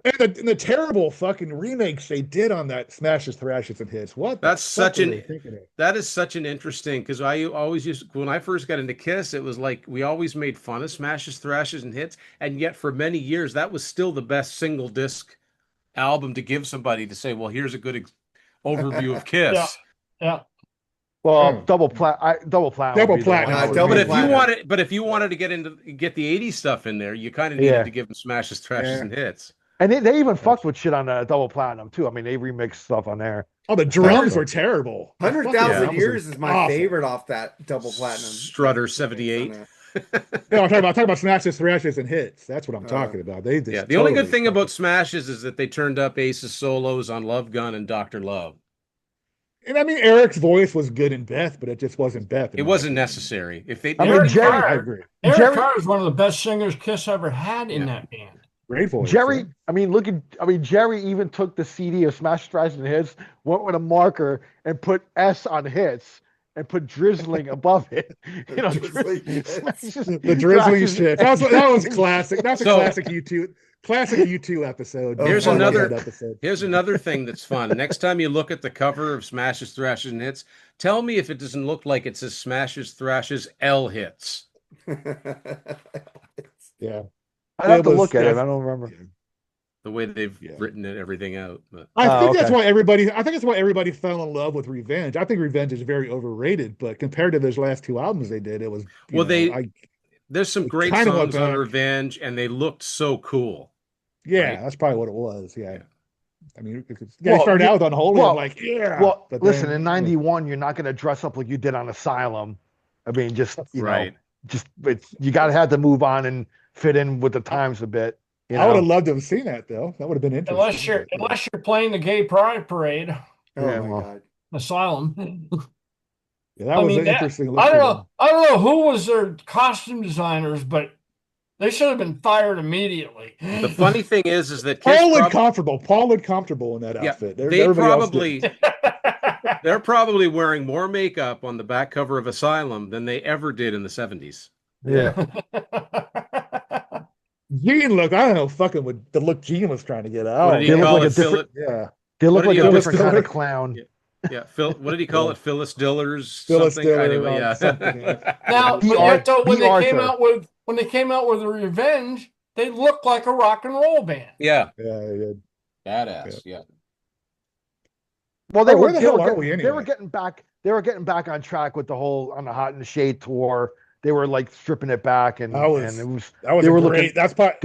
And the terrible fucking remakes they did on that Smashes, Thrashes, and Hits. What? That's the fuck such were an- they thinking of? That is such an interesting because I always used when I first got into Kiss, it was like we always made fun of Smashes, Thrashes, and Hits, and yet for many years that was still the best single disc album to give somebody to say, well, here's a good overview of Kiss. Yeah. Yeah. Well, Oh. double platinum. Double platinum. Double But if you platinum. wanted to get the '80s stuff in there, you kind of needed Yeah. to give them Smashes, Thrashes, Yeah. and Hits. And they even fucked with shit on double platinum too. I mean, they remixed stuff on there. Oh, the drums were terrible. 100,000 Yeah. Years is my Awful. favorite off that double platinum. Strutter 78. No, I'm talking about Smashes, Thrashes, and Hits. That's what I'm talking about. They just Yeah, the only good totally thing fucking- about Smashes is that they turned up Ace's solos on Love Gun and Dr. Love. And I mean, Eric's voice was good in Beth, but it just wasn't Beth. It wasn't necessary. If they, I mean, Eric Jerry, I Carr, agree. Eric Jerry, Carr is one of the best singers Kiss ever had in that band. Great voice. Jerry, Yeah. I mean, Jerry even took the CD of Smash Thrash and Hits, went with a marker and put S on hits and put drizzling above it. You know, Drizzling hits. The drizzling shit. That was classic. That's a classic U2 episode. Here's Oh, another episode. Here's another thing that's fun. Next time you look at the cover of Smashes, Thrashes, and Hits, tell me if it doesn't look like it says Smashes, Thrashes, L Hits. Yeah. I'd have to look at it. I don't remember. The way they've written it, everything out. But I think that's why everybody fell in love with Revenge. I think Revenge is very overrated, but compared to those last two albums they did, it was there's some great kind of songs went on back. Revenge, and they looked so cool. Yeah, right? that's probably what it was. Yeah. I mean, Well, they started out with Unholy. well, I'm like, yeah. Well, But listen, then- in '91, you're not going to dress up like you did on Asylum. I mean, just you know, you got to have to move on and fit in with the times a bit. You know? I would have loved to have seen that though. That would have been interesting. Unless you're playing the Gay Pride Parade, Oh Yeah, my well. God. Asylum. Yeah, that was an interesting look. I don't know who was their costume designers, but they should have been fired immediately. The funny thing is that Paul looked comfortable in that outfit. They're probably wearing more makeup on the back cover of Asylum than they ever did in the 70s. Yeah. Gene looked, I don't know, fucking with the look Gene was trying to get out. What did he They look call like it? a different- Yeah. They look What like do a you- different kind of clown. Yeah, Phil. What did he call it? Phyllis Dillers. Phyllis something? Diller, Anyway, yeah. something, yeah. Now, The but art- yet, though, when the they came Arthur. out with Revenge, they looked like a rock and roll band. Yeah, Yeah. badass. Yeah. Well, they Oh, were where the hell are getting, we they anyway? were getting back. They were getting back on track with the whole on the Hot in the Shade tour. They were like stripping it back, and That was it was That was they a were great. looking. That's part.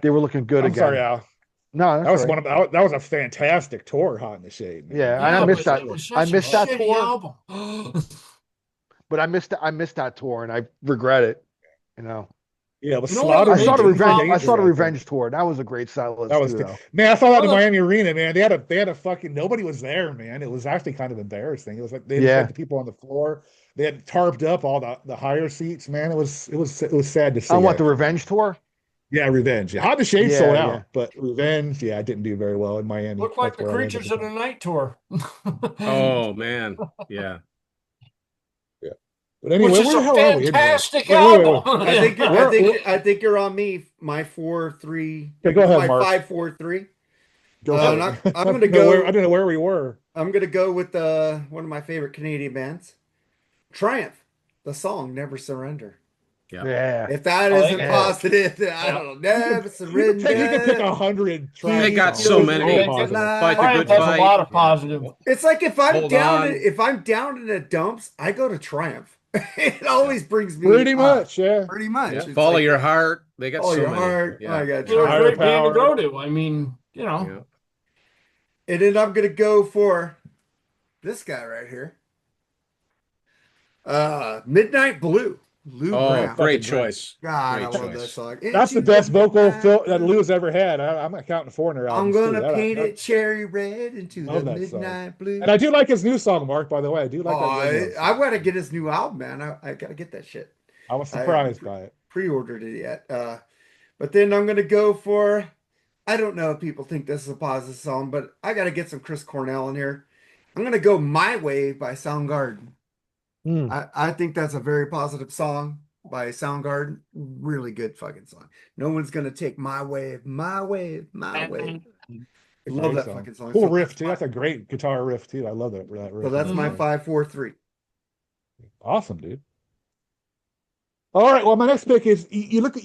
They were looking good I'm again. sorry, Al. No, That was that's all right. that was a fantastic tour, Hot in the Shade. Man. Yeah, and I missed that. It was I such missed a that shitty tour. album. But I missed that tour, and I regret it. You know, Yeah, it was You know Slaughter. what? I saw the Major Revenge. I problem- saw the Revenge tour. That was a great set list That was too, good. though. Man, I saw that in Well, Miami Arena, man. They had a fucking nobody was there, man. It was actually kind of embarrassing. It was like they just had the people on the floor. They had tarped up all the higher seats, man. It was sad to see. On what the actually. Revenge tour? Yeah, Revenge. Yeah, Hot in the Shade Yeah, sold out, yeah. but Revenge, I didn't do very well in Miami. Looked like That's the where I went Creatures at of the the time. Night tour. Oh man. Yeah. But anyway, Which is where the a hell are we? fantastic Wait, wait, wait. album. I think you're on me. My 4-3. Okay, go ahead, my Mark. 5-4-3. Go I'm for it. gonna I don't go. know where we were. I'm gonna go with one of my favorite Canadian bands, Triumph. The song "Never Surrender." Yeah. If that I like isn't that. positive, then I don't know. Never You can surrender. pick 100. They got so Feels many. like Positive. Fight the Triumph good has fight. a lot of positive. It's like if I'm Hold down, on. if I'm down in the dumps, I go to Triumph. It always brings me Pretty up. much, yeah. Pretty much. Yeah. It's Follow like, your heart. They got Follow so your many. heart. Yeah. I got They're a Higher great band to power. go to. I mean, you know. Yeah. And then I'm gonna go for this guy right here. Midnight Blue. Lou Oh, Brown. great Fucking great. choice. God, Great I love choice. that song. That's the best vocal that Lou's ever had. I'm accounting for in her I'm albums, gonna too. paint it cherry red into Love the that song. midnight blue. And I do like his new song, Mark, by the way. I do like that. new I song. gotta get his new album, man. I gotta get that shit. I was surprised by it. Pre-ordered it yet. But then I'm gonna go for. I don't know if people think this is a positive song, but I gotta get some Chris Cornell in here. I'm gonna go "My Way" by Soundgarden. I think that's a very positive song by Soundgarden. Really good fucking song. No one's gonna take my way, my way, my way. I love that fucking song. Cool So riff, too. That's a great guitar riff, too. I love that riff. So that's my Mhm. 5-4-3. Awesome, dude. All right. Well, my next pick is you look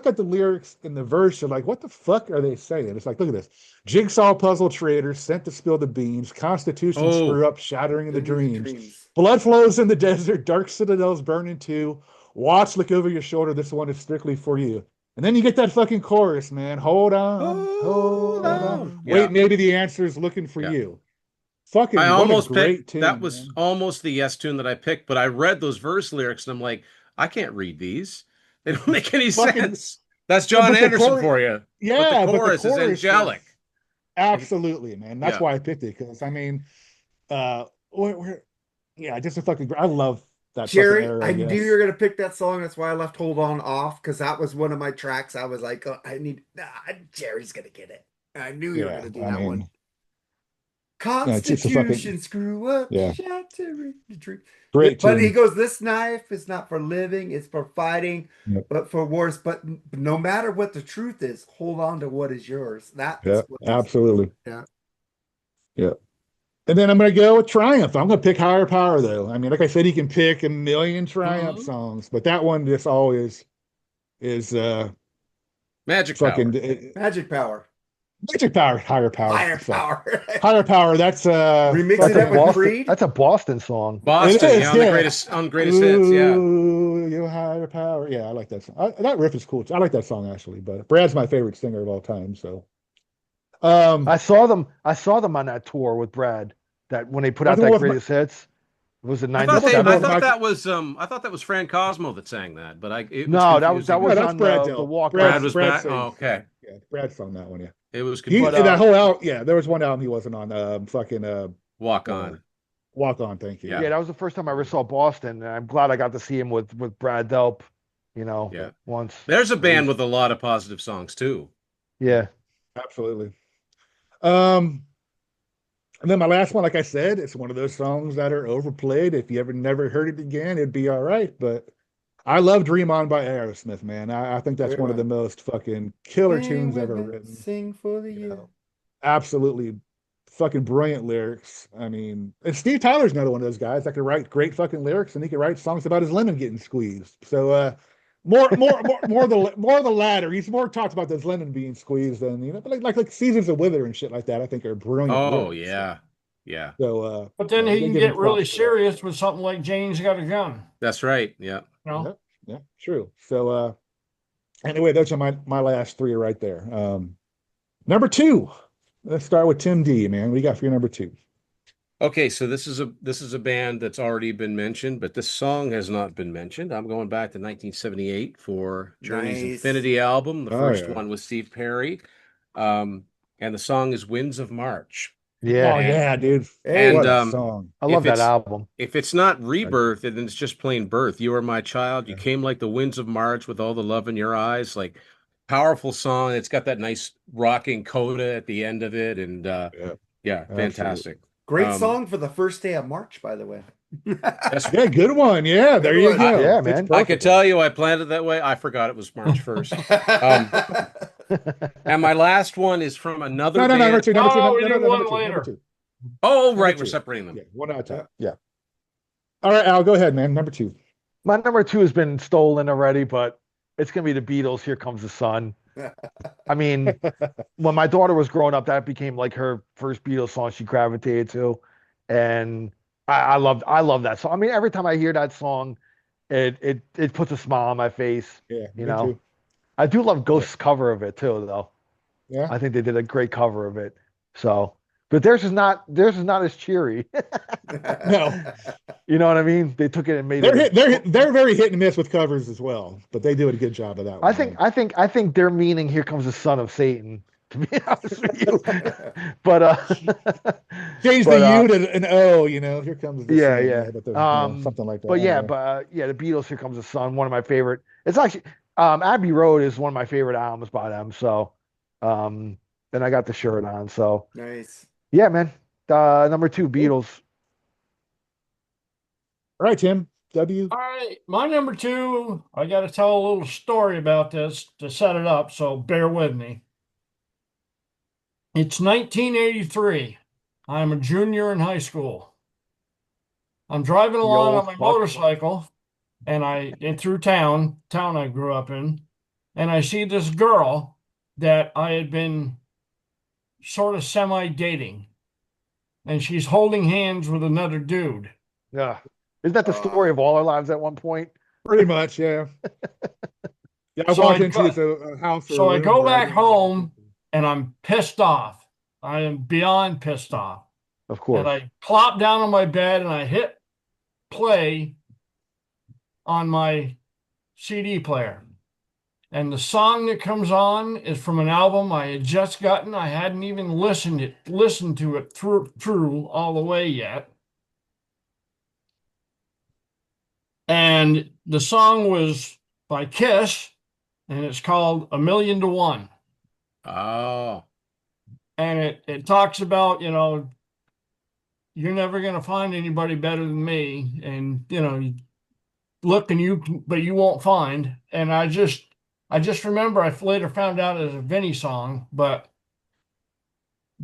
at the lyrics in the verse. You're like, what the fuck are they saying? It's like, look at this: jigsaw puzzle traders sent to spill the beans. Constitution Oh. screw up, shattering in the dreams. Blood flows in the desert. Dark citadels burning too. Watch, look over your shoulder. This one is strictly for you. And then you get that fucking chorus, man. Hold on, hold on. Yeah. Wait, maybe the answer is looking for Yeah. you. Fucking, I what almost a great picked tune, that was man. almost the Yes tune that I picked, but I read those verse lyrics and I'm like, I can't read these. They don't make any Fucking- sense. That's John but the Anderson chorus- for you. Yeah, but the chorus is angelic. Absolutely, man. That's Yeah. why I picked it, because I mean, Yeah, just a fucking. I love that fucking Jerry, era. I I knew guess. you were gonna pick that song. That's why I left "Hold On" off, because that was one of my tracks. I was like, oh, Jerry's gonna get it. I knew you were Yeah, gonna do I that one. mean, yeah, it's a fucking Constitution, screw up, yeah, shattering the truth. great But he tune. goes, "This knife is not for living; it's for fighting, Yep, but for wars. But no matter what the truth is, hold on to what is yours." That is yeah, what he's, absolutely. yeah. Yeah. And then I'm going to go with Triumph. I'm going to pick Higher Power, though. I mean, like I said, he can pick a million Triumph Mhm. songs, but that one just always is Magic fucking Power. Magic power, Magic Power, Higher Power. higher Fuck. power. Higher Power, that's Remixing That's a that with fucking Boston. Creed. That's a Boston song. it Boston, is, yeah, yeah. on greatest hits, yeah. Ooh, you higher power. Yeah, I like that song. That riff is cool. I like that song actually, but Brad's my favorite singer of all time. So, um, I saw them. I saw them on that tour with Brad. That when they put I out think that with greatest hits, was it I thought wasn't I with '97? thought Michael. that was Fran Cosmo that sang that, but it was No, that confusing No, was me. that's on Brad the Delp. walk Brad on. was Brad back. Oh, sings. Yeah, okay. yeah, Brad's on that one. Yeah, It was he But confusing. that whole album. Yeah, there was one album he wasn't on. Fucking Walk uh, on. Walk On. Thank you. Yeah. yeah, that was the first time I ever saw Boston, and I'm glad I got to see him with Brad Delp. Yeah. Once. There's a At band least. with a lot of positive songs too. Yeah. Absolutely. Um, and then my last one, like I said, it's one of those songs that are overplayed. If you ever never heard it again, it'd be all right. But I love Dream On by Aerosmith, man. I think that's Great one of the one. most fucking killer Sing tunes with ever me, written. sing for the You year. know, absolutely fucking brilliant lyrics. I mean, and Steve Tyler's another one of those guys that can write great fucking lyrics, and he can write songs about his lemon getting squeezed. So more the latter. He's more talked about those lemon being squeezed than but like Seasons of Wither and shit like that. I think are brilliant Oh lyrics. yeah. Yeah. So But then yeah, you he gotta can give him get really props for that. serious with something like Jane's Got a Gun. That's right. Yeah. You Yeah, know, yeah, true. So anyway, those are my last three right there. Number two. Let's start with Tim D, man. What do you got for your number two? Okay, so this is a band that's already been mentioned, but this song has not been mentioned. I'm going back to 1978 for Journey's Nice. Infinity album, the Oh first yeah. one with Steve Perry. And the song is Winds of March. Oh Yeah. And yeah, dude. Hey, What and a song. I love if that it's album. if it's not rebirth, then it's just plain birth. You are my child. You Yeah. came like the winds of March with all the love in your eyes. Like powerful song. It's got that nice rocking coda at the end of it, and Yeah, yeah, absolutely. fantastic. great Um, song for the first day of March, by the way. that's Yeah, good one. Yeah, there Good you one. go. Yeah, Fits man. I could perfectly. tell you I planned it that way. I forgot it was March 1st. Um, and my last one is from another No, number band. two, number two, no, no, we no, do no, no, one number two, number later. two, Oh, number right, we're two. separating them. Yeah, one at a Yeah. time. Yeah. All right, Al, go ahead, man. Number two. My number two has been stolen already, but it's gonna be the Beatles. Here Comes the Sun. I mean, when my daughter was growing up, that became like her first Beatles song she gravitated to, and I love that song. I mean, every time I hear that song, it puts a smile on my face. Yeah, You me know, too. I do love Yeah. Ghost's cover of it too, though. Yeah. I think they did a great cover of it. So, but theirs is not as cheery. No, You know what I mean? They took it and made they're it. they're very hit and miss with covers as well, but they do a good job of that I one, think man. I think they're meaning "Here Comes the Son of Satan." To be honest with you, but Change the but U to an O, Here comes the yeah, sun. yeah. Yeah, but the, something like that. But I don't yeah, know. yeah, the Beatles, "Here Comes the Sun," one of my favorite. It's actually Abbey Road is one of my favorite albums by them. So, then I got the shirt on. So Nice. yeah, man. Number two, Cool. Beatles. All right, Tim. W. All right, my number two, I got to tell a little story about this to set it up, so bear with me. It's 1983. I'm a junior in high school. I'm driving The along old on my fuck. motorcycle, and through town I grew up in, and I see this girl that I had been sort of semi-dating, and she's holding hands with another dude. Yeah, isn't that the story of all our lives at one point? Pretty much, yeah. Yeah, I So walked I into go, a house or so a I room go where I back didn't know. home and I'm pissed off. I am beyond pissed off. Of And course. I plop down on my bed and I hit play on my CD player. And the song that comes on is from an album I had just gotten. I hadn't even listened to it through all the way yet. And the song was by Kiss, and it's called A Million to One. Oh, And it talks about, you're never going to find anybody better than me. And, you look but you won't find. And I just remember I later found out it was a Vinnie song, but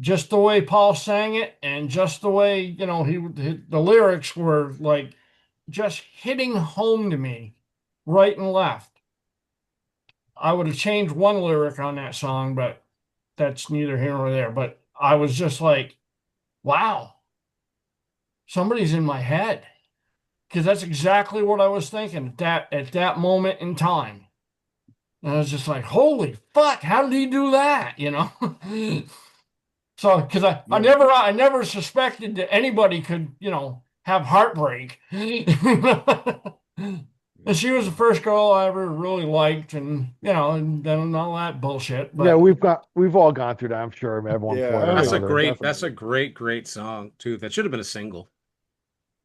just the way Paul sang it and just the way, the lyrics were like just hitting home to me right and left. I would have changed one lyric on that song, but that's neither here nor there. But I was just like, wow, somebody's in my head. Because that's exactly what I was thinking at that moment in time. And I was just like, holy fuck, how did he do that? So, because I never suspected that anybody could, have heartbreak. And she was the first girl I ever really liked, and and then all that bullshit. But Yeah, we've all gone through that, I'm sure, at one Yeah. point or that's a another. great, definitely. great song too. That should have been a single.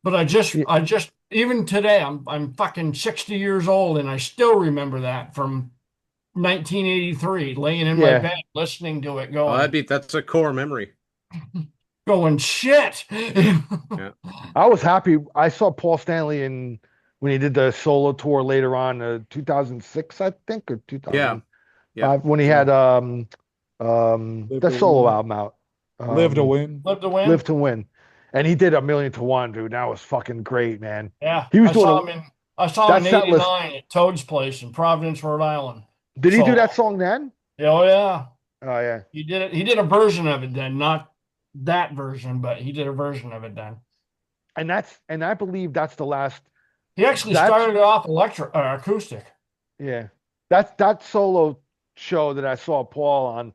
But I just even today I'm fucking 60 years old and I still remember that from 1983, laying in my Yeah. bed listening to it, Oh, going that's a core memory. shit. Yeah. I was happy. I saw Paul Stanley when he did the solo tour later on, 2006, I think, or 2005, Yeah. when he had Live the to solo Win. album out, Live to Win. Live to Win. Live to Win, and he did A Million to One, dude. That was fucking great, man. Yeah, He was I doing saw him that in set list. '89 at Toad's place in Providence, Rhode Island. Did he do So, that song then? oh yeah, Oh yeah. he did it. He did a version of it then, not that version, but he did a version of it then. And I believe that's the last. He actually started it off acoustic. Yeah, that solo show that I saw Paul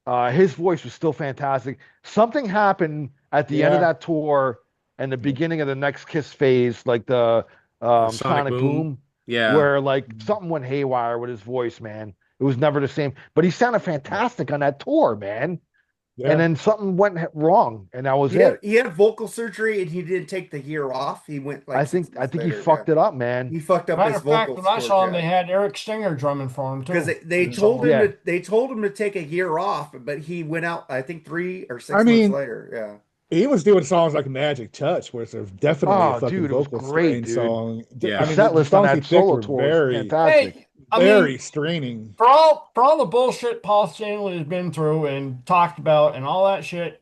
on, his voice was still fantastic. Something happened at the end of that tour and the beginning of the next Kiss phase, like the Sonic Boom, Yeah. where like something went haywire with his voice, man. It was never the same. But he sounded fantastic on that tour, man. Yeah. And then something went wrong, and that was it. He had vocal surgery and he didn't take the year off. He went like I think he later, fucked it up, man. He fucked up Matter his of fact, vocal when I saw him, cords, they had Eric Singer drumming for him too. because they told him to take a year off, but he went out I think 3 or 6 months later. Yeah. He was doing songs like Magic Touch, where it's definitely a fucking dude, it was vocal great, strain dude. song. Yeah. I mean, Set the list on songs he that picked solo were tour was very, fantastic. Hey, very straining. for all the bullshit Paul Stanley has been through and talked about and all that shit,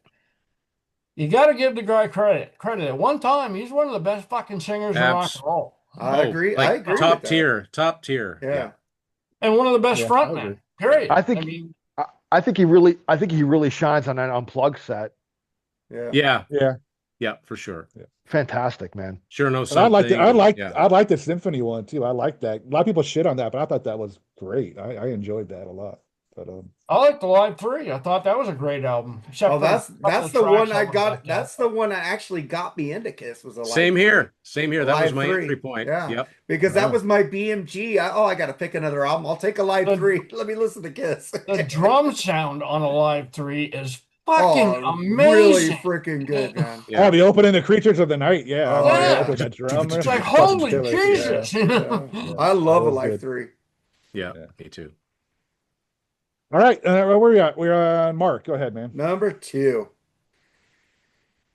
you got to give the guy credit. At one time, he's one of the best fucking singers in rock and roll. I agree. Like I agree. top with tier. Yeah. And one of the best frontmen. Period. I think he really shines on that Unplugged set. Yeah. Yeah, for sure. Yeah. Fantastic, man. Sure knows And something. I like the symphony one too. I like that. A lot of people shit on that, but I thought that was great. I enjoyed that a lot. But I like the Live 3. I thought that was a great album. That's the one I got. That's the one that actually got me into Kiss. Was a Same here. That was my Live entry point. Yeah. Yep. Because that was my BMG. I got to pick another album. I'll take a Live 3. Let me listen to Kiss. The drum sound on a Live 3 is fucking amazing. Really freaking good, man. Yeah. Oh, the opening, The Creatures of the Night. Yeah. Oh, yeah. With that drum. It's like, holy Jesus. I love a Live 3. Yeah, me too. All right, where are we at? We're on Mark. Go ahead, man. Number 2.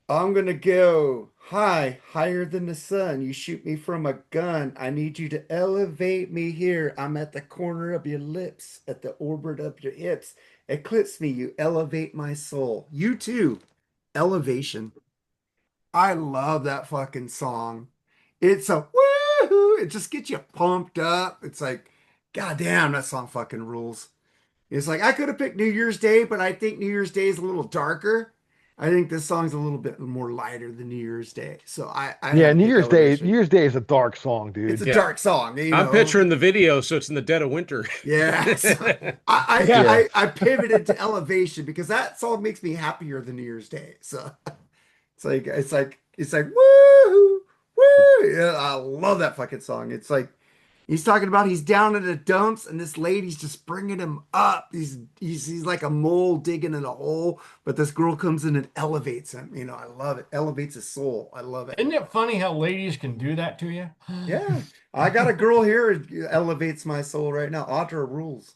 I'm gonna go higher than the sun. You shoot me from a gun. I need you to elevate me here. I'm at the corner of your lips, at the orbit of your hips. Eclipse me, you elevate my soul. You too. Elevation. I love that fucking song. It's a woohoo. It just gets you pumped up. It's like, goddamn, that song fucking rules. It's like I could have picked New Year's Day, but I think New Year's Day is a little darker. I think this song's a little bit more lighter than New Year's Day. So New Year's Day is a dark song, dude. It's a dark song. I'm picturing the video, so it's in the dead of winter. Yeah. So I pivoted to Elevation because that song makes me happier than New Year's Day. So it's like woo, woo. Yeah, I love that fucking song. It's like He's talking about he's down in the dumps and this lady's just bringing him up. He's like a mole digging in a hole, but this girl comes in and elevates him. You know, I love it. Elevates his soul. I love it. Isn't it funny how ladies can do that to you? Yeah. I got a girl here who elevates my soul right now. Audra rules.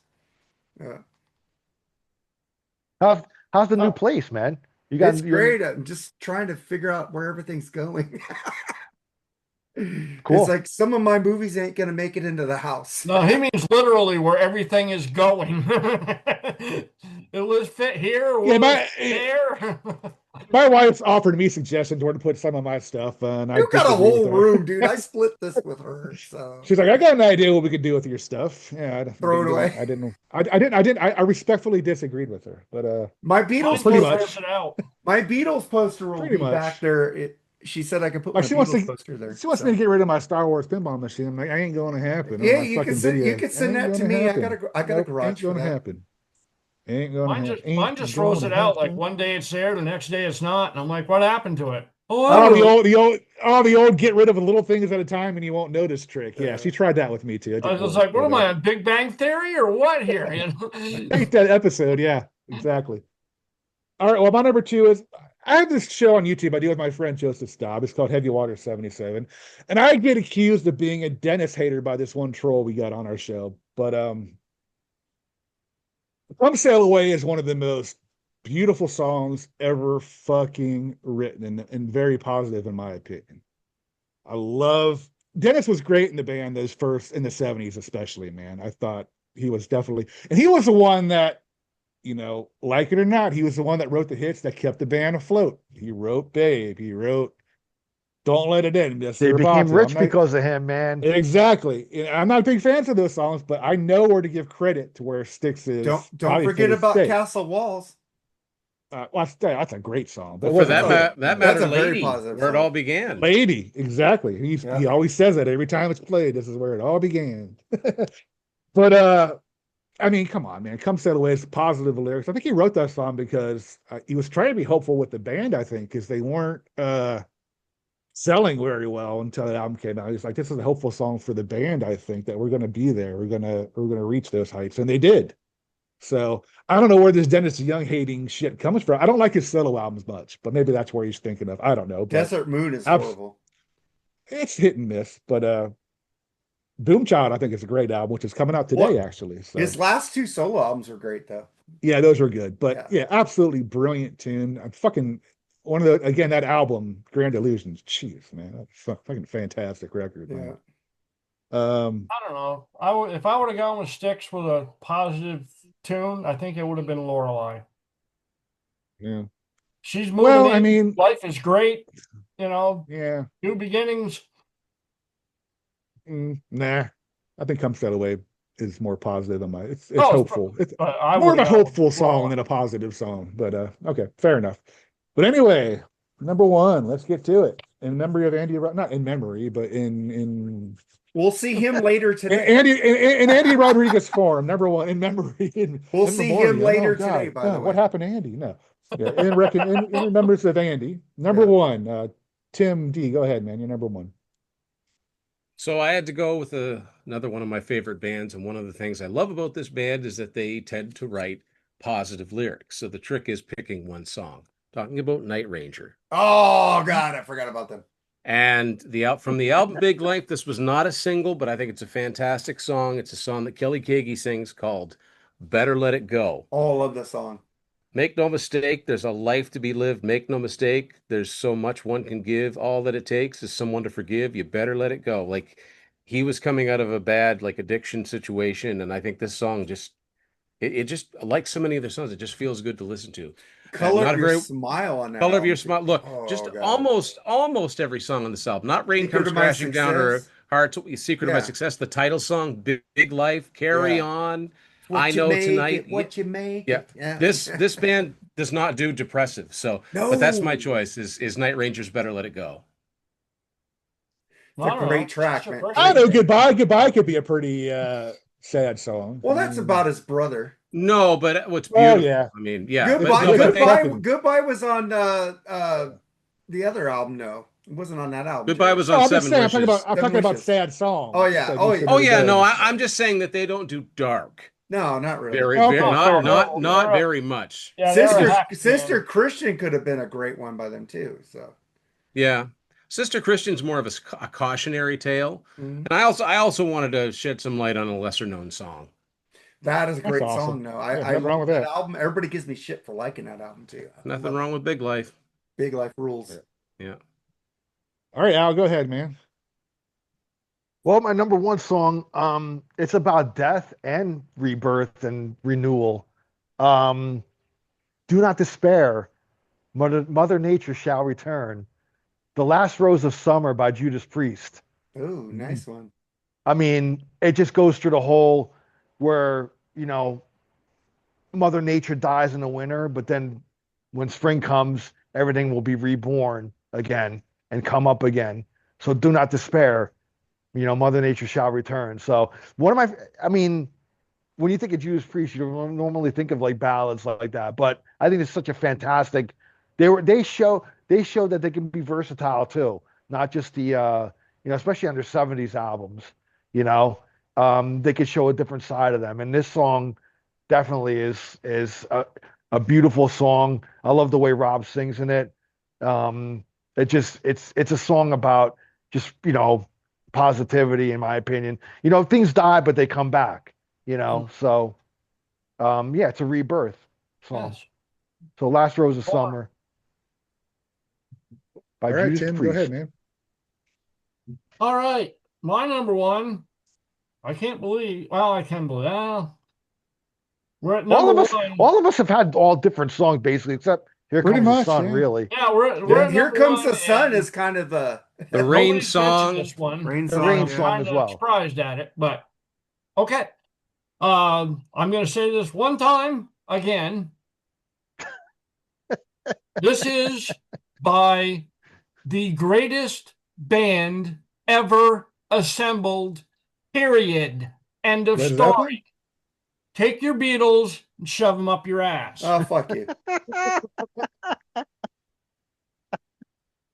How's the new place, man? It's great. I'm just trying to figure out where everything's going. Cool. It's like some of my movies ain't gonna make it into the house. No, he means literally where everything is going. Will it fit here? Will it fit there? My wife's offered me suggestions where to put some of my stuff, and You got a whole room, dude. I split this with her, so she's like, "I got an idea what we could do with your stuff." Yeah, throw it away. I respectfully disagreed with her, but my Beatles pretty poster, much. My Beatles poster will Pretty be much. back there. She said I could put Like my she wants Beatles to, poster there. she wants me to get rid of my Star Wars pinball machine. I'm like, I ain't going to happen. Yeah, you can send that to me. Happen. I got a garage Ain't going to happen. Ain't going to happen. Mine just throws it out. Like one day it's there, the next day it's not, and I'm like, what happened to it? The old get rid of the little things at a time and you won't notice trick. Yeah, she tried that with me too. I was like, what am I, on Big Bang Theory or what here? You know? I hate that episode. Yeah, exactly. All right. Well, my number 2 is I have this show on YouTube I do with my friend Joseph Staub. It's called Heavy Water 77. And I get accused of being a Dennis hater by this one troll we got on our show. But Come Sail Away is one of the most beautiful songs ever fucking written and very positive in my opinion. I love Dennis was great in the band those first in the 70s, especially, man. I thought he was definitely, and he was the one that, you know, like it or not, he was the one that wrote the hits that kept the band afloat. He wrote Babe. He wrote Don't Let It In. They became rich because of him, man. Exactly. I'm not big fans of those songs, but I know where to give credit to where Styx is. Don't forget about Castle Walls. Well, that's a great song. But for that matter, Lady, where it all began. Lady, exactly. He always says that every time it's played. This is where it all began. But I mean, come on, man. Come Sail Away is positive lyrics. I think he wrote that song because he was trying to be hopeful with the band, I think, because they weren't selling very well until the album came out. He's like, this is a hopeful song for the band, I think, that we're going to be there. We're going to reach those heights. And they did. So I don't know where this Dennis Young hating shit comes from. I don't like his solo albums much, but maybe that's where he's thinking of. I don't know. Desert Moon is horrible. It's hit and miss, but Boom Child, I think, is a great album, which is coming out today, actually. So. His last 2 solo albums were great, though. Yeah, those were good. But yeah absolutely brilliant tune. I'm fucking one of the, again, that album, Grand Illusions. Jeez, man, that's fucking fantastic record. Yeah. I don't know. If I would have gone with Styx with a positive tune, I think it would have been Lorelei. Yeah. She's moving. Well, I mean, life is great. You know. Yeah. New beginnings. Nah, I think Come Sail Away is more positive than my. It's hopeful. It's more of a hopeful song than a positive song. But okay, fair enough. But anyway, number 1. Let's get to it. In memory of Andy, not in memory, but in. We'll see him later today. In Andy Rodriguez form, number 1 in memory. We'll see him later today. By the way, what happened to Andy? No, yeah, in remembrance of Andy. Number 1, Tim D. Go ahead, man. You're number 1. So I had to go with another one of my favorite bands, and one of the things I love about this band is that they tend to write positive lyrics. So the trick is picking one song. Talking about Night Ranger. Oh God, I forgot about them. And from the album Big Life, this was not a single, but I think it's a fantastic song. It's a song that Kelly Keagy sings called Better Let It Go. Oh, I love the song. Make no mistake, there's a life to be lived. Make no mistake, there's so much one can give. All that it takes is someone to forgive. You better let it go. Like, he was coming out of a bad, like, addiction situation, and I think this song just, it just, like so many of their songs, it just feels good to listen to. Color of Your Smile on that. Color of Your Smile. Look, just almost every song on this album. Not Rain Comes Crashing Down or Heart, Secret of My Success. The title song, Big Life, Carry On. I Know Tonight. What you make. Yeah. This band does not do depressive. So, but that's my choice. Is Night Ranger's Better Let It Go. It's a great track, man. I know Goodbye could be a pretty sad song. Well, that's about his brother. No, but what's beautiful. Oh, yeah. I mean, yeah. Goodbye was on the other album, though. It wasn't on that album. Goodbye Jerry. was No, on I'm just Seven saying, Wishes. I'm talking about Wishes. sad songs. Oh, yeah. Like Oh, you yeah. said Oh the yeah, other no, day. I'm just saying that they don't do dark. No, not really. Very, Okay, very fair not enough. very much. Yeah, they're a Sister hack Sister band. Christian could have been a great one by them too. So Yeah. Sister Christian's more of a cautionary tale. mhm. And I also wanted to shed some light on a lesser known song. That is a That's great awesome. song. No, Yeah, I nothing wrong love with that that. album. Everybody gives me shit for liking that album too. I Nothing love it. wrong with Big Life. Big Life rules. Yeah. All right, Al, go ahead, man. Well, my number one song, it's about death and rebirth and renewal. Um, Do Not Despair, Mother Nature Shall Return. The Last Rose of Summer by Judas Priest. Ooh, nice one. I mean, it just goes through the whole where, Mother Nature dies in the winter, but then when spring comes, everything will be reborn again and come up again. So do not despair. Mother Nature shall return. So I mean, when you think of Judas Priest, you don't normally think of like ballads like that, but I think it's such a fantastic. They show that they can be versatile too, not just the especially on their '70s albums. They could show a different side of them, and this song definitely is a beautiful song. I love the way Rob sings in it. It's a song about just positivity, in my opinion. Things die, but they come back. So yeah, it's a rebirth song. Yes. So Last Rose of Summer by All right, Judas Tim, go Priest. ahead, man. All right. My number one. I can't believe. Well, I can believe. We're at number one. All of us have had all different songs basically, except Here Pretty Comes the much, Sun, yeah. really. Yeah, we're at Here number Comes the one, Sun and is kind of the Rain nobody's mentioned song. this one. rain The song. rain yeah. song as Kinda well. surprised at it, but okay. I'm going to say this one time again. This is by the greatest band ever assembled, period. End of Led story. Zeppelin? Take your Beatles and shove them up your ass. Oh, fuck you.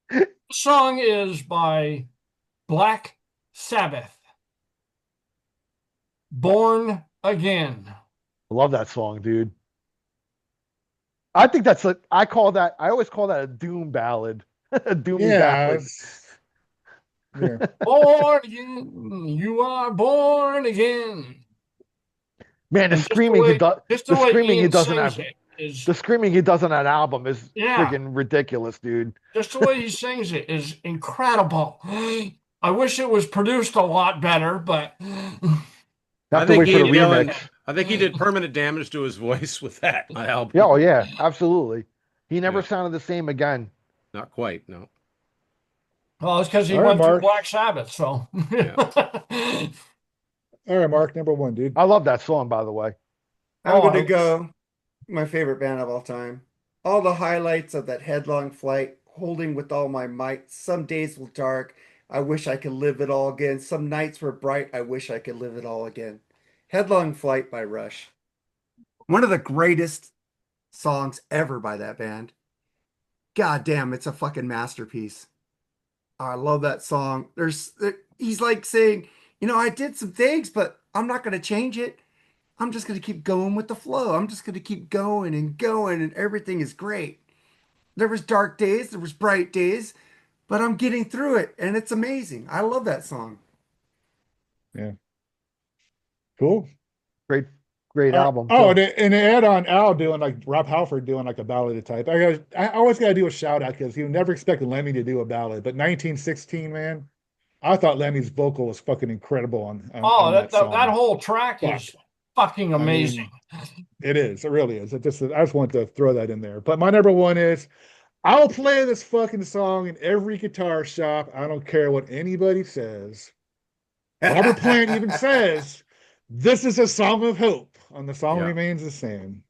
The song is by Black Sabbath. Born Again. I love that song, dude. I think I always call that a doom ballad. A doomy Yeah. ballad. Yeah. Born again. You are born again. Man, the And just the screaming way- he does, Just the the way screaming he Ian doesn't sings have, it is the screaming he does on that album is Yeah. freaking ridiculous, dude. just the way he sings it is incredible. I wish it was produced a lot better, but Have to wait for the remix. I think he did permanent damage to his voice with that album. Yeah, oh yeah, absolutely. He never Yeah. sounded the same again. Not quite, no. well, it's because he All right, went through Mark. Black Sabbath. So All right, Mark, number one, dude. I love that song, by the way. I'm going I- to go my favorite band of all time. All the highlights of that headlong flight, holding with all my might. Some days were dark. I wish I could live it all again. Some nights were bright. I wish I could live it all again. Headlong Flight by Rush. One of the greatest songs ever by that band. God damn, it's a fucking masterpiece. I love that song. He's like saying, I did some things, but I'm not going to change it. I'm just going to keep going with the flow. I'm just going to keep going, and everything is great. There was dark days, there was bright days, but I'm getting through it, and it's amazing. I love that song. Yeah. Cool. Great album. Oh, too. and to add on Al doing like Rob Halford doing like a ballad type. I always got to do a shout out because you never expected Lemmy to do a ballad. But 1916, man, I thought Lemmy's vocal was fucking incredible on that song. that whole track is fucking amazing. It is. It really is. I just want to throw that in there. But my number one is I'll play this fucking song in every guitar shop. I don't care what anybody says. Robert Plant even says, this is a song of hope. And the song remains the same.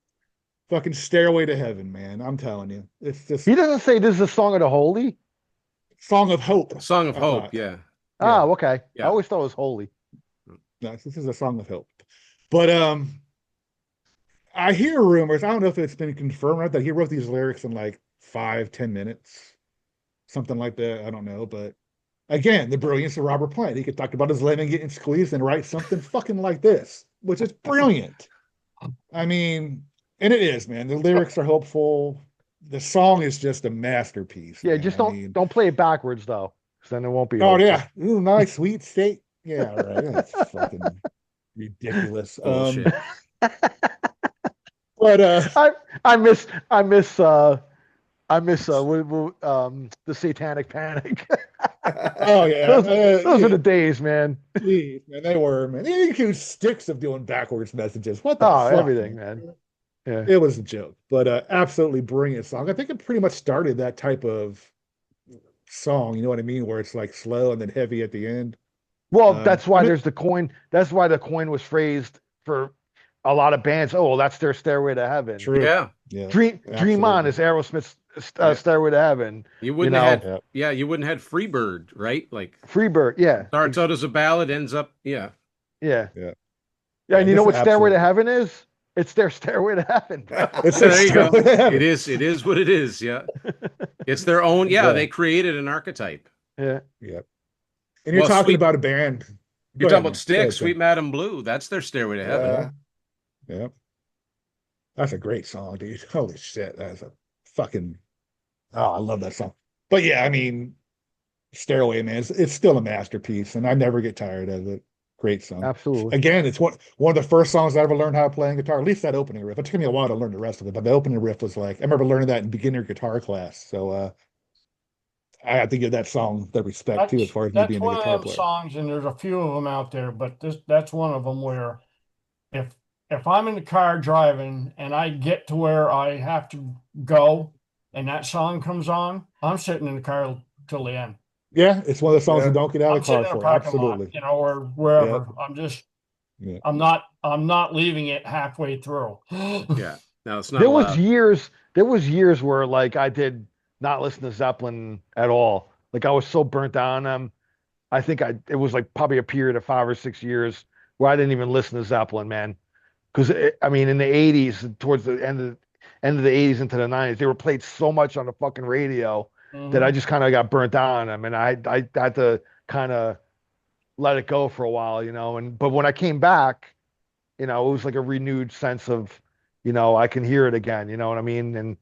Fucking Stairway to Heaven, man. I'm telling you. It's just He doesn't say this is a song of the holy. Song of Hope. Song of I Hope, thought. yeah. Oh, okay. Yeah. I always thought it was holy. No, this is a Song of Hope. But I hear rumors, I don't know if it's been confirmed or not, that he wrote these lyrics in like 5-10 minutes. something like that. I don't know, but again, the brilliance of Robert Plant. He could talk about his lemon getting squeezed and write something fucking like this, which is brilliant. I mean, and it is, man. The lyrics are hopeful. The song is just a masterpiece. Yeah, Man. just I mean, don't play it backwards though, because then it won't be oh hopeful. yeah, ooh, nice sweet steak. Yeah, right. That's fucking ridiculous. Bullshit. But I miss the Satanic Panic. oh yeah, Those are the days, man. geez, man, they were, man. They accused Sticks of doing backwards messages. What the Oh, fuck, everything, man. Yeah, It was a joke, but absolutely brilliant song. I think it pretty much started that type of song. You know what I mean? Where it's like slow and then heavy at the end. well, that's why I mean, there's the coin. That's why the coin was phrased for a lot of bands. Oh, well, that's their Stairway to Heaven. true. Yeah. Yeah, Dream On absolutely. is Aerosmith's Yeah. Stairway to Heaven. You You wouldn't have know, had, yeah, you wouldn't have had Freebird, right? Like Freebird. Yeah, starts out as a ballad, ends up, yeah. yeah, Yeah, yeah. yeah. And you know This what Stairway to absolutely. Heaven is? It's their Stairway to Heaven. It's There you go. their It is what it is, yeah. It's their own, yeah, they created an archetype. Yeah. Yeah. And you're Well, talking sweet, about a band. you're Go talking ahead, about man. Go Styx, ahead, Tim. Sweet Madam Blue. That's their Stairway to Heaven. Yeah, yeah. That's a great song, dude. Holy shit. That's a fucking, oh, I love that song. But yeah, I mean, Stairway, man, it's still a masterpiece, and I never get tired of it. Great song. Absolutely. Again, it's one of the first songs I ever learned how to play on guitar, at least that opening riff. It took me a while to learn the rest of it, but the opening riff was like, I remember learning that in beginner guitar class. So I have to give that song the respect too, as far as me That's being a one guitar of them player. songs, and there's a few of them out there, but that's one of them where if I'm in the car driving and I get to where I have to go and that song comes on, I'm sitting in the car till the end. Yeah, it's one of the songs you Yeah. don't get out I'm of the car sitting in a for. parking lot, Absolutely. you know, or Yeah, wherever. I'm just yeah. I'm not leaving it halfway through. Yeah. No, it's not There was allowed. years where like I did not listen to Zeppelin at all. Like I was so burnt out on them. I think it was like probably a period of 5 or 6 years where I didn't even listen to Zeppelin, man. Because I mean, in the '80s, towards the end of the '80s into the '90s, they were played so much on the fucking radio that I Mhm. just kind of got burnt out on them, and I had to kind of let it go for a while, you know. And but when I came back, you know, it was like a renewed sense of, you know, I can hear it again, you know what I mean? And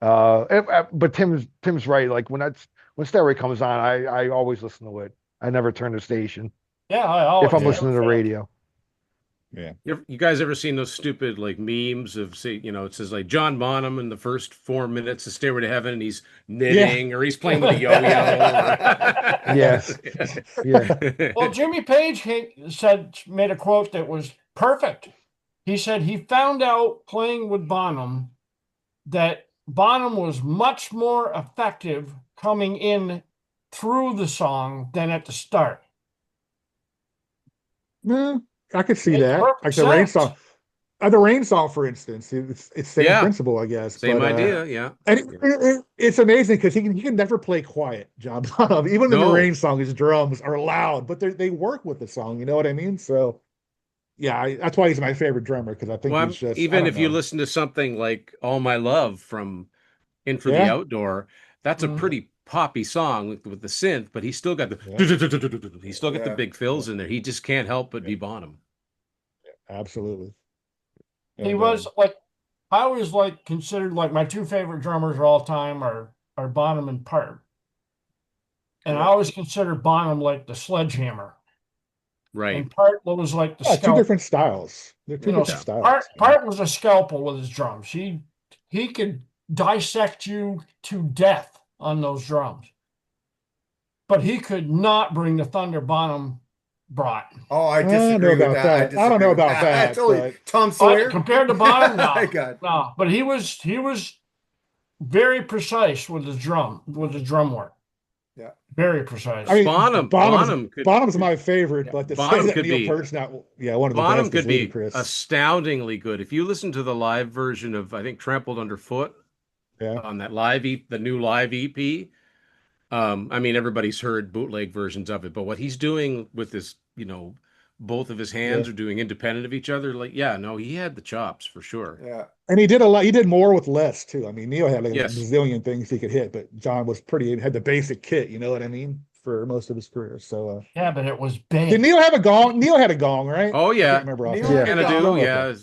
but Tim's right. Like when Stairway comes on, I always listen to it. I never turn the station Yeah, I if always I'm Yeah, never listening to the fail. radio. yeah. You guys ever seen those stupid like memes of say, you know, it says like John Bonham in the first 4 minutes of Stairway to Heaven and he's Yeah. knitting or he's playing with a yo-yo. Yes. Yeah. Well, Jimmy Page made a quote that was perfect. He said he found out playing with Bonham that Bonham was much more effective coming in through the song than at the start. I could see Makes that. perfect Like the Rain sense. song. The Rain song, for instance, it's same Yeah, principle, I guess. same But idea, yeah. and it's amazing because he can never play quiet, John Bonham. Even in the No. Rain song, his drums are loud, but they work with the song. You know what I mean? So yeah, that's why he's my favorite drummer because I think Well, he's just I even don't if you know. listen to something like All My Love from In for the Yeah, Outdoor, that's a Mhm. pretty poppy song with the synth, but he's still got yeah, the he's still got the Yeah. big fills in there. He just can't help but yeah, be Bonham. absolutely. He And was like, I always like considered like my two favorite drummers of all time are Bonham and Part. And I Yeah. always consider Bonham like the sledgehammer. Right. And Part was like the yeah, two scalpel. different styles. They're two You know, different Part styles. Man. Part was a scalpel with his drums. He could dissect you to death on those drums. But he could not bring the thunder Bonham brought. Oh, I I don't know disagree with about that. I that. I don't disagree know with about that. I that, totally but Tom But Sawyer. compared to Bonham, My no, God. no. But he was very precise with his drum work. Yeah. Very precise. I mean, Bonham's my favorite, but to say Bonham that could Neil be Peart's not, yeah, one of the Bonham best is could be ludicrous. astoundingly good. If you listen to the live version of I think Trampled Underfoot Yeah, on that the new live EP, I mean everybody's heard bootleg versions of it, but what he's doing with this, you know, both of his hands are doing independent of each other. Like, yeah, no, he had the chops for sure. Yeah. And he did a lot. He did more with less too. I mean, Neil had like a Yes. bazillion things he could hit, but John was had the basic kit. You know what I mean? For most of his career. So Yeah, but it was big. did Neil have a gong? Neil had a gong, right? Oh I yeah, can't remember Neil offhand. had a Canada, gong.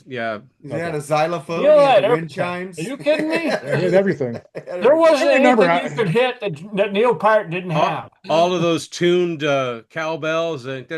yeah. He had a xylophone. Neil He had had the wind everything. chimes. Are you kidding me? He had everything. There wasn't remember anything you could hit that Neil Peart didn't have. All of those tuned cowbells and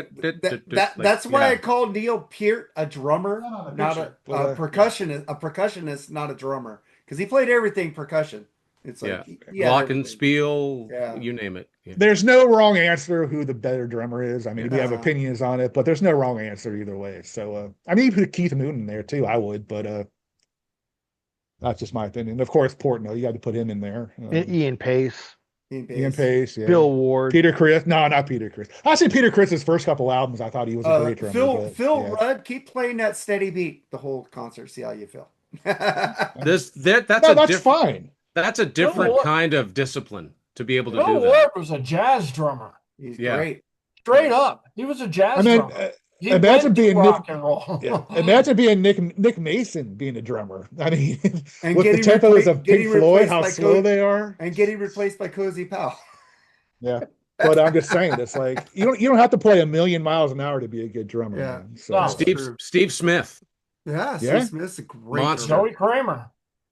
That's why I call Neil Peart a drummer, not a percussionist. A percussionist, not a drummer, because he played everything percussion. It's like glockenspiel, you name it. Yeah. There's no wrong answer who the better drummer is. I mean, we have opinions on it, but there's no wrong answer either way. So, I mean, you put Keith Moon in there too. I would, but that's just my opinion. Of course, Portnoy, you got to put him in there. Ian Pace. Ian Pace, yeah. Bill Ward. Peter Criss. No, not Peter Criss. Actually, Peter Criss's first couple albums, I thought he was a great drummer. Phil Rudd, keep playing that steady beat the whole concert. See how you feel. That's fine. That's a different kind of discipline to be able to do that. Bill Ward was a jazz drummer. He's great. Straight up. He was a jazz drummer. Imagine being rock and roll. Imagine being Nick Mason being a drummer. I mean, and with the tempos of Pink Floyd, how slow they are, and getting replaced by Cozy Powell. Yeah, but I'm just saying, it's like you don't have to play a million miles an hour to be a good drummer. Yeah, so, Steve Smith. Yeah, Steve Smith's a great monster. Joey Kramer.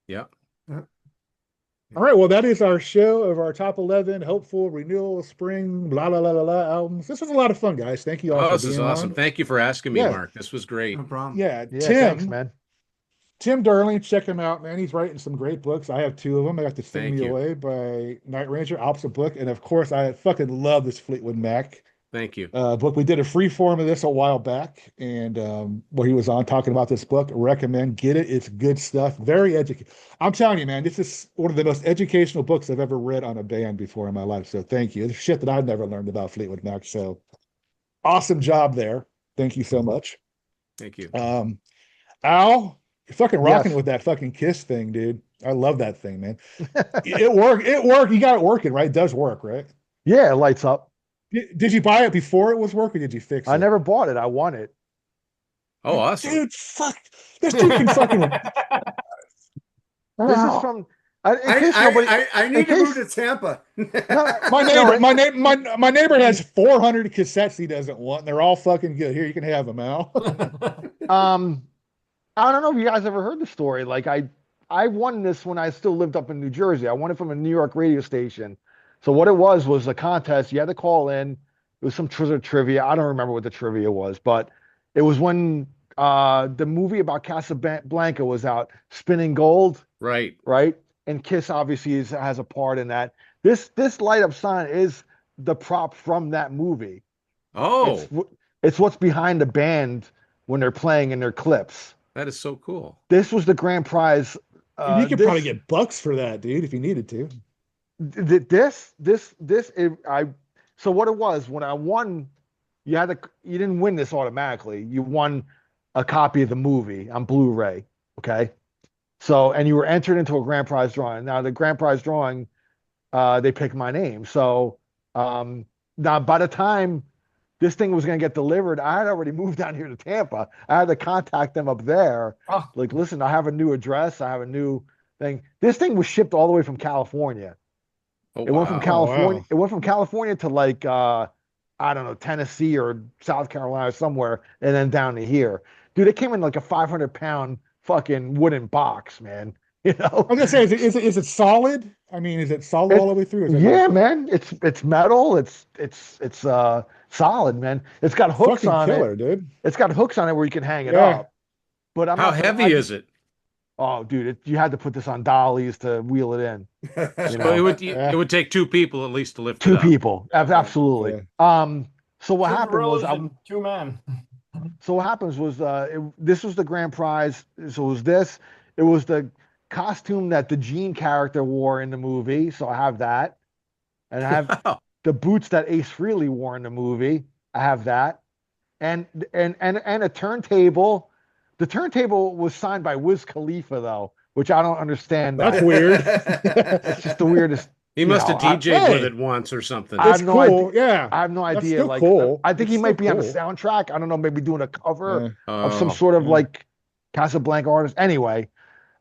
Yeah. All right, well, that is our show of our top 11 hopeful renewal spring blah blah blah blah albums. This was a lot of fun, guys. Thank you all. This is awesome. Thank you for asking me, Mark. This was great. No problem. Yeah, Tim, thanks, man. Tim Durling, check him out, man. He's writing some great books. I have 2 of them. I got to Sing Me Away by Night Ranger, Alps a book, and of course, I fucking love this Fleetwood Mac. Thank you. Book. We did a free form of this a while back, and where he was on talking about this book. Recommend, get it. It's good stuff. Very educational. I'm telling you, man, this is one of the most educational books I've ever read on a band before in my life. So thank you. It's shit that I've never learned about Fleetwood Mac. So awesome job there. Thank you so much. Thank you. Al, you're fucking rocking with that fucking Kiss thing, dude. I love that thing, man. It worked. You got it working, right? It does work, right? Yeah, it lights up. Did you buy it before it was working? Did you fix it? I never bought it. I want it. Oh, awesome. Dude, fuck. This dude can fucking... This is from... I need to move to Tampa. My neighbor has 400 cassettes he doesn't want, and they're all fucking good. Here, you can have them, Al. I don't know if you guys ever heard the story. Like, I won this when I still lived up in New Jersey. I won it from a New York radio station. So what it was a contest. You had to call in. It was some trivia. I don't remember what the trivia was, but it was when the movie about Casablanca was out, Spinning Gold. Right. And Kiss obviously has a part in that. This light up sign is the prop from that movie. Oh. It's what's behind the band when they're playing in their clips. That is so cool. This was the grand prize. You could probably get bucks for that, dude, if you needed to. So what it was when I won, you didn't win this automatically. You won a copy of the movie on Blu-ray. Okay. So, and you were entered into a grand prize drawing. Now the grand prize drawing, they picked my name. So, now by the time this thing was going to get delivered, I had already moved down here to Tampa. I had to contact them up there. Oh. Like, listen, I have a new address. I have a new thing. This thing was shipped all the way from California. Oh, it went from California. Wow. It went from California to like I don't know, Tennessee or South Carolina somewhere, and then down to here. Dude, it came in like a 500-pound fucking wooden box, man. You know. I was gonna say, is it solid? I mean, is it solid all the way through? Yeah, man. It's metal. It's solid, man. It's got hooks on it, dude. It's got hooks on it where you can hang it up. But how heavy is it? Oh, dude, you had to put this on dollies to wheel it in. You know? It would take 2 people at least to lift two it up. people, absolutely. Yeah. So what happened was 2 men. So what happens was this was the grand prize. So it was this. It was the costume that the Gene character wore in the movie. So I have that, and I have the boots that Ace Frehley wore in the movie. I have that, and a turntable. The turntable was signed by Wiz Khalifa though, which I don't understand. That's weird. It's just the weirdest He must have DJ'd with hey, it once or something. It's no cool. idea. Yeah. I have no That's idea. still Like, cool. I think It's he might be still on a cool. soundtrack. I don't know, maybe doing a cover of some Oh, sort of yeah. like Casablanca artist. Anyway,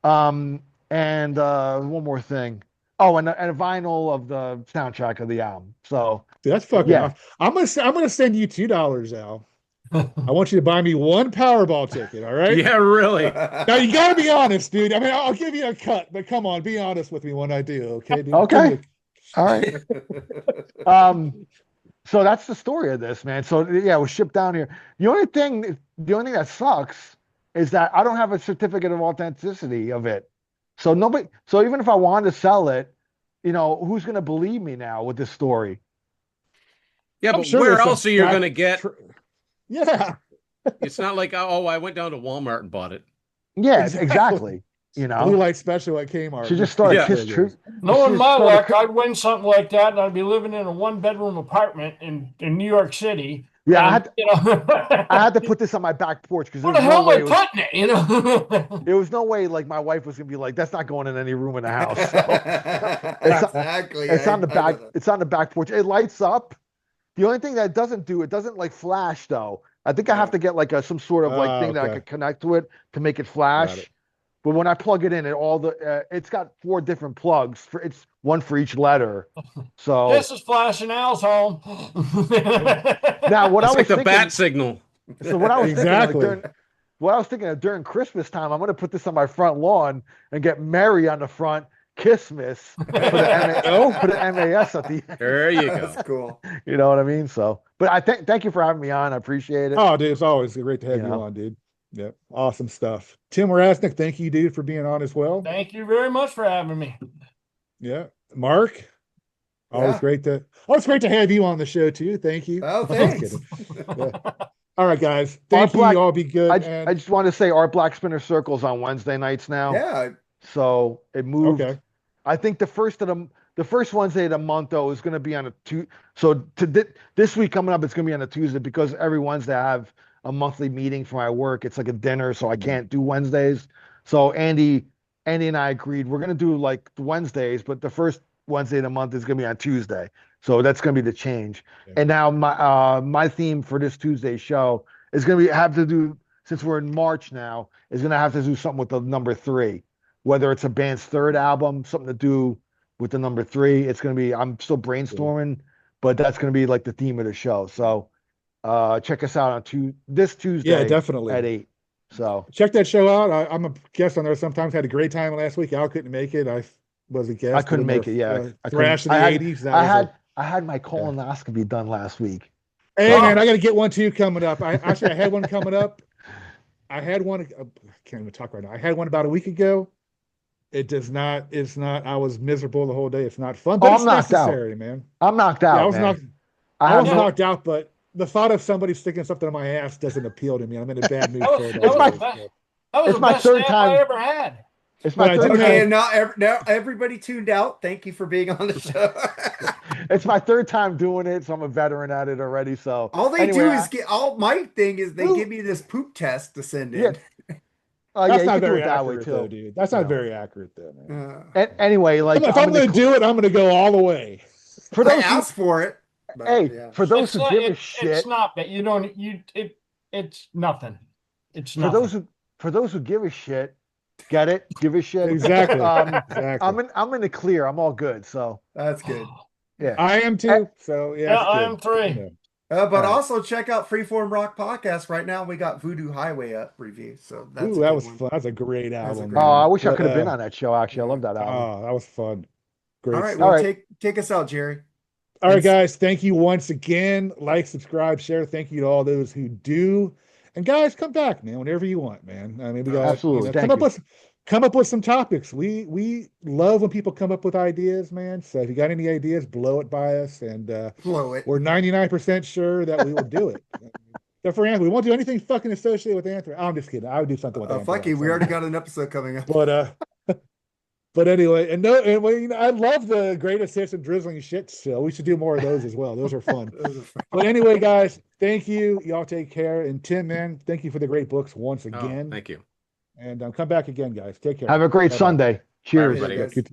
and one more thing. Oh, and a vinyl of the soundtrack of the album. So Dude, that's fucking yeah. awesome. I'm gonna send you $2, Al. I want you to buy me one Powerball ticket, all right? yeah, really. Now you gotta be honest, dude. I mean, I'll give you a cut, but come on, be honest with me when I do, okay, dude? Okay. All right. So that's the story of this, man. So yeah, it was shipped down here. The only thing that sucks is that I don't have a certificate of authenticity of it. So nobody. So even if I wanted to sell it, who's going to believe me now with this story? Yeah, I'm but sure where there's else some are you fact- going to get? Yeah, It's not like, oh, I went down to Walmart and bought it. Yeah, Exactly. exactly. blue light special at Kmart. She just started Yeah. Kiss Truth. Knowing She my started luck, Ki- I'd win something like that, and I'd be living in a one-bedroom apartment in New York City. Yeah, And, I had to put this on my back porch because where there's the no hell way am I putting it? there was no way like my wife was gonna be like, that's not going in any room in the house. So, Exactly. it's on the I back. know that. It's on the back porch. It lights up. The only thing that it doesn't like flash though. I think I have to get like some sort of like thing that I okay. could connect to it to make it flash. it. But when I plug it in, it's got 4 different plugs it's one for each letter. So This is flashing Al's home. now what I It's was like the thinking. bat signal. So what I was Exactly. thinking of during Christmas time, I'm gonna put this on my front lawn and get Mary on the front, Kissmas, put an MAS at the end. There you go. That's cool. You know what I mean? So, but I thank you for having me on. I appreciate it. Oh, dude, it's always great to have You you know. on, dude. Yep, awesome stuff. Tim Wirasnik, thank you, dude, for being on as well. Thank you very much for having me. Yeah, Mark, always great to have you on the show too. Thank you. Oh, Just thanks. kidding. Yeah. All right, guys. Thank you. Y'all be good. I just want to say Art Black Spinner Circles on Wednesday nights now. Yeah. So it moved. Okay. I think the first Wednesday of the month though is going to be on a Tuesday. So this week coming up, it's going to be on a Tuesday because every Wednesday I have a monthly meeting for my work. It's like a dinner, so I can't do Wednesdays. So Andy and I agreed we're going to do like the Wednesdays, but the first Wednesday of the month is going to be on Tuesday. So that's going to be the change. Yeah. And now my theme for this Tuesday show is going to have to do, since we're in March now, is going to have to do something with the number 3. Whether it's a band's 3rd album, something to do with the number 3. It's going to be, I'm still brainstorming, but that's going to be like the theme of the show. So check us out on this Tuesday. Yeah, definitely. At 8. So Check that show out. I'm a guest on there sometimes. Had a great time last week. Al couldn't make it. I was a guest. I couldn't make it. Yeah, Thrash in the 80s. I had my colonoscopy done last week. Hey man, I got to get one too coming up. I had one coming up. I had one. I can't even talk right now. I had one about a week ago. It's not. I was miserable the whole day. It's not fun, but it's necessary, man. I'm knocked out. Yeah, I was man. knocked. I was knocked out, but the thought of somebody sticking something in my ass doesn't appeal to me. I'm in a bad mood for it. That was it's the my best 3rd nap time. I ever had. It's my But I 3rd didn't time. Okay, and now everybody tuned out. Thank you for being on the show. It's my 3rd time doing it, so I'm a veteran at it already. So All they anyway, do is my thing is they give me this poop test to send in. Yeah. That's you not can do very it that way accurate, too, though, dude. That's not very accurate, though, man. Anyway, like If I'm going to do it, I'm going to go all the way. for I those who, asked for it. But, hey, yeah. for those It's who not, give a it's shit, not that you don't. It's nothing. It's for nothing. those who give a shit, get it, give a shit. Exactly. I'm in the clear. I'm all good. So That's good. yeah, I am too. So yeah, I am 3. Yeah. But Right. also check out Freeform Rock Podcast. Right now we got Voodoo Highway up review. So that's Ooh, that was fun. That's a great album. great oh, I wish I But, could have been on that show. Actually, I love that album. Oh, that was fun. Great. All right, stuff. well, All right. take us out, Jerry. All right, Thanks. guys. Thank you once again. Like, subscribe, share. Thank you to all those who do. And guys, come back, man, whenever you want, man. I mean, we got Absolutely. Thank come up with some topics. We love when people come up with ideas, man. So if you got any ideas, blow it by us, and Blow it. we're 99% sure that we will do it. Except for Anthony, we won't do anything fucking associated with Anthony. I'm just kidding. I would do something with Anthony. Fuck you. We already got an episode coming up. But anyway, I love the greatest hits and drizzling shit still. We should do more of those as well. Those are fun. But anyway, guys, thank you. Y'all take care. And Tim, man, thank you for the great books once again. Thank you. And come back again, guys. Take care. Have a great Bye-bye. Sunday. Cheers. Bye, everybody. Guys.